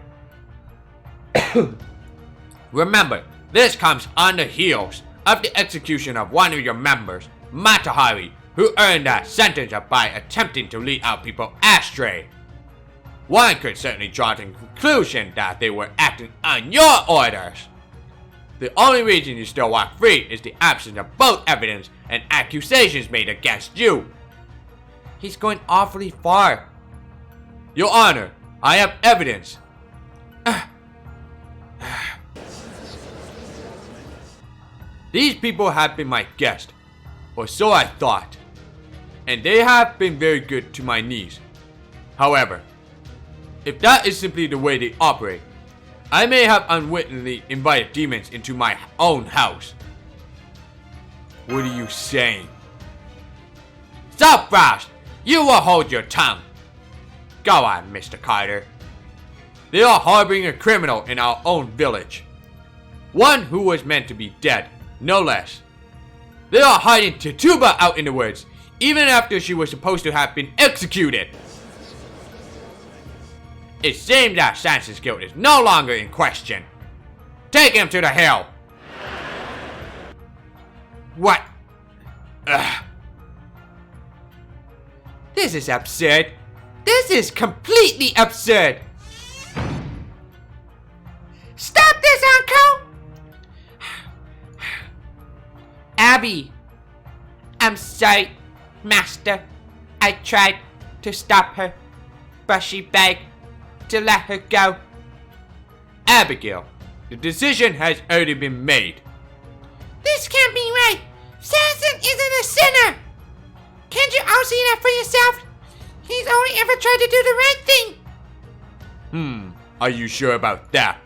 Remember, this comes on the heels of the execution of one of your members, Matahari, who earned that sentence by attempting to lead our people astray. One could certainly draw the conclusion that they were acting on your orders. The only reason you still walk free is the absence of both evidence and accusations made against you. He's going awfully far. Your Honor, I have evidence. These people have been my guests, or so I thought, and they have been very good to my niece. However, if that is simply the way they operate, I may have unwittingly invited demons into my own house. What are you saying? Southfrost, you will hold your tongue. Go on, Mr. Carter. They are harboring a criminal in our own village. One who was meant to be dead, no less. They are hiding Tituba out in the woods, even after she was supposed to have been executed. It seems that Sanson's guilt is no longer in question. Take him to the hill. What? This is absurd. This is completely absurd. Stop this, Uncle! Abby. I'm sorry, Master. I tried to stop her, but she begged to let her go. Abigail, The decision has already been made. This can't be right. Samson isn't a sinner. Can't you all see that for yourself? He's only ever tried to do the right thing. Are you sure about that?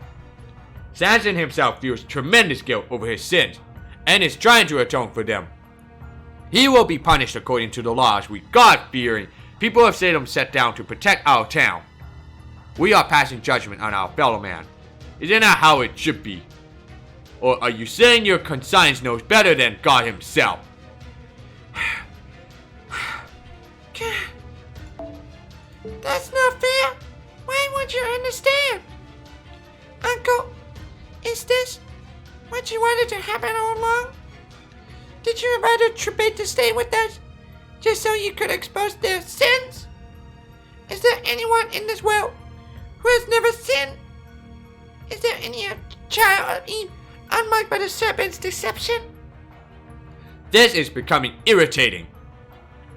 Samson himself feels tremendous guilt over his sins and is trying to atone for them. He will be punished according to the laws we God-fearing people of Salem set down to protect our town. We are passing judgment on our fellow man. Isn't that how it should be? Or are you saying your conscience knows better than God himself? That's not fair. Why won't you understand? Uncle, is this what you wanted to happen all along? Did you invite a Trebate to stay with us just so you could expose their sins? Is there anyone in this world who has never sinned? Is there any child of Eve unmarked by the serpent's deception? This is becoming irritating.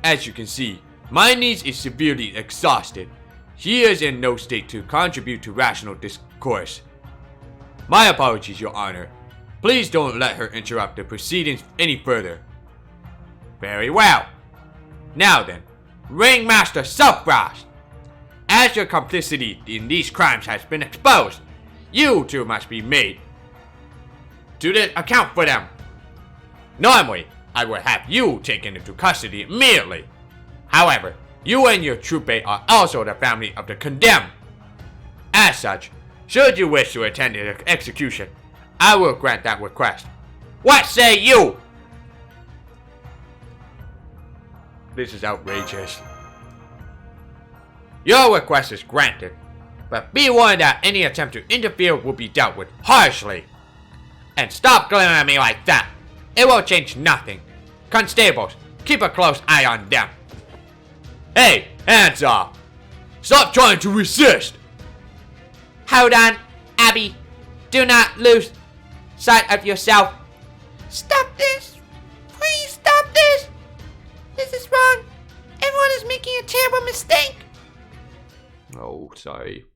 As you can see, my niece is severely exhausted. She is in no state to contribute to rational discourse. My apologies, Your Honor. Please don't let her interrupt the proceedings any further. Very well. Now then, Ringmaster Selfrost. As your complicity in these crimes has been exposed, you too must be made to account for them. Normally, I would have you taken into custody immediately. However, you and your troop are also the family of the condemned. As such, should you wish to attend the execution, I will grant that request. What say you? This is outrageous. Your request is granted, but be warned that any attempt to interfere will be dealt with harshly. And stop glaring at me like that. It will change nothing. Constables, keep a close eye on them. Hey, hands off! Stop trying to resist! Hold on, Abby. Do not lose sight of yourself. Stop this! Please stop this! This is wrong. Everyone is making a terrible mistake. Oh, sorry.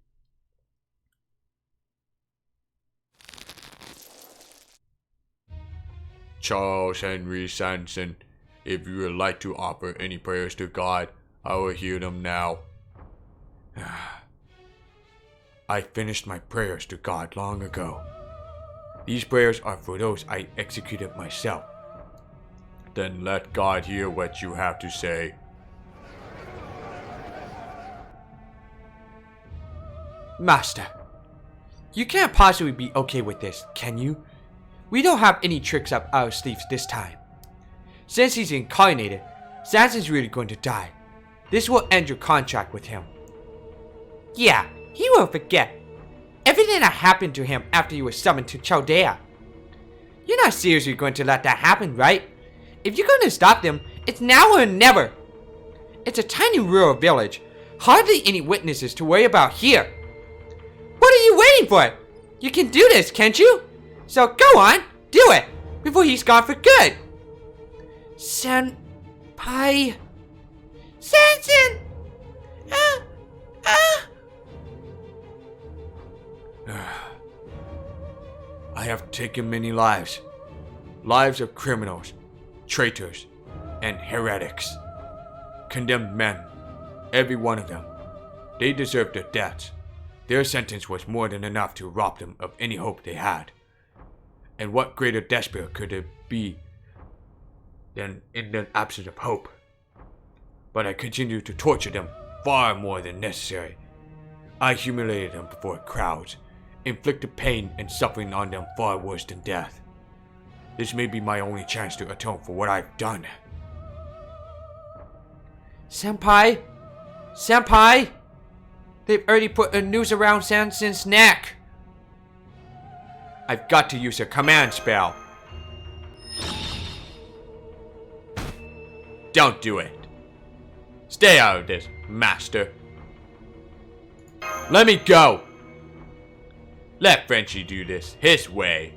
Charles Henry Sanson, if you would like to offer any prayers to God, I will hear them now. I finished my prayers to God long ago. These prayers are for those I executed myself. Then let God hear what you have to say. Master, you can't possibly be okay with this, can you? We don't have any tricks up our sleeves this time. Since he's incarnated, Sanson's really going to die. This will end your contract with him. Yeah, he will forget everything that happened to him after he was summoned to Chaldea. You're not seriously going to let that happen, right? If you're going to stop them, it's now or never. It's a tiny rural village. Hardly any witnesses to worry about here. What are you waiting for? You can do this, can't you? So go on, do it, before he's gone for good. Senpai... Sanson! I have taken many lives. Lives of criminals, traitors, and heretics. Condemned men, every one of them. They deserved their deaths. Their sentence was more than enough to rob them of any hope they had. And what greater despair could there be than in the absence of hope? But I continued to torture them far more than necessary. I humiliated them before crowds, inflicted pain and suffering on them far worse than death. This may be my only chance to atone for what I've done. Senpai? Senpai? They've already put a noose around Sanson's neck. I've got to use a command spell. Don't do it. Stay out of this, Master. Let me go. Let Frenchie do this his way.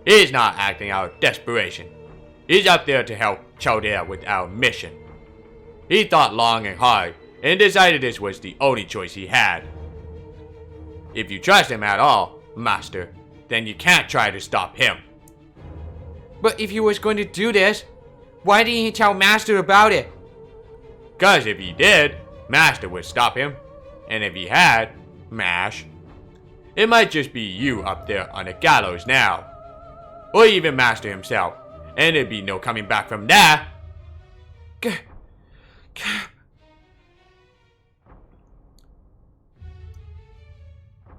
He's not acting out of desperation. He's up there to help Chaldea with our mission. He thought long and hard and decided this was the only choice he had. If you trust him at all, Master, then you can't try to stop him. But if he was going to do this, why didn't he tell Master about it? Cause if he did, Master would stop him. And if he had, Mash, it might just be you up there on the gallows now. Or even Master himself. And there'd be no coming back from that.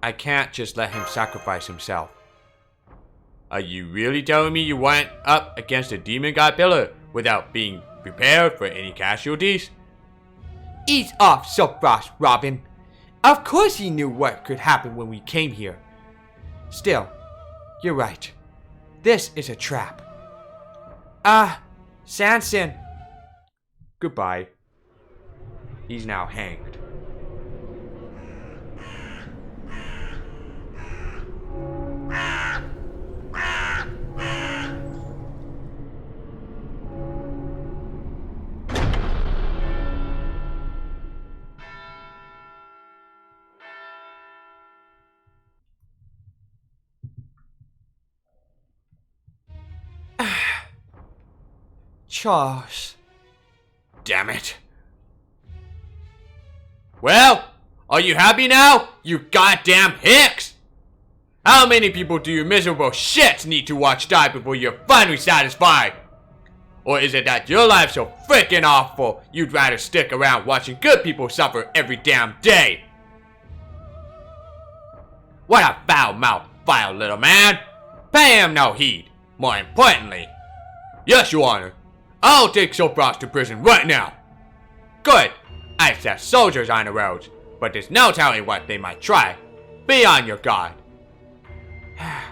I can't just let him sacrifice himself. Are you really telling me you went up against a demon god pillar without being prepared for any casualties? Ease off, Silkfrost, Robin. Of course he knew what could happen when we came here. Still, you're right. This is a trap. Sanson. Goodbye. He's now hanged. Charles. Damn it. Well, are you happy now, you goddamn hicks? How many people do you miserable shits need to watch die before you're finally satisfied? Or is it that your life's so freaking awful you'd rather stick around watching good people suffer every damn day? What a foul-mouthed, vile little man! Pay him no heed. More importantly, yes, Your Honor, I'll take Silkfrost to prison right now. Good. I've set soldiers on the roads, but there's no telling what they might try. Be on your guard. I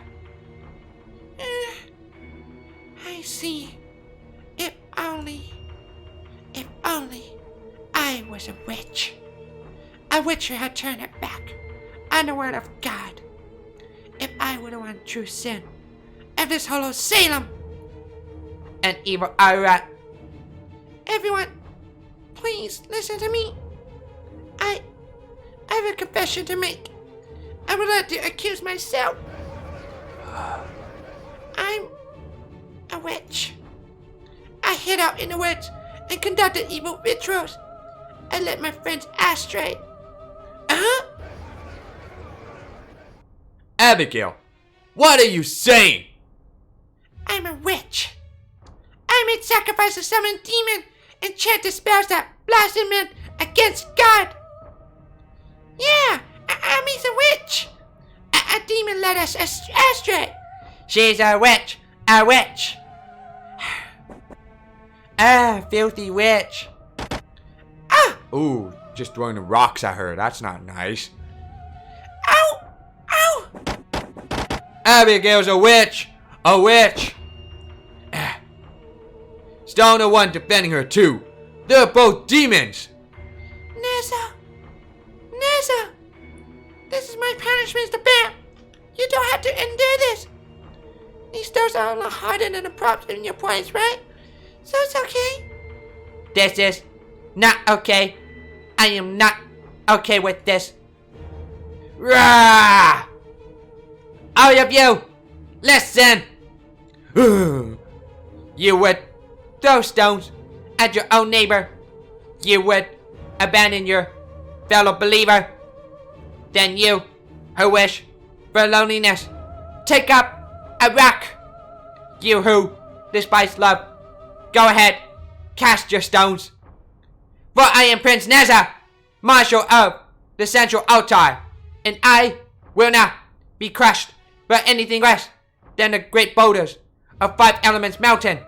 see. If only I was a witch. A witch who had turned her back on the word of God. If I were the one true sin of this hollow Salem. An evil Irat. Everyone, please listen to me. I have a confession to make. I would like to accuse myself. I'm a witch. I hid out in the woods and conducted evil rituals. I let my friends astray. Abigail, what are you saying? I'm a witch. I made sacrifice to summon a demon and chanted spells that blasted men against God. Yeah, I'm a witch. A demon led us astray. She's a witch. A witch. Filthy witch. Ooh, just throwing the rocks at her. That's not nice. Ow! Ow! Abigail's a witch. A witch. Stone the one defending her too. They're both demons. Nessa! This is my punishment to bear. You don't have to endure this. These stones are a lot harder than the props in your points, right? So it's okay. This is not okay. I am not okay with this. Rah! All of you, listen. You would throw stones at your own neighbor. You would abandon your fellow believer. Then you, who wish for loneliness, take up a rock. You who despise love, go ahead, cast your stones. For I am Prince Neza, Marshal of the Central Altar, and I will not be crushed by anything less than the great boulders of Five Elements Mountain.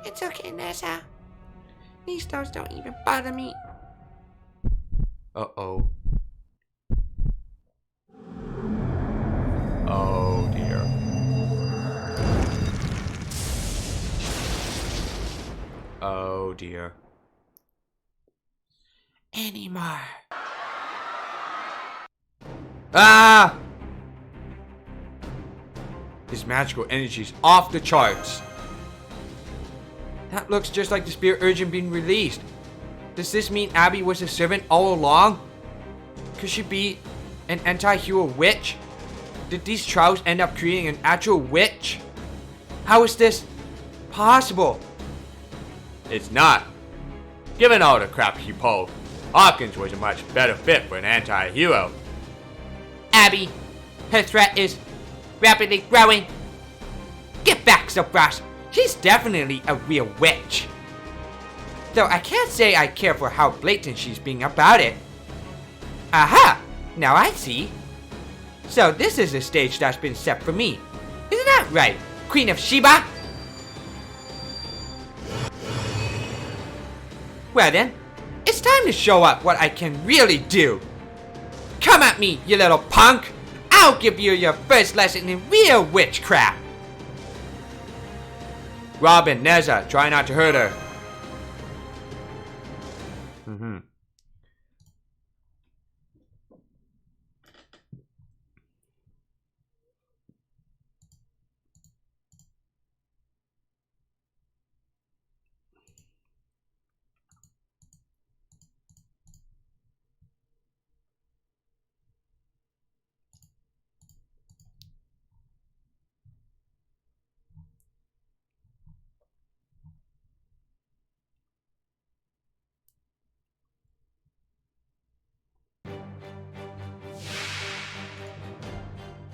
It's okay, Nessa. These stones don't even bother me. Uh-oh. Oh dear. Oh dear. Anymore. Ah! His magical energy's off the charts. That looks just like the spirit urgent being released. Does this mean Abby was a servant all along? Could she be an anti-hero witch did these trials end up creating an actual witch? How is this possible? It's not. Given all the crap he pulled, Hawkins was a much better fit for an anti-hero. Abby, her threat is rapidly growing. Get back, Silfrost. She's definitely a real witch. Though I can't say I care for how blatant she's being about it. Aha! Now I see. So this is a stage that's been set for me. Isn't that right, Queen of Sheba? Well then, it's time to show up what I can really do. Come at me, you little punk! I'll give you your first lesson in real witchcraft. Robin, Neza, try not to hurt her.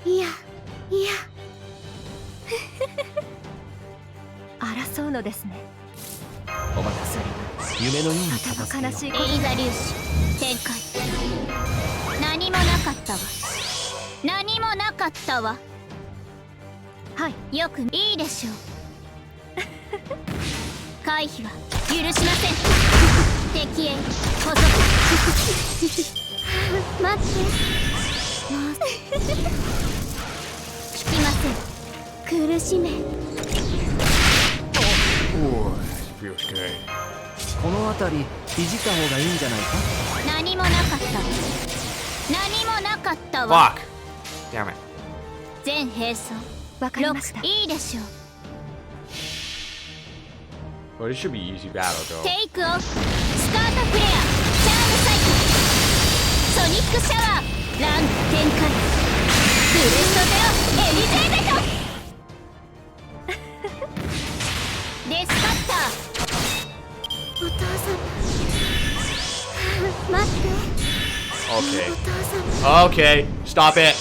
いやいや争うのですね。お待たせ。夢のように片付けよう。悲しいことエイザ粒子展開。何もなかったわ。何もなかったわ。はい、よくいいでしょう。回避は許しません。敵へ補足。待って。もう聞きません。苦しめ。Oh, that feels good. この辺りいじった方がいいんじゃないか。何もなかったわ。何もなかったわ。 Fuck! Damn it. 全兵装わかりました。いいでしょう。 Well, this should be easy battle, though. テイクオフスカートフレアチャームサイクルソニックシャワーラン展開ブレストゼロエリゼーベトデスカッターお父さん待って Okay. お父さん Okay, stop it.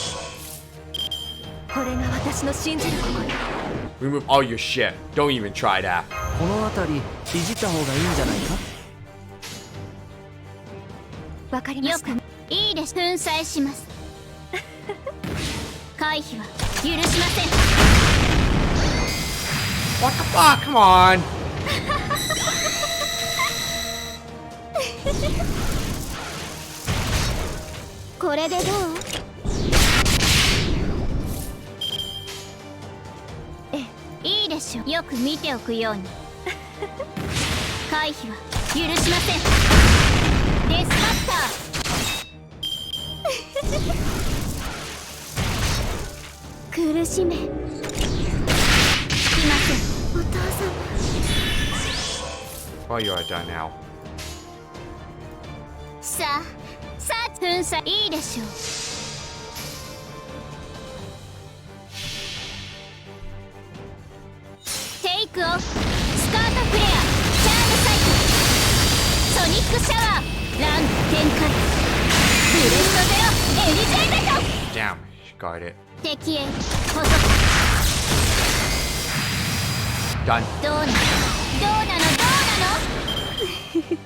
これが私の信じる心 Remove all your shit. Don't even try that. この辺りいじった方がいいんじゃないか。わかりました。よくいいです。粉砕します。回避は許しません。 What the fuck? Come on. これでどう？いいでしょう。よく見ておくように。回避は許しません。デスカッター苦しめ。聞きません。お父様 Well, you are done now. さあ粉砕いいでしょう。テイクオフスカートフレアチャームサイクルソニックシャワーラン展開ブレストゼロエリゼーベト Damn, she got it. 敵へ補足 Done. どうなのどうなのどうなの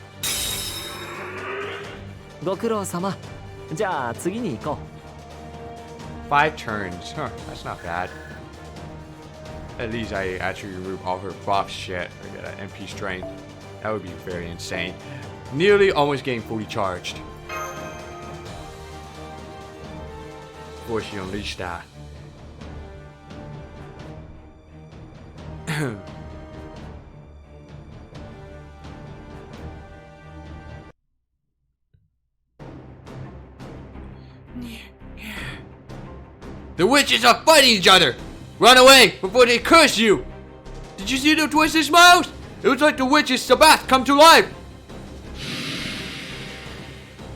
ご苦労様。じゃあ次に行こう。 5 turns. Huh, that's not bad. At least I actually remove all her buff shit. I get an MP strength. That would be very insane. Nearly almost getting fully charged. Before she unleashed that. The witches are fighting each other! Run away before they curse you! Did you see the twisted smiles? It was like the witches Sabath come to life!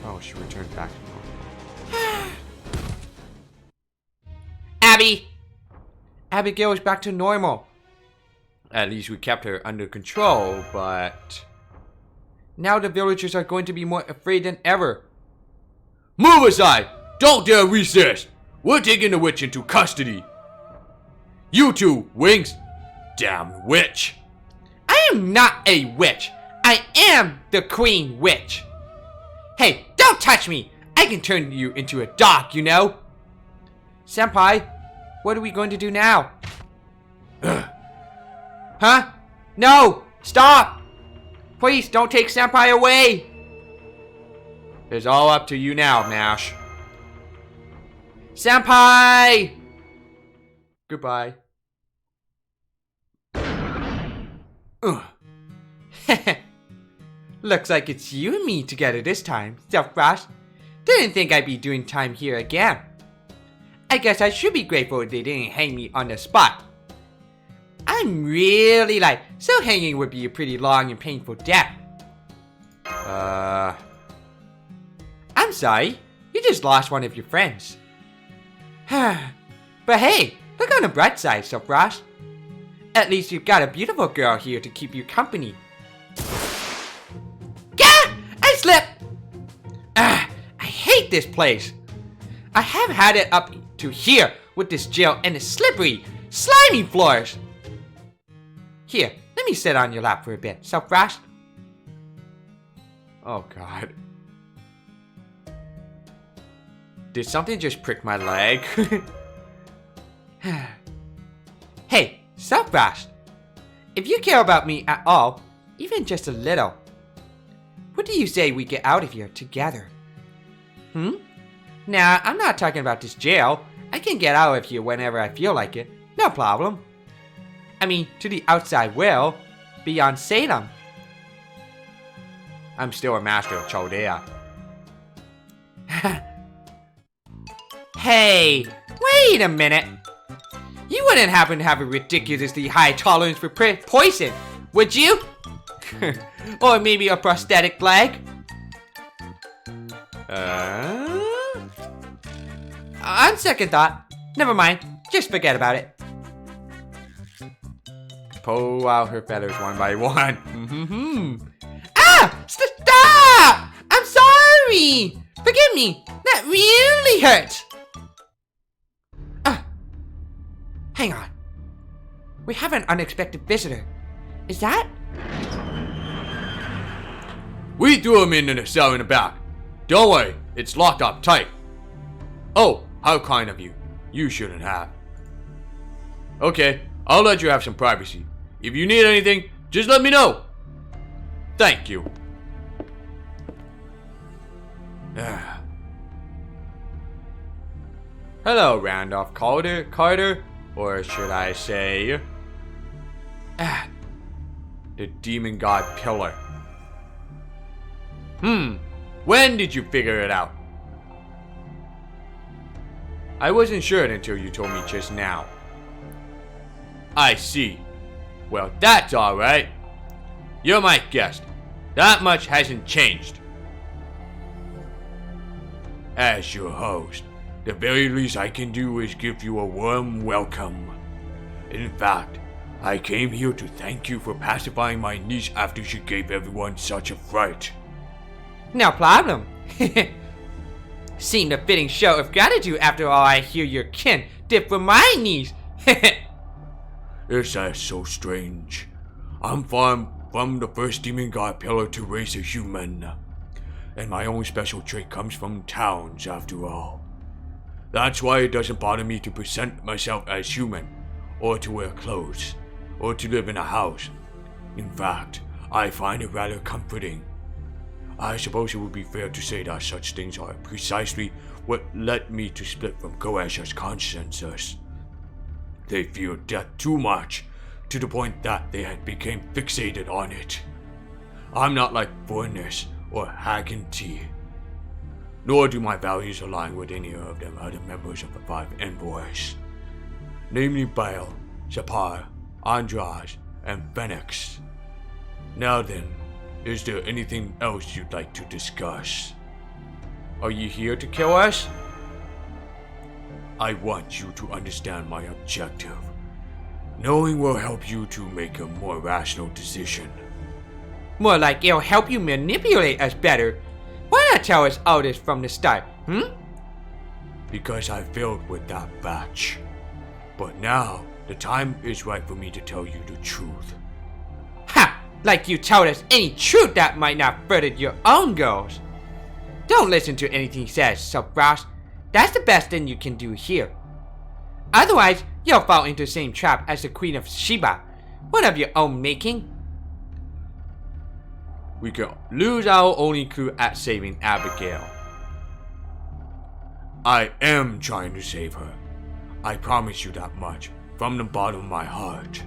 Oh, she returned back to normal. Abby! Abigail is back to normal. At least we kept her under control, but now the villagers are going to be more afraid than ever. Move aside! Don't dare resist! We're taking the witch into custody. You two, Wings! Damn witch! I am not a witch. I am the Queen Witch. Hey, don't touch me! I can turn you into a dog, you know? Senpai, what are we going to do now? Huh? No! Stop! Please don't take Senpai away! It's all up to you now, Mash. Senpai! Goodbye. Looks like it's you and me together this time, Self-Frost. Didn't think I'd be doing time here again. I guess I should be grateful they didn't hang me on the spot. I'm really light, so hanging would be a pretty long and painful death. I'm sorry, you just lost one of your friends. But hey, look on the bright side, Self-Frost. At least you've got a beautiful girl here to keep you company. Gah! I slipped! I hate this place. I have had it up to here with this jail and the slippery, slimy floors. Here, let me sit on your lap for a bit, Self-Frost. Oh god. Did something just prick my leg? Hey, Self-Frost. If you care about me at all, even just a little, what do you say we get out of here together? Nah, I'm not talking about this jail. I can get out of here whenever I feel like it. No problem. I mean, to the outside world, beyond Salem. I'm still a master of Chaldea. Hey, wait a minute. You wouldn't happen to have a ridiculously high tolerance for poison, would you? Or maybe a prosthetic leg? On second thought, never mind. Just forget about it. Pull out her feathers one by one. Ah! Stop! I'm sorry! Forgive me! That really hurts! Hang on. We have an unexpected visitor. Is that? We threw him into the cell in the back. Don't worry, it's locked up tight. Oh, how kind of you. You shouldn't have. Okay, I'll let you have some privacy. If you need anything, just let me know. Thank you. Hello, Randolph Carter, or should I say, the Demon God Pillar. When did you figure it out? I wasn't sure until you told me just now. I see. Well, that's alright. You're my guest. That much hasn't changed. As your host, the very least I can do is give you a warm welcome. In fact, I came here to thank you for pacifying my niece after she gave everyone such a fright. No problem. Seemed a fitting show of gratitude after all I hear your kin did for my niece. Is that so strange? I'm from the first demon god pillar to raise a human. And my own special trait comes from towns, after all. That's why it doesn't bother me to present myself as human, or to wear clothes, or to live in a house. In fact, I find it rather comforting. I suppose it would be fair to say that such things are precisely what led me to split from Goesh's consensus. They feared death too much, to the point that they had become fixated on it. I'm not like Furness or Hagenty, nor do my values align with any of them other members of the 5 envoys, namely Baal, Zapar, Andras, and Phoenix. Now then, is there anything else you'd like to discuss? Are you here to kill us? I want you to understand my objective. Knowing will help you to make a more rational decision. More like it'll help you manipulate us better. Why not tell us all this from the start, Because I failed with that batch. But now, the time is right for me to tell you the truth. Ha! Like you told us any truth that might not further your own goals. Don't listen to anything he says, Subfrost. That's the best thing you can do here. Otherwise, you'll fall into the same trap as the Queen of Sheba, one of your own making. We can lose our only clue at saving Abigail. I am trying to save her. I promise you that much, from the bottom of my heart.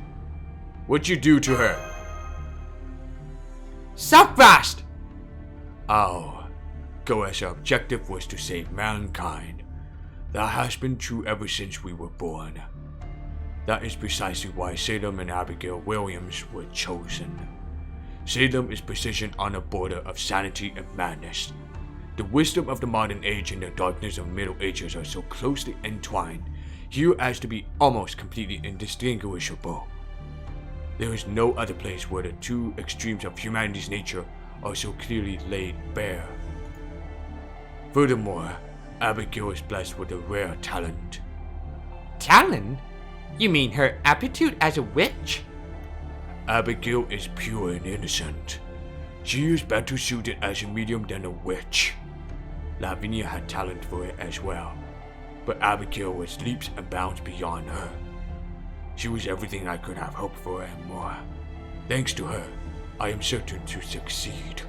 What'd you do to her? Subfrost! Our goal's objective was to save mankind. That has been true ever since we were born. That is precisely why Salem and Abigail Williams were chosen. Salem is positioned on the border of sanity and madness. The wisdom of the modern age and the darkness of the Middle Ages are so closely entwined here as to be almost completely indistinguishable. There is no other place where the two extremes of humanity's nature are so clearly laid bare. Furthermore, Abigail is blessed with a rare talent. Talent? You mean her aptitude as a witch? Abigail is pure and innocent. She is better suited as a medium than a witch. Lavinia had talent for it as well, but Abigail was leaps and bounds beyond her. She was everything I could have hoped for and more. Thanks to her, I am certain to succeed.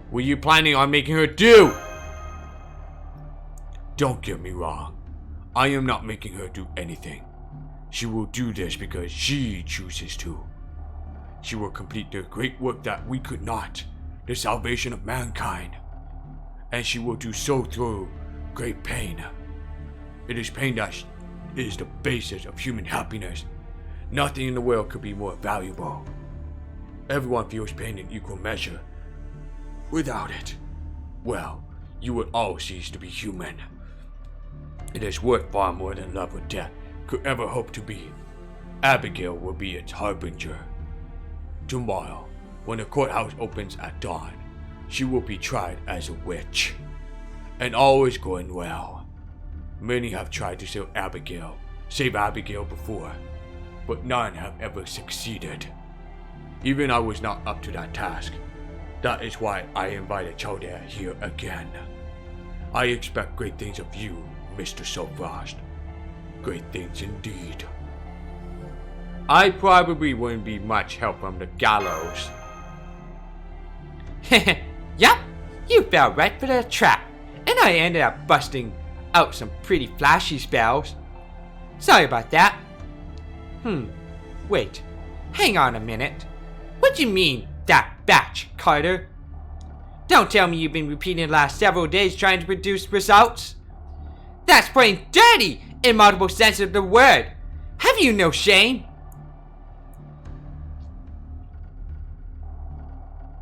What are you planning on making her do? Don't get me wrong. I am not making her do anything. She will do this because she chooses to. She will complete the great work that we could not, the salvation of mankind. And she will do so through great pain. It is pain that is the basis of human happiness. Nothing in the world could be more valuable. Everyone feels pain in equal measure. Without it, well, you would all cease to be human. It is worth far more than love or death could ever hope to be. Abigail will be its harbinger. Tomorrow, when the courthouse opens at dawn, she will be tried as a witch. And all is going well. Many have tried to save Abigail before, but none have ever succeeded. Even I was not up to that task. That is why I invited Chaldea here again. I expect great things of you, Mr. Saltfrost. Great things indeed. I probably wouldn't be much help from the gallows. Yup, you fell right for the trap, and I ended up busting out some pretty flashy spells. Sorry about that. Wait, hang on a minute. What do you mean, that batch, Carter? Don't tell me you've been repeating the last several days trying to produce results. That's plain dirty in multiple senses of the word. Have you no shame?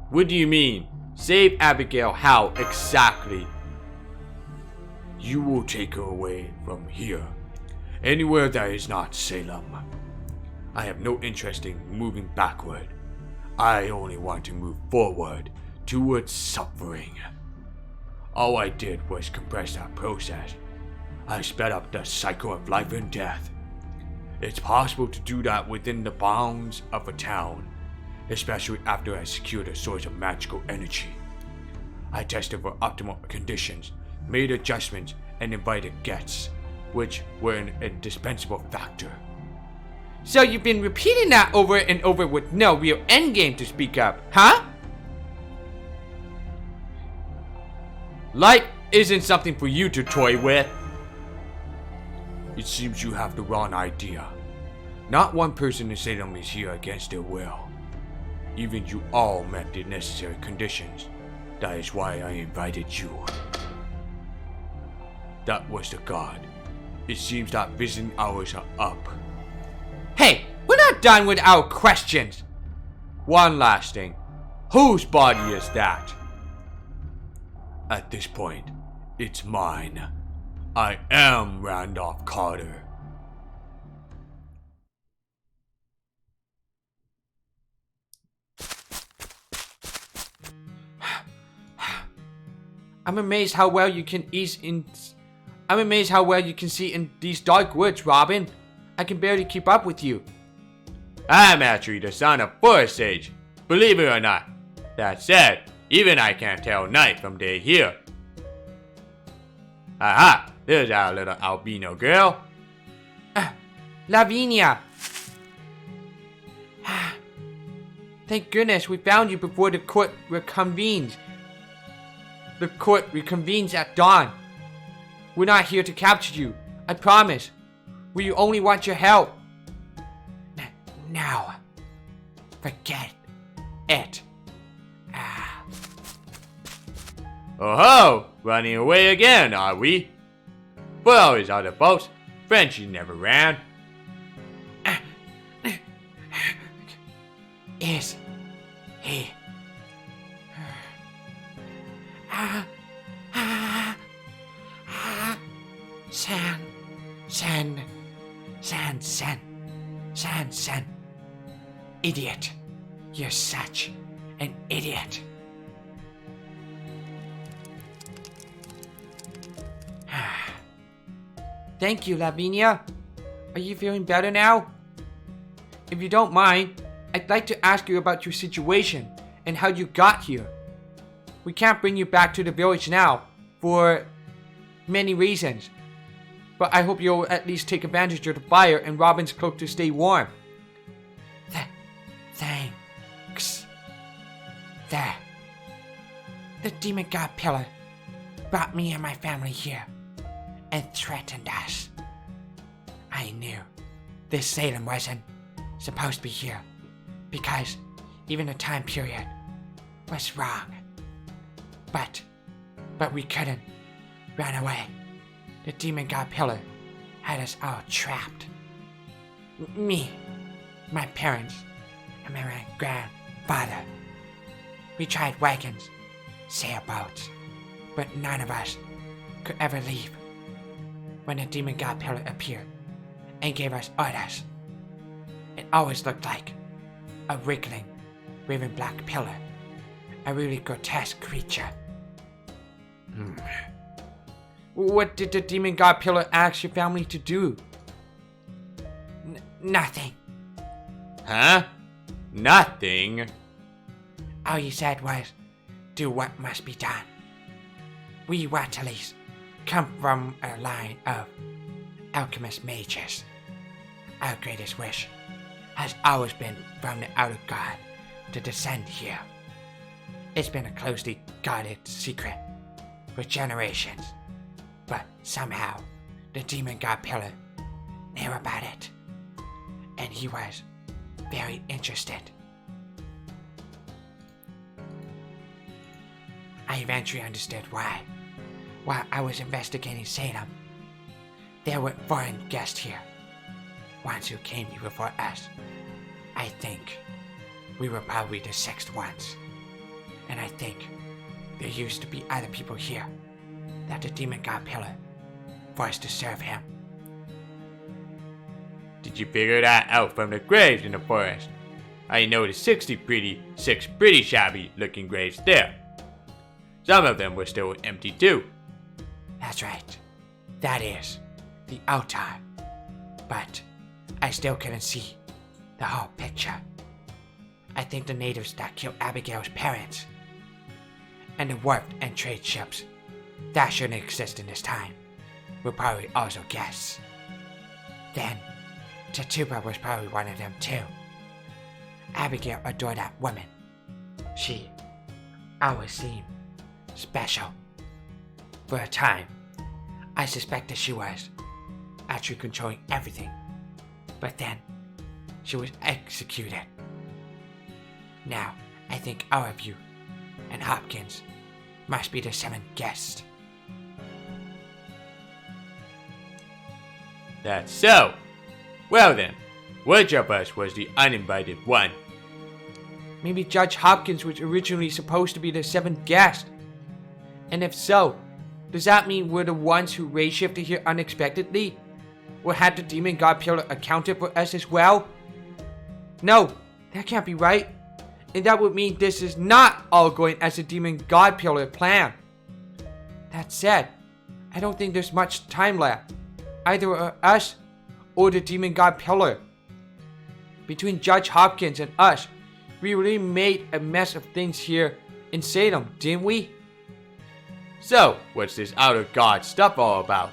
What do you mean? Save Abigail how exactly? You will take her away from here. Anywhere that is not Salem. I have no interest in moving backward. I only want to move forward towards suffering. All I did was compress that process. I sped up the cycle of life and death. It's possible to do that within the bounds of a town, especially after I secured a source of magical energy. I tested for optimal conditions, made adjustments, and invited guests, which were an indispensable factor. So you've been repeating that over and over with no real endgame to speak of, huh? Life isn't something for you to toy with. It seems you have the wrong idea. Not one person in Salem is here against their will. Even you all met the necessary conditions. That is why I invited you. That was the god. It seems that visiting hours are up. Hey, we're not done with our questions. One last thing. Whose body is that? At this point, it's mine. I am Randolph Carter. I'm amazed how well you can I'm amazed how well you can see in these dark woods, Robin. I can barely keep up with you. I'm actually the son of Forest Sage, believe it or not. That said, even I can't tell night from day here. Aha! There's our little albino girl. Lavinia! Thank goodness we found you before the court reconvenes. The court reconvenes at dawn. We're not here to capture you, I promise. We only want your help. No. Forget it. Oh ho! Running away again, are we? We're always other folks. Frenchie never ran. Is he? San. Idiot. You're such an idiot. Thank you, Lavinia. Are you feeling better now? If you don't mind, I'd like to ask you about your situation and how you got here. We can't bring you back to the village now for many reasons, but I hope you'll at least take advantage of the fire and Robin's cloak to stay warm. Thanks. The demon god pillar brought me and my family here and threatened us. I knew this Salem wasn't supposed to be here because even the time period was wrong. But we couldn't run away. The demon god pillar had us all trapped. Me, my parents, and my grandfather. We tried wagons, sailboats, but none of us could ever leave. When the demon god pillar appeared and gave us orders, it always looked like a wriggling, raven black pillar, a really grotesque creature. What did the demon god pillar ask your family to do? Nothing. Huh? Nothing? All he said was, do what must be done. We Watalis come from a line of alchemist mages. Our greatest wish has always been from the outer god to descend here. It's been a closely guarded secret for generations, but somehow the demon god pillar knew about it, and he was very interested. I eventually understood why. While I was investigating Salem, there were foreign guests here, ones who came here before us. I think we were probably the sixth ones, and I think there used to be other people here that the demon god pillar forced to serve him. Did you figure that out from the graves in the forest? I noticed 6 pretty shabby looking graves there. Some of them were still empty too. That's right. That is the altar. But I still couldn't see the whole picture. I think the natives that killed Abigail's parents and the warp and trade ships that shouldn't exist in this time were probably also guests. Then, Tatuba was probably one of them too. Abigail adored that woman. She always seemed special. For a time, I suspected she was actually controlling everything. But then, she was executed. Now, I think all of you and Hopkins must be the 7th guest. That's so. Well then, which of us was the uninvited one? Maybe Judge Hopkins was originally supposed to be the 7th guest. And if so, Does that mean we're the ones who rashifted here unexpectedly? Or had the demon god pillar accounted for us as well? No, that can't be right. And that would mean this is not all going as the demon god pillar planned. That said, I don't think there's much time left. Either us or the demon god pillar. Between Judge Hopkins and us, we really made a mess of things here in Salem, didn't we? So, what's this outer god stuff all about?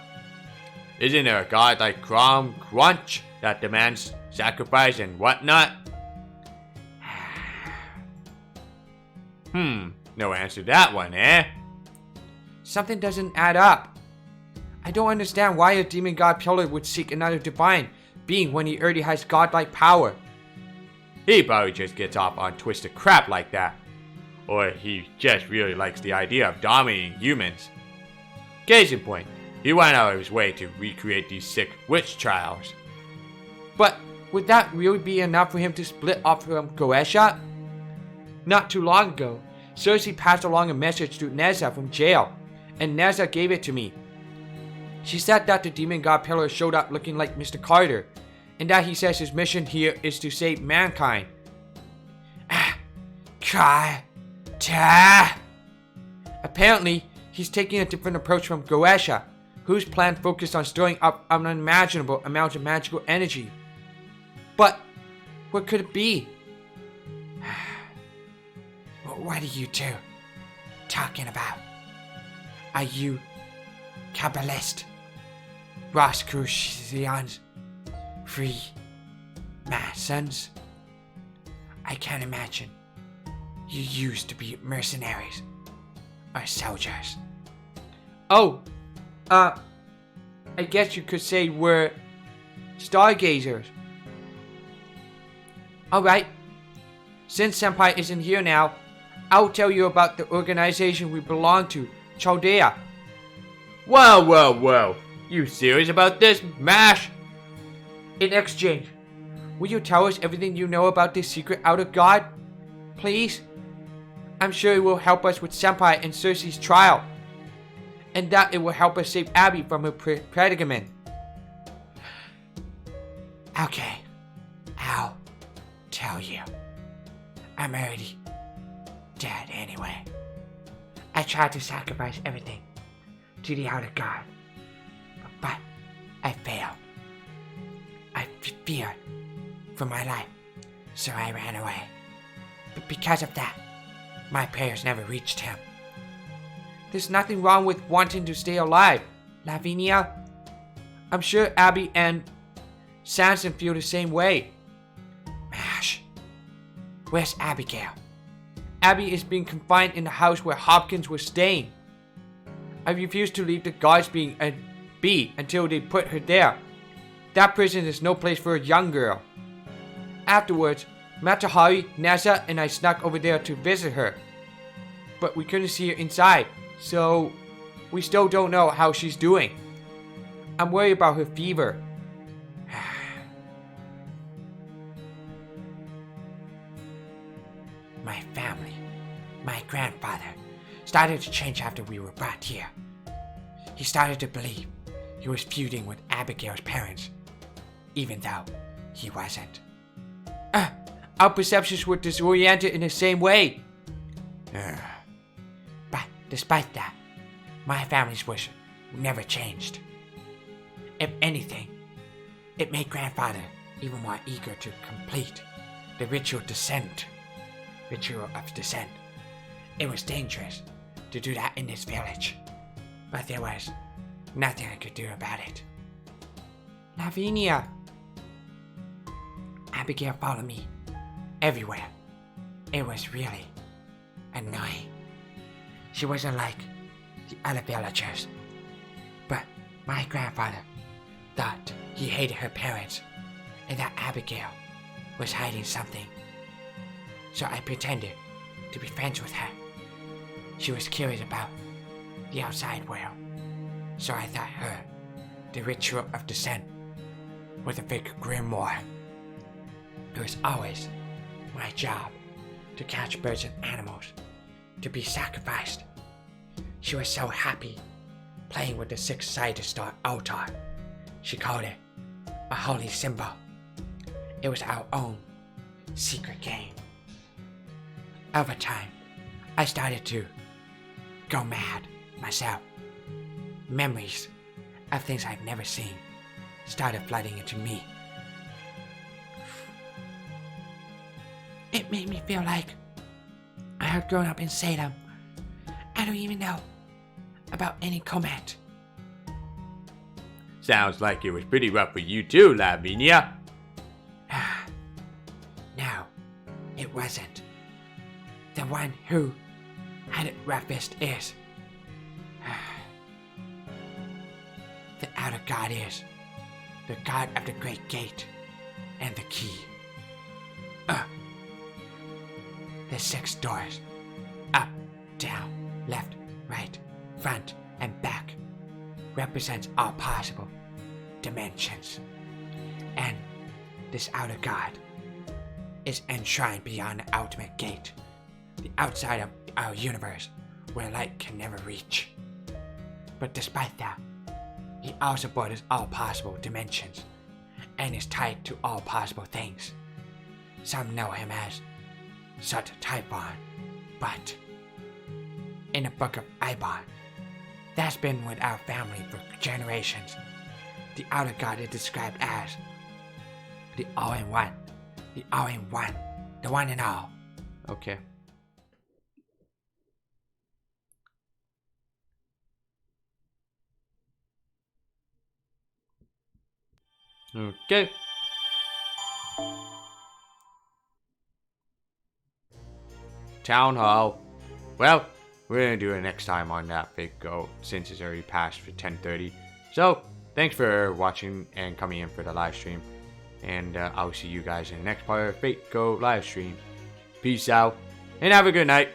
Isn't there a god like Crom Crunch that demands sacrifice and whatnot? No answer to that one, eh? Something doesn't add up. I don't understand why a demon god pillar would seek another divine being when he already has godlike power. He probably just gets off on twisted crap like that. Or he just really likes the idea of dominating humans. Case in point, he went out of his way to recreate these sick witch trials. But would that really be enough for him to split off from Goetia? Not too long ago, Cersei passed along a message to Neza from jail, and Neza gave it to me. She said that the demon god pillar showed up looking like Mr. Carter, and that he says his mission here is to save mankind. Carter! Apparently, he's taking a different approach from Goetia, whose plan focused on stirring up an unimaginable amount of magical energy. But what could it be? What are you two talking about? Are you Kabbalist? Rosicrucians? Free Masons? I can't imagine. You used to be mercenaries or soldiers. Oh, I guess you could say we're stargazers. Alright, since Senpai isn't here now, I'll tell you about the organization we belong to, Chaldea. Well. You serious about this, MASH? In exchange, will you tell us everything you know about this secret outer god? Please? I'm sure it will help us with Senpai and Cersei's trial. And that it will help us save Abby from her predicament. Okay, I'll tell you. I'm already dead anyway. I tried to sacrifice everything to the outer god, but I failed. I feared for my life, so I ran away. But because of that, my prayers never reached him. There's nothing wrong with wanting to stay alive, Lavinia. I'm sure Abby and Sanson feel the same way. Mash, where's Abigail? Abby is being confined in the house where Hopkins was staying. I refuse to leave the guards be until they put her there. That prison is no place for a young girl. Afterwards, Matahari, Nasa, and I snuck over there to visit her. But we couldn't see her inside, so we still don't know how she's doing. I'm worried about her fever. My family, my grandfather, started to change after we were brought here. He started to believe he was feuding with Abigail's parents, even though he wasn't. Our perceptions were disoriented in the same way. But despite that, my family's wish never changed. If anything, it made grandfather even more eager to complete the ritual of descent. It was dangerous to do that in this village, but there was nothing I could do about it. Lavinia. Abigail followed me everywhere. It was really annoying. She wasn't like the other villagers, but my grandfather thought he hated her parents and that Abigail was hiding something. So I pretended to be friends with her. She was curious about the outside world, so I taught her the ritual of descent with a big grimoire. It was always my job to catch birds and animals to be sacrificed. She was so happy playing with the six-sided star altar. She called it a holy symbol. It was our own secret game. Over time, I started to go mad myself. Memories of things I've never seen started flooding into me. It made me feel like I had grown up in Salem. I don't even know about any comment. Sounds like it was pretty rough for you too, Lavinia. No, it wasn't. The one who had it roughest is the outer god is the god of the great gate and the key. The 6 doors. Up, down, left, right, front, and back represents all possible dimensions. And this outer god is enshrined beyond the ultimate gate, the outside of our universe where light can never reach. But despite that, he also borders all possible dimensions and is tied to all possible things. Some know him as Sut Typhon, but in the book of Ibon, that's been with our family for generations. The outer god is described as the all-in-one, the all-in-one, the one and all. Okay. Okay. Town Hall. Well, we're gonna do it next time on that Fate Go since it's already past for 10:30. So, thanks for watching and coming in for the live stream. And I'll see you guys in the next part of Fate Go live stream. Peace out and have a good night.